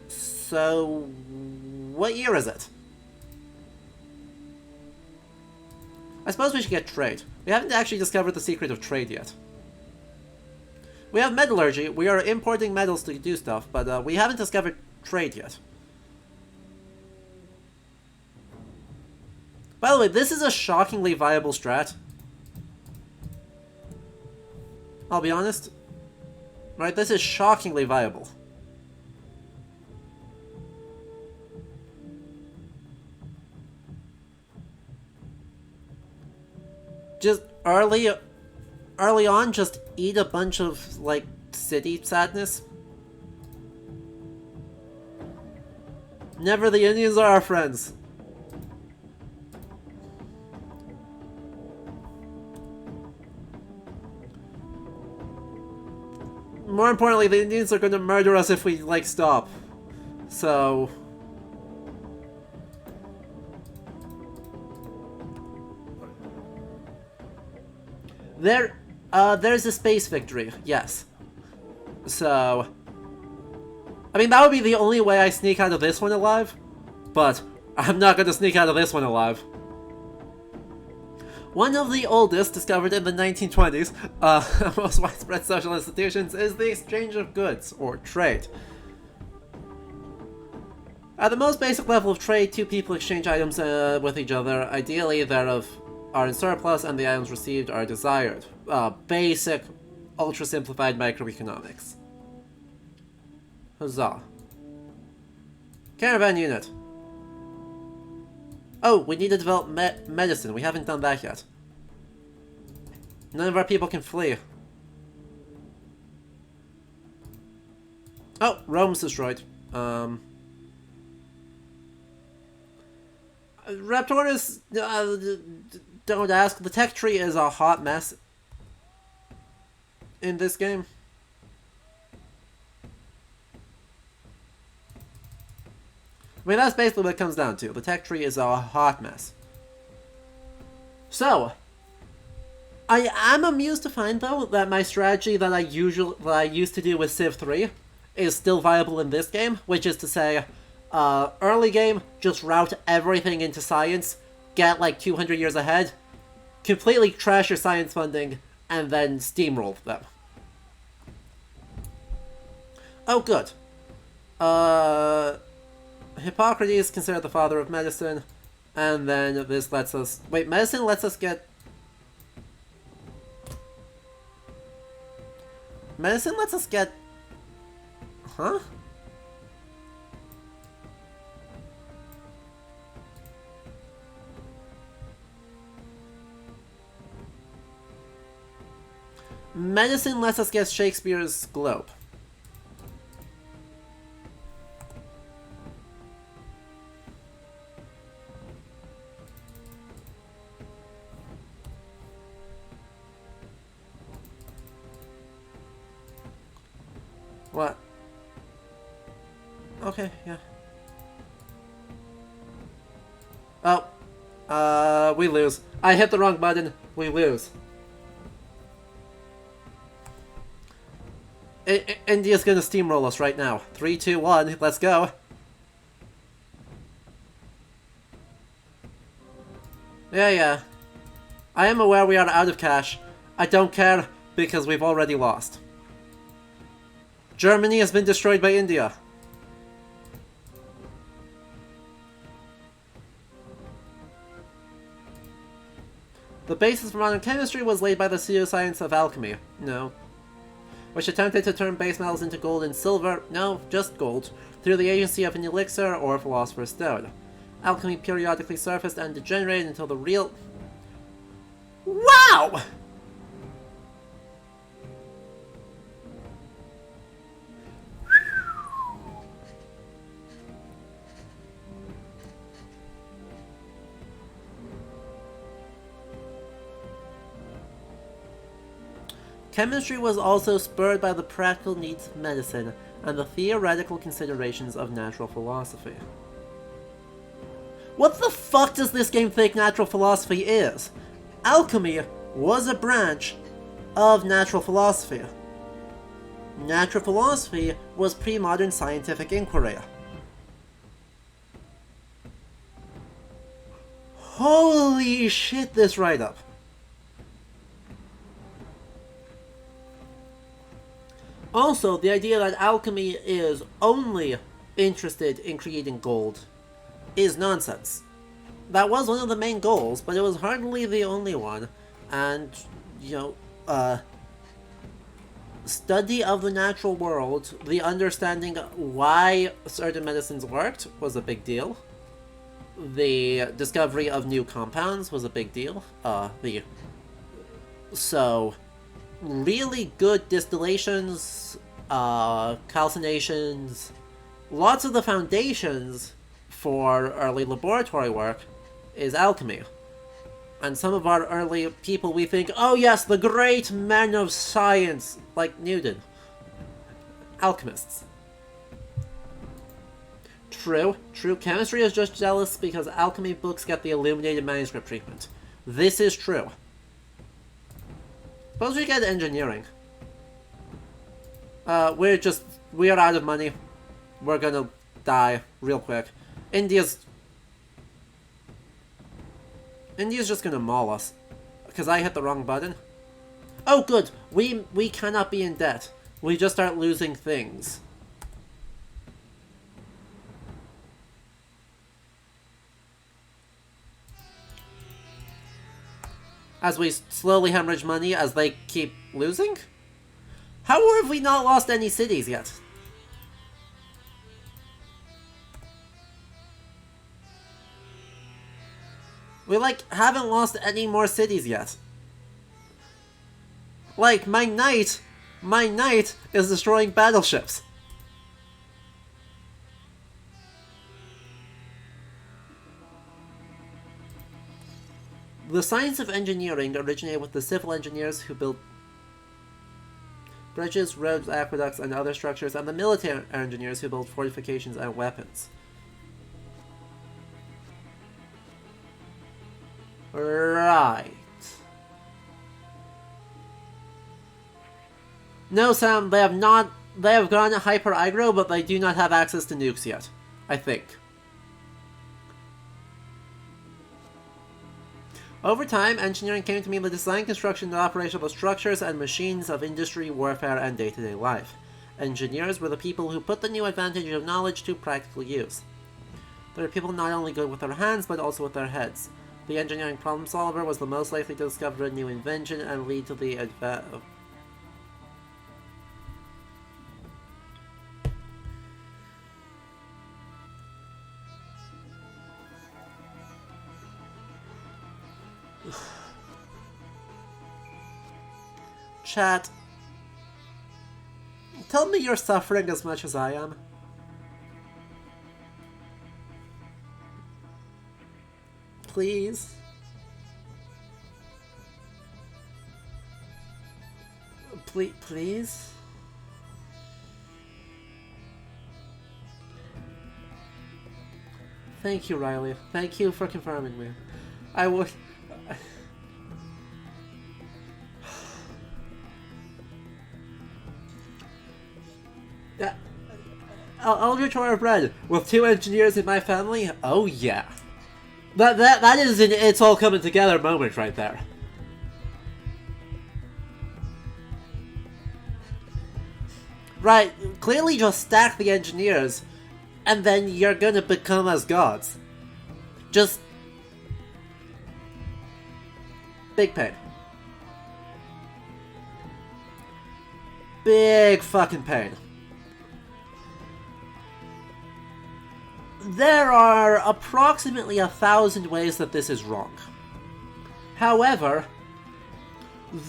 So, what year is it? I suppose we should get trade. We haven't actually discovered the secret of trade yet. We have metallurgy, we are importing metals to do stuff, but we haven't discovered trade yet. By the way, this is a shockingly viable strat. I'll be honest. Right, this is shockingly viable. Just early on, just eat a bunch of, like, city sadness. Never, the Indians are our friends. More importantly, the Indians are gonna murder us if we, like, stop. So... there's a space victory, yes. So... I mean, that would be the only way I sneak out of this one alive. But, I'm not gonna sneak out of this one alive. One of the oldest, discovered in the 1920s, most widespread social institutions is the exchange of goods, or trade. At the most basic level of trade, two people exchange items with each other. Ideally, thereof are in surplus and the items received are desired. Basic, ultra-simplified microeconomics. Huzzah. Caravan unit. Oh, we need to develop medicine. We haven't done that yet. None of our people can flee. Oh, Rome's destroyed. Raptoris, don't ask. The tech tree is a hot mess in this game. I mean, that's basically what it comes down to. The tech tree is a hot mess. So, I am amused to find, though, that my strategy that I used to do with Civ 3 is still viable in this game, which is to say, early game, just route everything into science, get like 200 years ahead, completely trash your science funding, and then steamroll them. Oh, good. Hippocrates is considered the father of medicine, and then this lets us... Wait, medicine lets us get... Medicine lets us get... Huh? Medicine lets us get Shakespeare's Globe. What? Okay, yeah. Oh. We lose. I hit the wrong button. We lose. India's gonna steamroll us right now. 3, 2, 1, let's go. Yeah. I am aware we are out of cash. I don't care, because we've already lost. Germany has been destroyed by India. The basis for modern chemistry was laid by the pseudoscience of alchemy. No. Which attempted to turn base metals into gold and silver, no, just gold, through the agency of an elixir or a philosopher's stone. Alchemy periodically surfaced and degenerated until the real... Wow! Chemistry was also spurred by the practical needs of medicine and the theoretical considerations of natural philosophy. What the fuck does this game think natural philosophy is? Alchemy was a branch of natural philosophy. Natural philosophy was pre-modern scientific inquiry. Holy shit, this write-up. Also, the idea that alchemy is only interested in creating gold is nonsense. That was one of the main goals, but it was hardly the only one. And, study of the natural world, the understanding why certain medicines worked was a big deal. The discovery of new compounds was a big deal. Really good distillations, calcinations, lots of the foundations for early laboratory work is alchemy. And some of our early people we think, oh yes, the great men of science, like Newton. Alchemists. True, chemistry is just jealous because alchemy books get the illuminated manuscript treatment. This is true. Suppose we get engineering. We are out of money. We're gonna die real quick. India's just gonna maul us. Because I hit the wrong button. Oh good, we cannot be in debt. We just start losing things. As we slowly hemorrhage money as they keep losing? How have we not lost any cities yet? We, haven't lost any more cities yet. My knight is destroying battleships. The science of engineering originated with the civil engineers who built bridges, roads, aqueducts, and other structures, and the military engineers who built fortifications and weapons. Right. No, Sam, they have not They have gone hyper aggro, but they do not have access to nukes yet. I think. Over time, engineering came to mean the design, construction, and operation of structures and machines of industry, warfare, and day-to-day life. Engineers were the people who put the new advantage of knowledge to practical use. They were people not only good with their hands, but also with their heads. The engineering problem solver was the most likely to discover a new invention and lead to the Chat. Tell me you're suffering as much as I am. Please. Please? Thank you, Riley. Thank you for confirming me. I would... Yeah. Eldritch Horror Bread, with 2 engineers in my family? Oh yeah. That is an it's all coming together moment right there. Right, clearly just stack the engineers, and then you're gonna become as gods. Just... big pain. Big fucking pain. There are approximately 1,000 ways that this is wrong. However,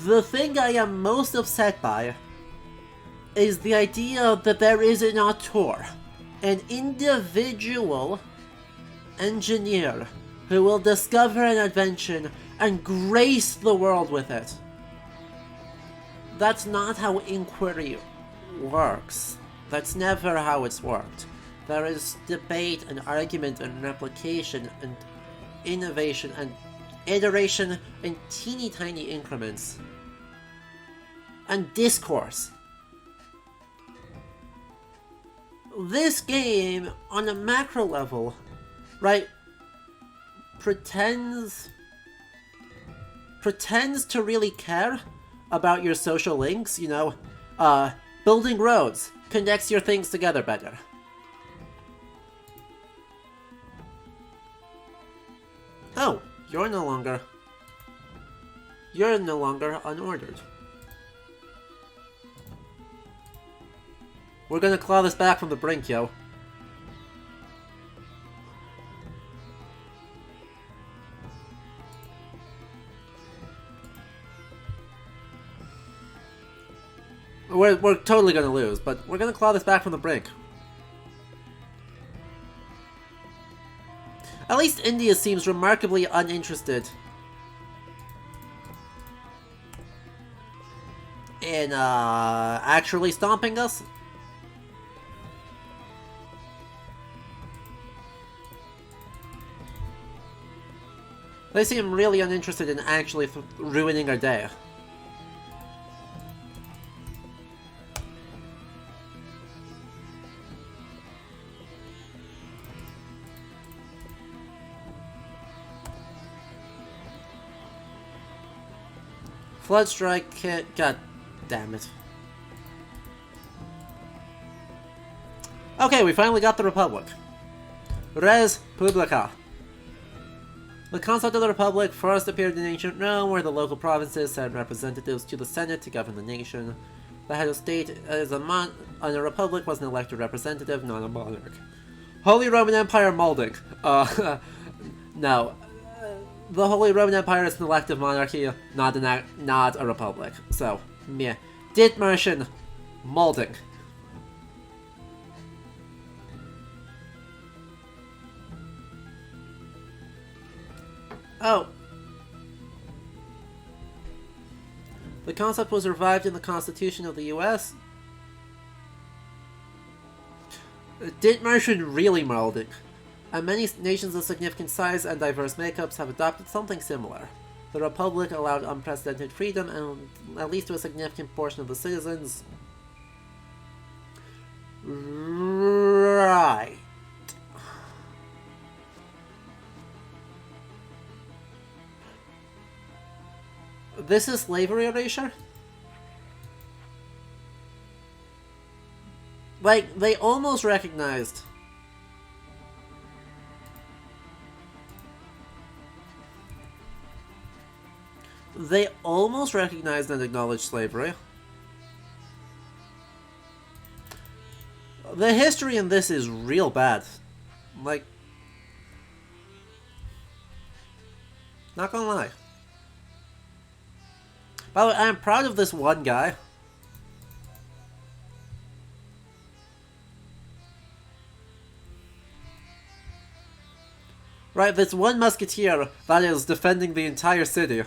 the thing I am most upset by is the idea that there is an auteur, an individual engineer who will discover an invention and grace the world with it. That's not how inquiry works. That's never how it's worked. There is debate and argument and replication and innovation and iteration in teeny tiny increments. And discourse. This game, on a macro level, right, pretends to really care about your social links, you know, building roads connects your things together better. Oh, you're no longer unordered. We're gonna claw this back from the brink, yo. We're totally gonna lose, but we're gonna claw this back from the brink. At least India seems remarkably uninterested in actually stomping us. They seem really uninterested in actually ruining our day. Flood strike can't... God damn it. Okay, we finally got the Republic. Res Publica. The concept of the Republic first appeared in ancient Rome, where the local provinces sent representatives to the Senate to govern the nation. The head of state is a republic was an elected representative, not a monarch. Holy Roman Empire molding. No. The Holy Roman Empire is an elective monarchy, not a republic. So, meh. Dithmarschen molding. Oh. The concept was revived in the Constitution of the US. Dithmarschen really molding. And many nations of significant size and diverse makeups have adopted something similar. The Republic allowed unprecedented freedom, and at least to a significant portion of the citizens, Right. This is slavery erasure? Like, they almost recognized. They almost recognized and acknowledged slavery. The history in this is real bad. Like, not gonna lie. By the way, I'm proud of this one guy. Right, this one musketeer that is defending the entire city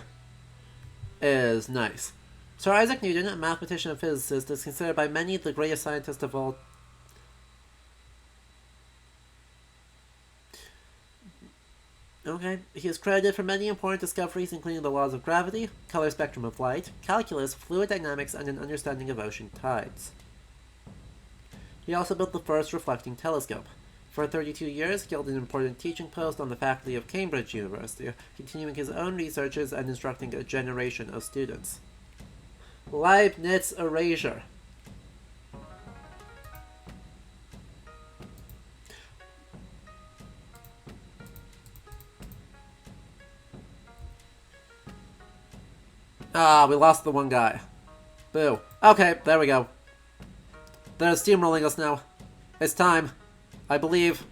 is nice. Sir Isaac Newton, a mathematician and physicist, is considered by many the greatest scientist of all. Okay, he is credited for many important discoveries, including the laws of gravity, color spectrum of light, calculus, fluid dynamics, and an understanding of ocean tides. He also built the first reflecting telescope. For 32 years, he held an important teaching post on the faculty of Cambridge University, continuing his own researches and instructing a generation of students. Leibniz erasure. Ah, we lost the one guy. Boo. Okay, there we go. They're steamrolling us now. It's time. I believe.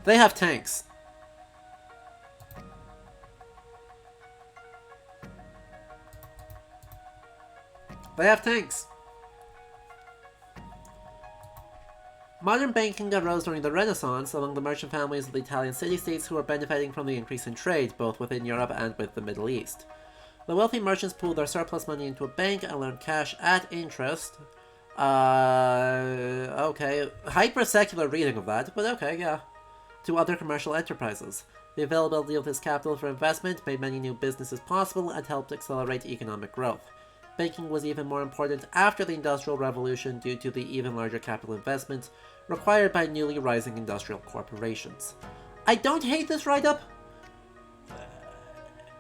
They have tanks. They have tanks. Modern banking arose during the Renaissance among the merchant families of the Italian city-states who were benefiting from the increase in trade, both within Europe and with the Middle East. The wealthy merchants pooled their surplus money into a bank and loaned cash at interest. Okay. Hyper-secular reading of that, but okay, yeah. To other commercial enterprises. The availability of this capital for investment made many new businesses possible and helped accelerate economic growth. Banking was even more important after the Industrial Revolution due to the even larger capital investment required by newly rising industrial corporations. I don't hate this write-up.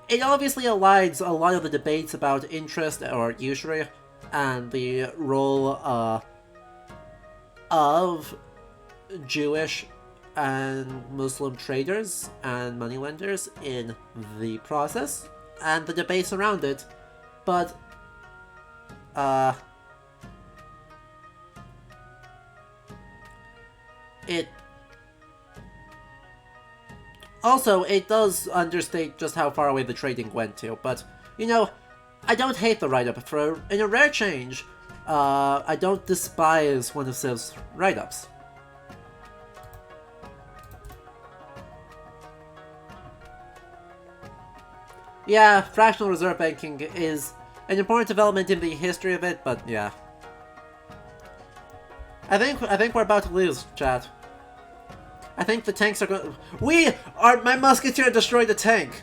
It obviously aligns a lot of the debates about interest or usury and the role of Jewish and Muslim traders and moneylenders in the process and the debates around it, but it also, it does understate just how far away the trading went to, but, you know, I don't hate the write-up. In a rare change, I don't despise one of Civ's write-ups. Yeah, fractional reserve banking is an important development in the history of it, but yeah. I think we're about to lose, chat. I think the tanks are going. My musketeer destroyed the tank.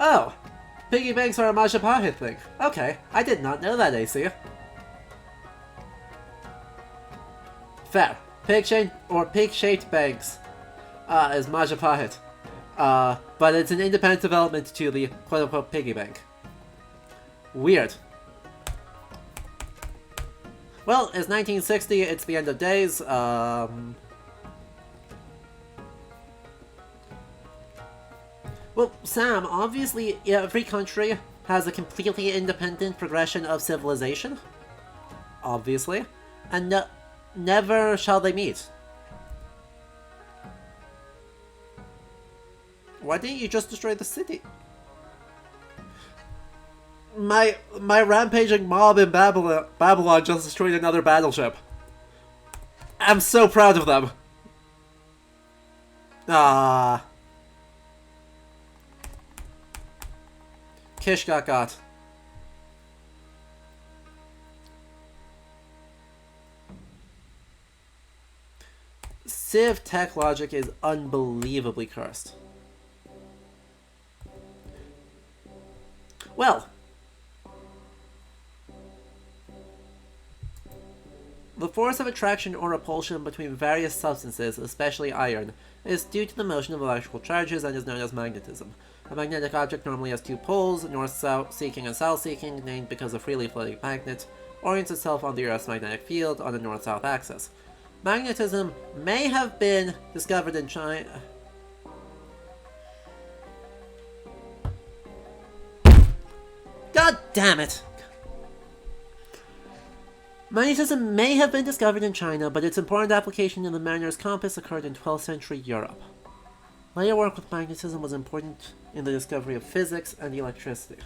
Oh, piggy banks are a Majapahit thing. Okay, I did not know that, AC. Fair. Pig-shaped banks is Majapahit. But it's an independent development to the quote-unquote piggy bank. Weird. Well, it's 1960, it's the end of days, Well, Sam, obviously every country has a completely independent progression of civilization. Obviously. And never shall they meet. Why didn't you just destroy the city? My rampaging mob in Babylon just destroyed another battleship. I'm so proud of them. Ah. Kish got. Civ tech logic is unbelievably cursed. Well, the force of attraction or repulsion between various substances, especially iron, is due to the motion of electrical charges and is known as magnetism. A magnetic object normally has two poles, north-south seeking and south-seeking, named because a freely floating magnet orients itself on the Earth's magnetic field on the north-south axis. Magnetism may have been discovered in China. God damn it! Magnetism may have been discovered in China, but its important application in the mariner's compass occurred in 12th century Europe. Later work with magnetism was important in the discovery of physics and electricity.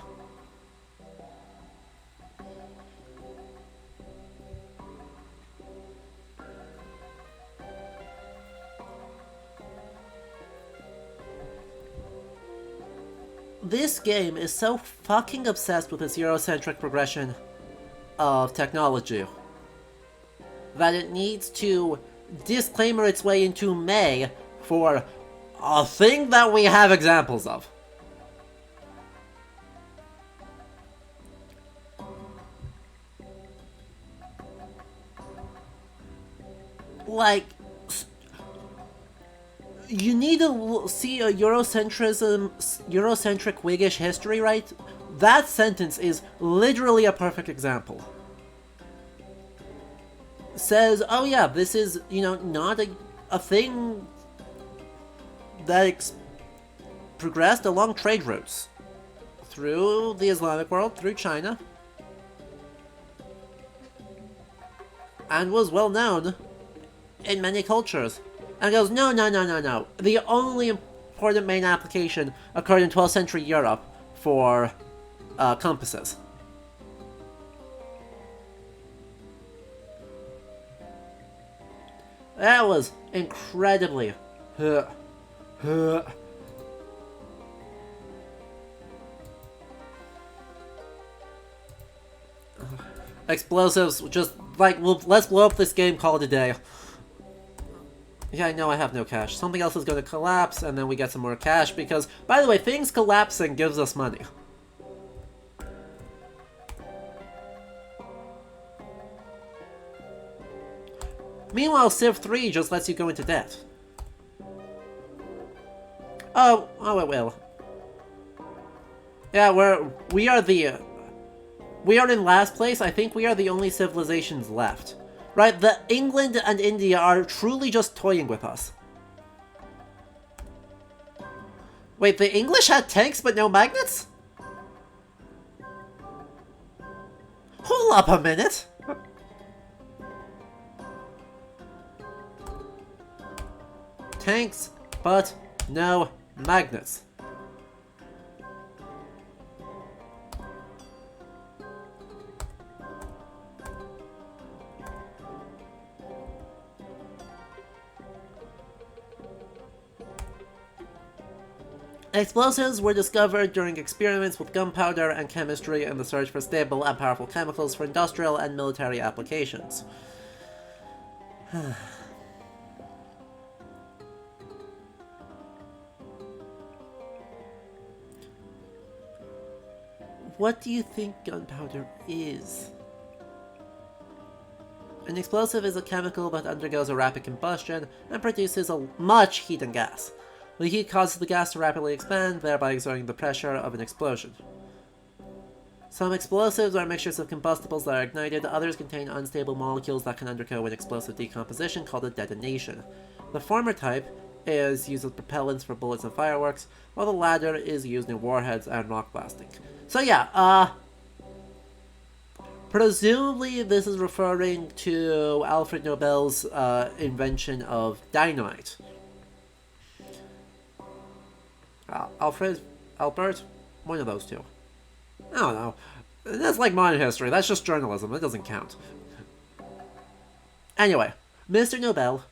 This game is so fucking obsessed with its Eurocentric progression of technology that it needs to disclaimer its way into May for a thing that we have examples of. Like, you need to see a Eurocentric Whiggish history, right? That sentence is literally a perfect example. Says, oh yeah, this is, not a thing that progressed along trade routes through the Islamic world, through China, and was well known in many cultures. And goes, no. The only important main application occurred in 12th century Europe for compasses. That was incredibly explosives. Just like, let's blow up this game, call it a day. Yeah, I know I have no cash. Something else is going to collapse, and then we get some more cash, because, by the way, things collapsing gives us money. Meanwhile, Civ 3 just lets you go into debt. Oh, it will. Yeah, we are in last place. I think we are the only civilizations left. Right, the England and India are truly just toying with us. Wait, the English had tanks but no magnets? Hold up a minute! Tanks, but no magnets. Explosives were discovered during experiments with gunpowder and chemistry in the search for stable and powerful chemicals for industrial and military applications. What do you think gunpowder is? An explosive is a chemical that undergoes a rapid combustion and produces much heat and gas. The heat causes the gas to rapidly expand, thereby exerting the pressure of an explosion. Some explosives are mixtures of combustibles that are ignited, others contain unstable molecules that can undergo an explosive decomposition called a detonation. The former type is used as propellants for bullets and fireworks, while the latter is used in warheads and rock blasting. So yeah, presumably this is referring to Alfred Nobel's invention of dynamite. Albert? One of those two. I don't know. That's like modern history. That's just journalism. It doesn't count. Anyway, Mr. Nobel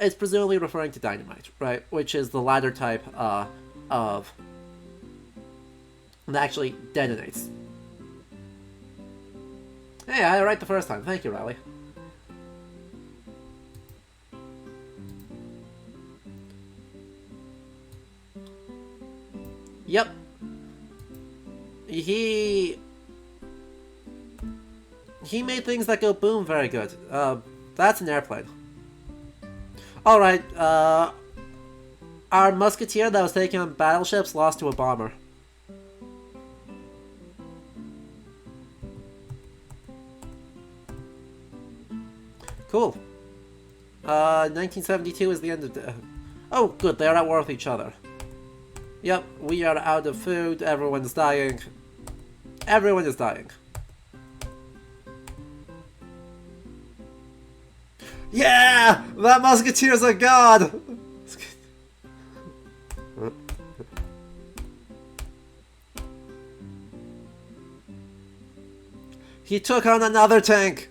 is presumably referring to dynamite, right? Which is the latter type of... that actually detonates. Hey, I had it right the first time. Thank you, Riley. Yep. He made things that go boom very good. That's an airplane. Alright, our Musketeer that was taking on battleships lost to a bomber. Cool. 1972 is the end of the... Oh, good, they are at war with each other. Yep, we are out of food, everyone's dying. Everyone is dying. Yeah! That Musketeer's a god! He took on another tank!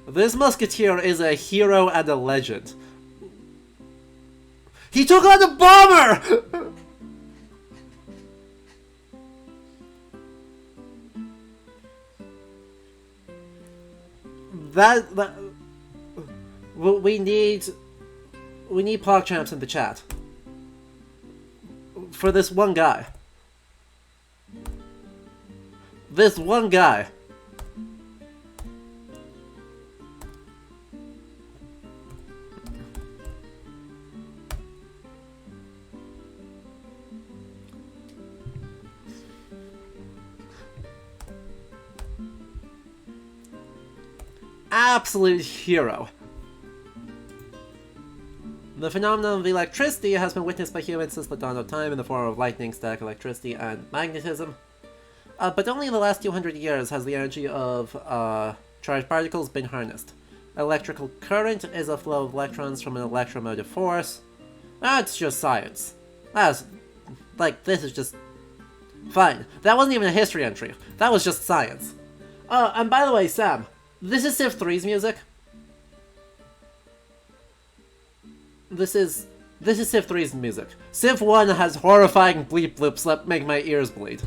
This Musketeer is a hero and a legend. He took on the bomber! We need PogChamps in the chat. For this one guy. This one guy. Absolute hero. The phenomenon of electricity has been witnessed by humans since the dawn of time in the form of lightning, static electricity, and magnetism. But only in the last 200 years has the energy of charged particles been harnessed. Electrical current is a flow of electrons from an electromotive force. That's just science. This is just... Fine. That wasn't even a history entry. That was just science. And by the way, Sam, this is Civ 3's music. This is Civ 3's music. Civ 1 has horrifying bleep bloops that make my ears bleed.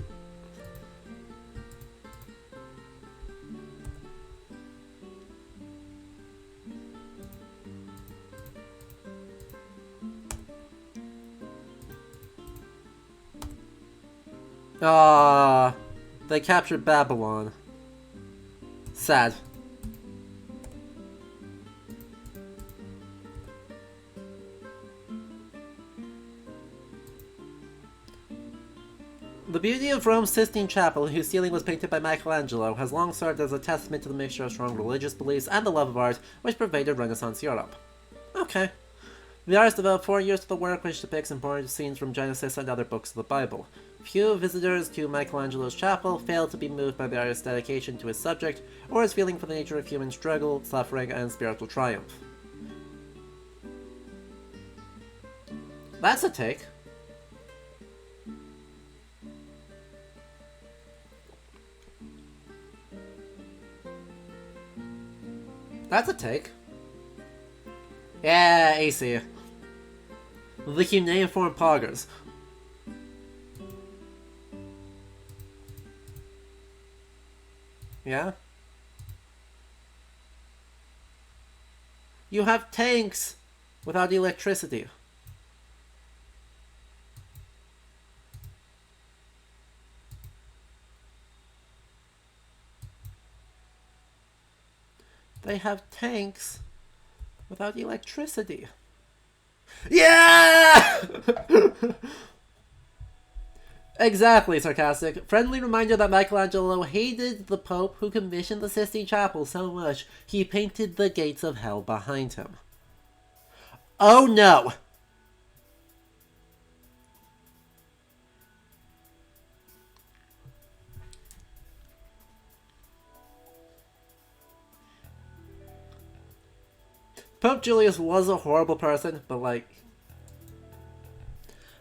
They captured Babylon. Sad. The beauty of Rome's Sistine Chapel, whose ceiling was painted by Michelangelo, has long served as a testament to the mixture of strong religious beliefs and the love of art which pervaded Renaissance Europe. Okay. The artist devoted 4 years to the work, which depicts important scenes from Genesis and other books of the Bible. Few visitors to Michelangelo's chapel failed to be moved by the artist's dedication to his subject, or his feeling for the nature of human struggle, suffering, and spiritual triumph. That's a take. That's a take. Yeah, AC. The cuneiform poggers. Yeah? You have tanks without electricity. They have tanks without electricity. Yeah! Exactly, sarcastic. Friendly reminder that Michelangelo hated the Pope who commissioned the Sistine Chapel so much he painted the gates of hell behind him. Oh no! Pope Julius was a horrible person, but like...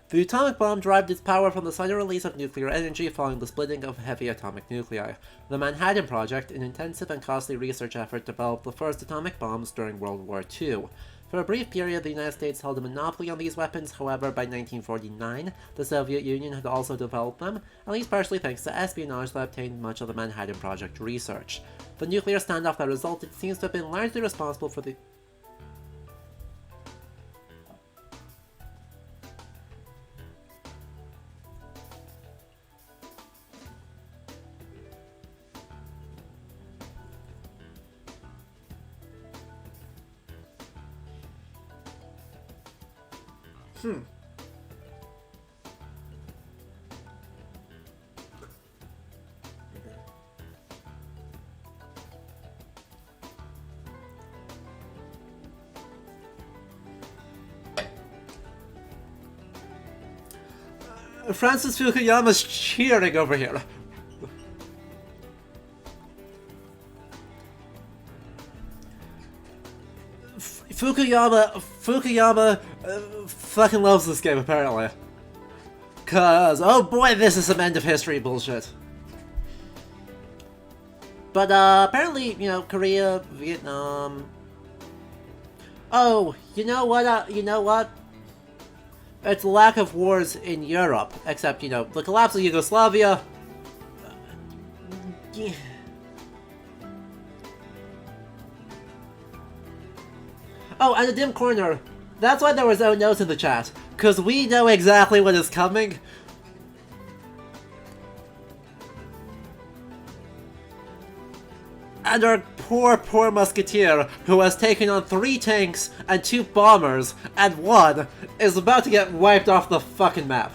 The atomic bomb derived its power from the sudden release of nuclear energy following the splitting of heavy atomic nuclei. The Manhattan Project, an intensive and costly research effort, developed the first atomic bombs during World War II. For a brief period, the United States held a monopoly on these weapons. However, by 1949, the Soviet Union had also developed them, at least partially thanks to espionage that obtained much of the Manhattan Project research. The nuclear standoff that resulted seems to have been largely responsible for the Francis Fukuyama's cheering over here. Fukuyama fucking loves this game, apparently. Cause, oh boy, this is some end of history bullshit. But, apparently, you know, Korea, Vietnam... Oh, you know what? It's the lack of wars in Europe, except, you know, the collapse of Yugoslavia... Oh, and a dim corner. That's why there was no notes in the chat. Because we know exactly what is coming. And our poor Musketeer, who has taken on 3 tanks and 2 bombers, and 1, is about to get wiped off the fucking map.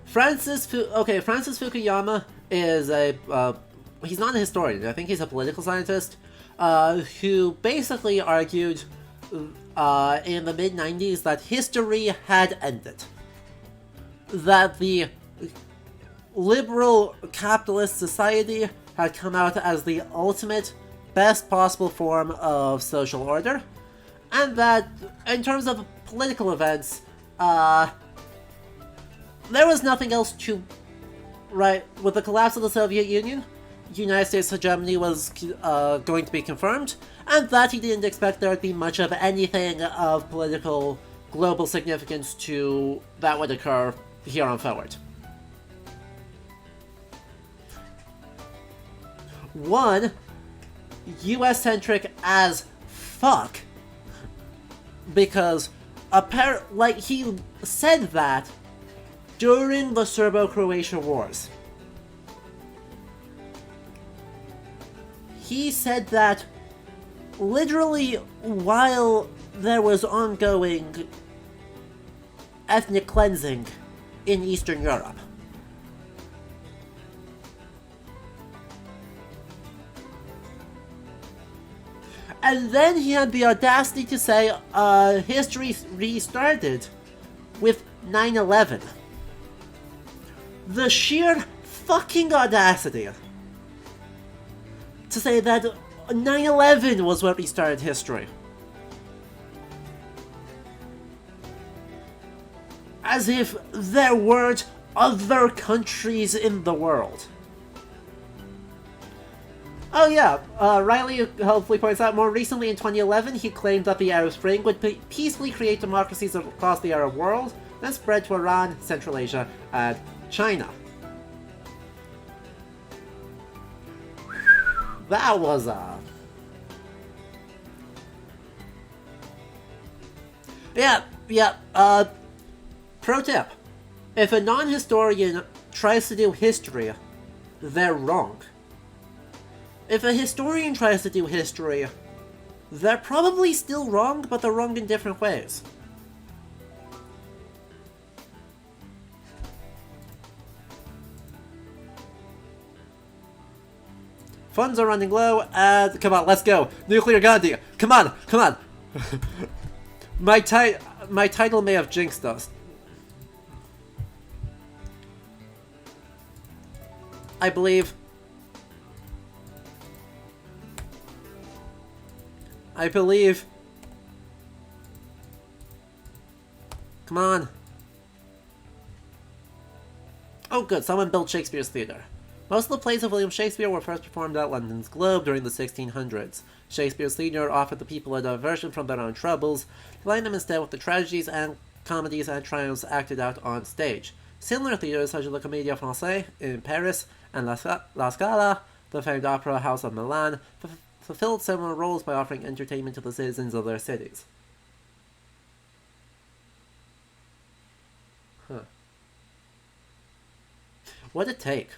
Francis Fukuyama is a, he's not a historian, I think he's a political scientist, who basically argued in the mid-90s that history had ended. That the liberal capitalist society had come out as the ultimate, best possible form of social order, and that, in terms of political events, there was nothing else to... Right, with the collapse of the Soviet Union, United States hegemony was going to be confirmed, and that he didn't expect there would be much of anything of political global significance that would occur here on forward. One, US-centric as fuck, because he said that during the Serbo-Croatian Wars. He said that literally while there was ongoing ethnic cleansing in Eastern Europe. And then he had the audacity to say history restarted with 9/11. The sheer fucking audacity to say that 9/11 was what restarted history. As if there weren't other countries in the world. Oh yeah, Riley helpfully points out, more recently in 2011, he claimed that the Arab Spring would peacefully create democracies across the Arab world, then spread to Iran, Central Asia, and China. That was pro tip. If a non-historian tries to do history, they're wrong. If a historian tries to do history, they're probably still wrong, but they're wrong in different ways. Funds are running low, come on, let's go. Nuclear Gandhi, come on. My title may have jinxed us. I believe. Come on. Oh good, someone built Shakespeare's Theatre. Most of the plays of William Shakespeare were first performed at London's Globe during the 1600s. Shakespeare Sr. offered the people a diversion from their own troubles, filling them instead with the tragedies and comedies and triumphs acted out on stage. Similar theatres such as the Comédie Française in Paris and La Scala, the famed opera house of Milan, fulfilled similar roles by offering entertainment to the citizens of their cities. Huh. What'd it take?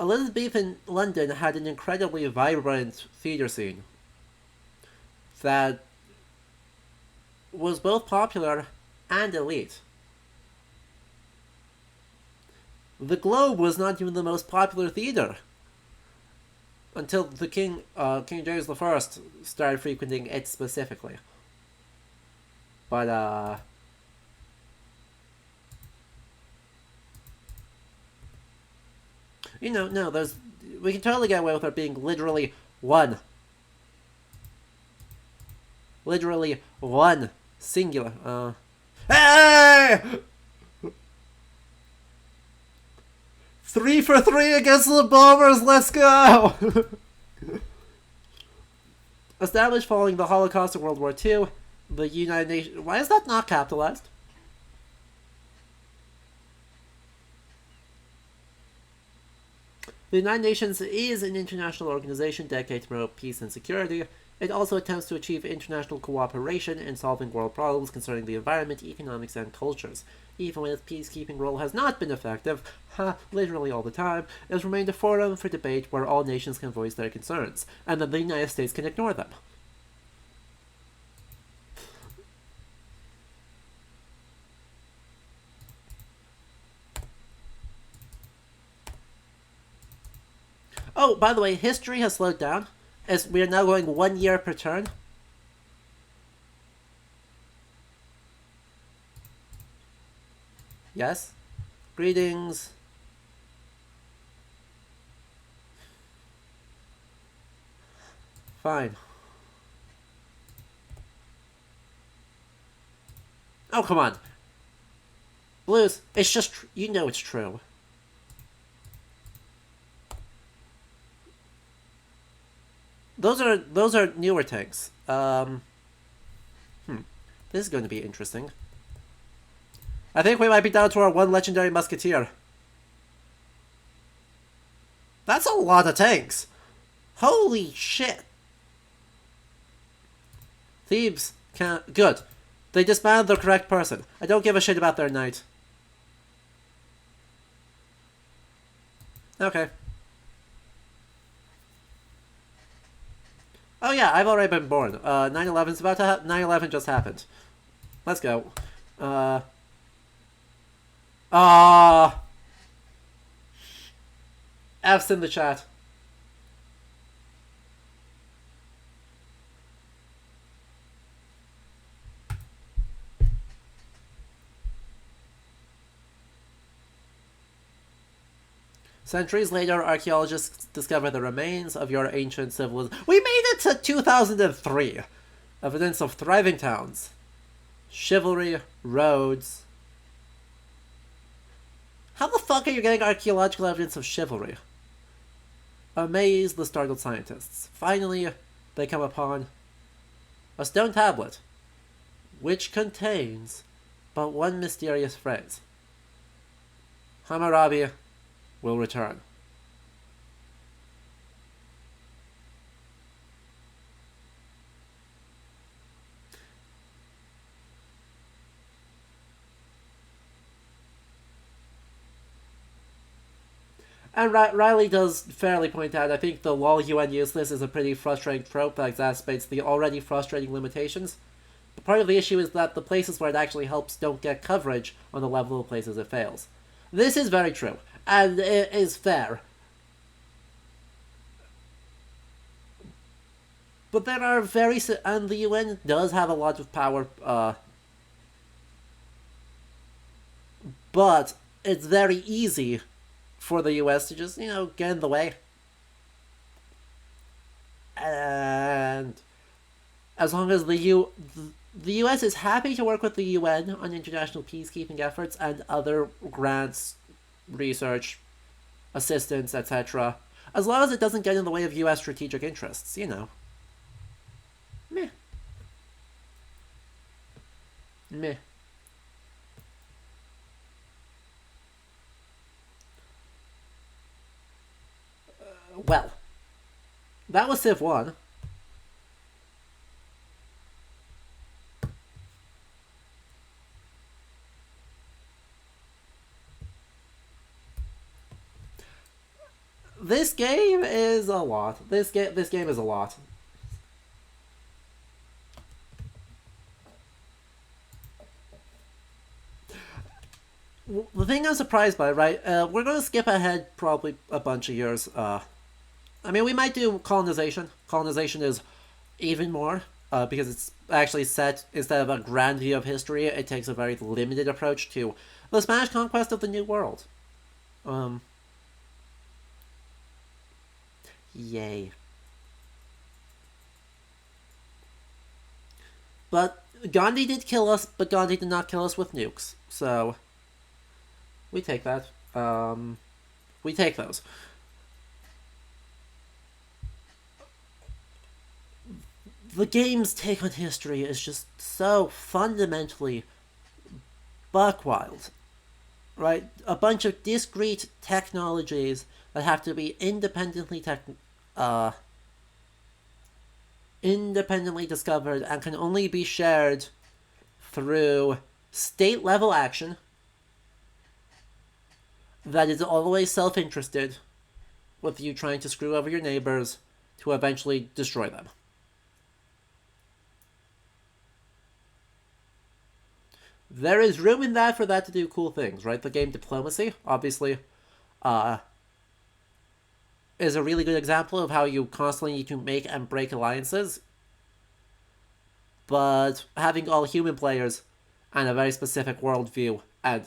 Elizabethan London had an incredibly vibrant theatre scene that was both popular and elite. The Globe was not even the most popular theatre until the King James I started frequenting it specifically. But no, we can totally get away with there being literally one singular. Hey! 3 for 3 against the Bombers, let's go! Established following the Holocaust of World War II, the United Nations... Why is that not capitalized? The United Nations is an international organization dedicated to promote peace and security. It also attempts to achieve international cooperation in solving world problems concerning the environment, economics, and cultures. Even when its peacekeeping role has not been effective, literally all the time, it has remained a forum for debate where all nations can voice their concerns, and that the United States can ignore them. Oh, by the way, history has slowed down, as we are now going 1 year per turn. Yes? Greetings. Fine. Oh, come on. Blues, it's just, you know it's true. Those are newer tanks. This is going to be interesting. I think we might be down to our one legendary Musketeer. That's a lot of tanks. Holy shit. Thebes can't... Good. They disbanded the correct person. I don't give a shit about their knight. Okay. Oh yeah, I've already been born. 9/11's about to happen. 9/11 just happened. Let's go. F's in the chat. Centuries later, archaeologists discover the remains of your ancient civilization. We made it to 2003! Evidence of thriving towns. Chivalry, roads. How the fuck are you getting archaeological evidence of chivalry? Amaze the startled scientists. Finally, they come upon a stone tablet, which contains but one mysterious phrase. Hammurabi will return. And Riley does fairly point out, I think the lol UN useless is a pretty frustrating trope that exacerbates the already frustrating limitations. But part of the issue is that the places where it actually helps don't get coverage on the level of places it fails. This is very true, and it is fair. But there are and the UN does have a lot of power, but it's very easy for the US to just, get in the way. And as long as the US is happy to work with the UN on international peacekeeping efforts and other grants, research, assistance, etc. As long as it doesn't get in the way of US strategic interests, you know. Meh. Meh. Well, that was Civ 1. This game is a lot. This game is a lot. The thing I'm surprised by, right? We're gonna skip ahead probably a bunch of years. I mean, we might do colonization. Colonization is even more because it's actually set instead of a grand view of history. It takes a very limited approach to the Spanish conquest of the New World. Yay. But Gandhi did kill us, but Gandhi did not kill us with nukes. So we take that. We take those. The game's take on history is just so fundamentally buck wild, right? A bunch of discrete technologies that have to be independently discovered and can only be shared through state level action that is always self-interested, with you trying to screw over your neighbors to eventually destroy them. There is room in that for that to do cool things, right? The game Diplomacy, obviously, is a really good example of how you constantly need to make and break alliances. But having all human players and a very specific worldview and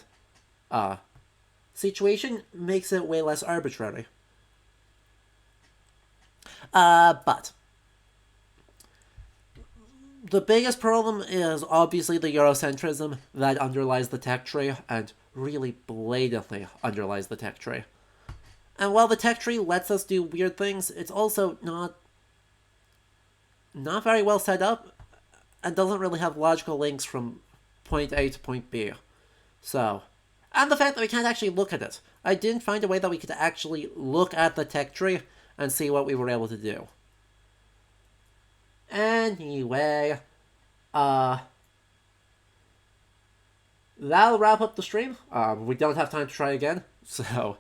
situation makes it way less arbitrary. But the biggest problem is obviously the Eurocentrism that underlies the tech tree and really blatantly underlies the tech tree. And while the tech tree lets us do weird things, it's also not very well set up and doesn't really have logical links from point A to point B. So, and the fact that we can't actually look at it. I didn't find a way that we could actually look at the tech tree and see what we were able to do. Anyway, that'll wrap up the stream. We don't have time to try again, so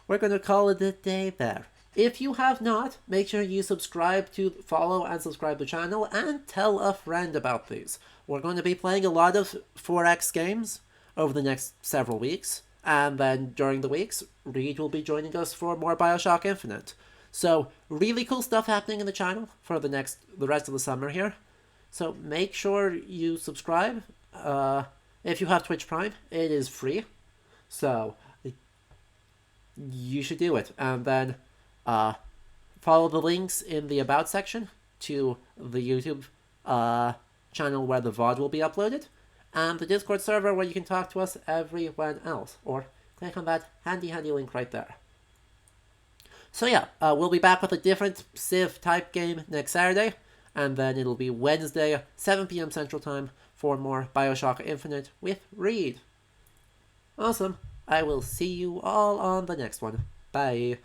we're going to call it a day there. If you have not, make sure you subscribe to follow and subscribe to the channel and tell a friend about these. We're going to be playing a lot of 4X games over the next several weeks, and then during the weeks, Reed will be joining us for more Bioshock Infinite. So, really cool stuff happening in the channel for the rest of the summer here. So, make sure you subscribe. If you have Twitch Prime, it is free. So, you should do it. And then, follow the links in the About section to the YouTube channel where the VOD will be uploaded, and the Discord server where you can talk to us everyone else. Or click on that handy link right there. So yeah, we'll be back with a different Civ type game next Saturday, and then it'll be Wednesday, 7 p.m. Central Time, for more Bioshock Infinite with Reed. Awesome. I will see you all on the next one. Bye.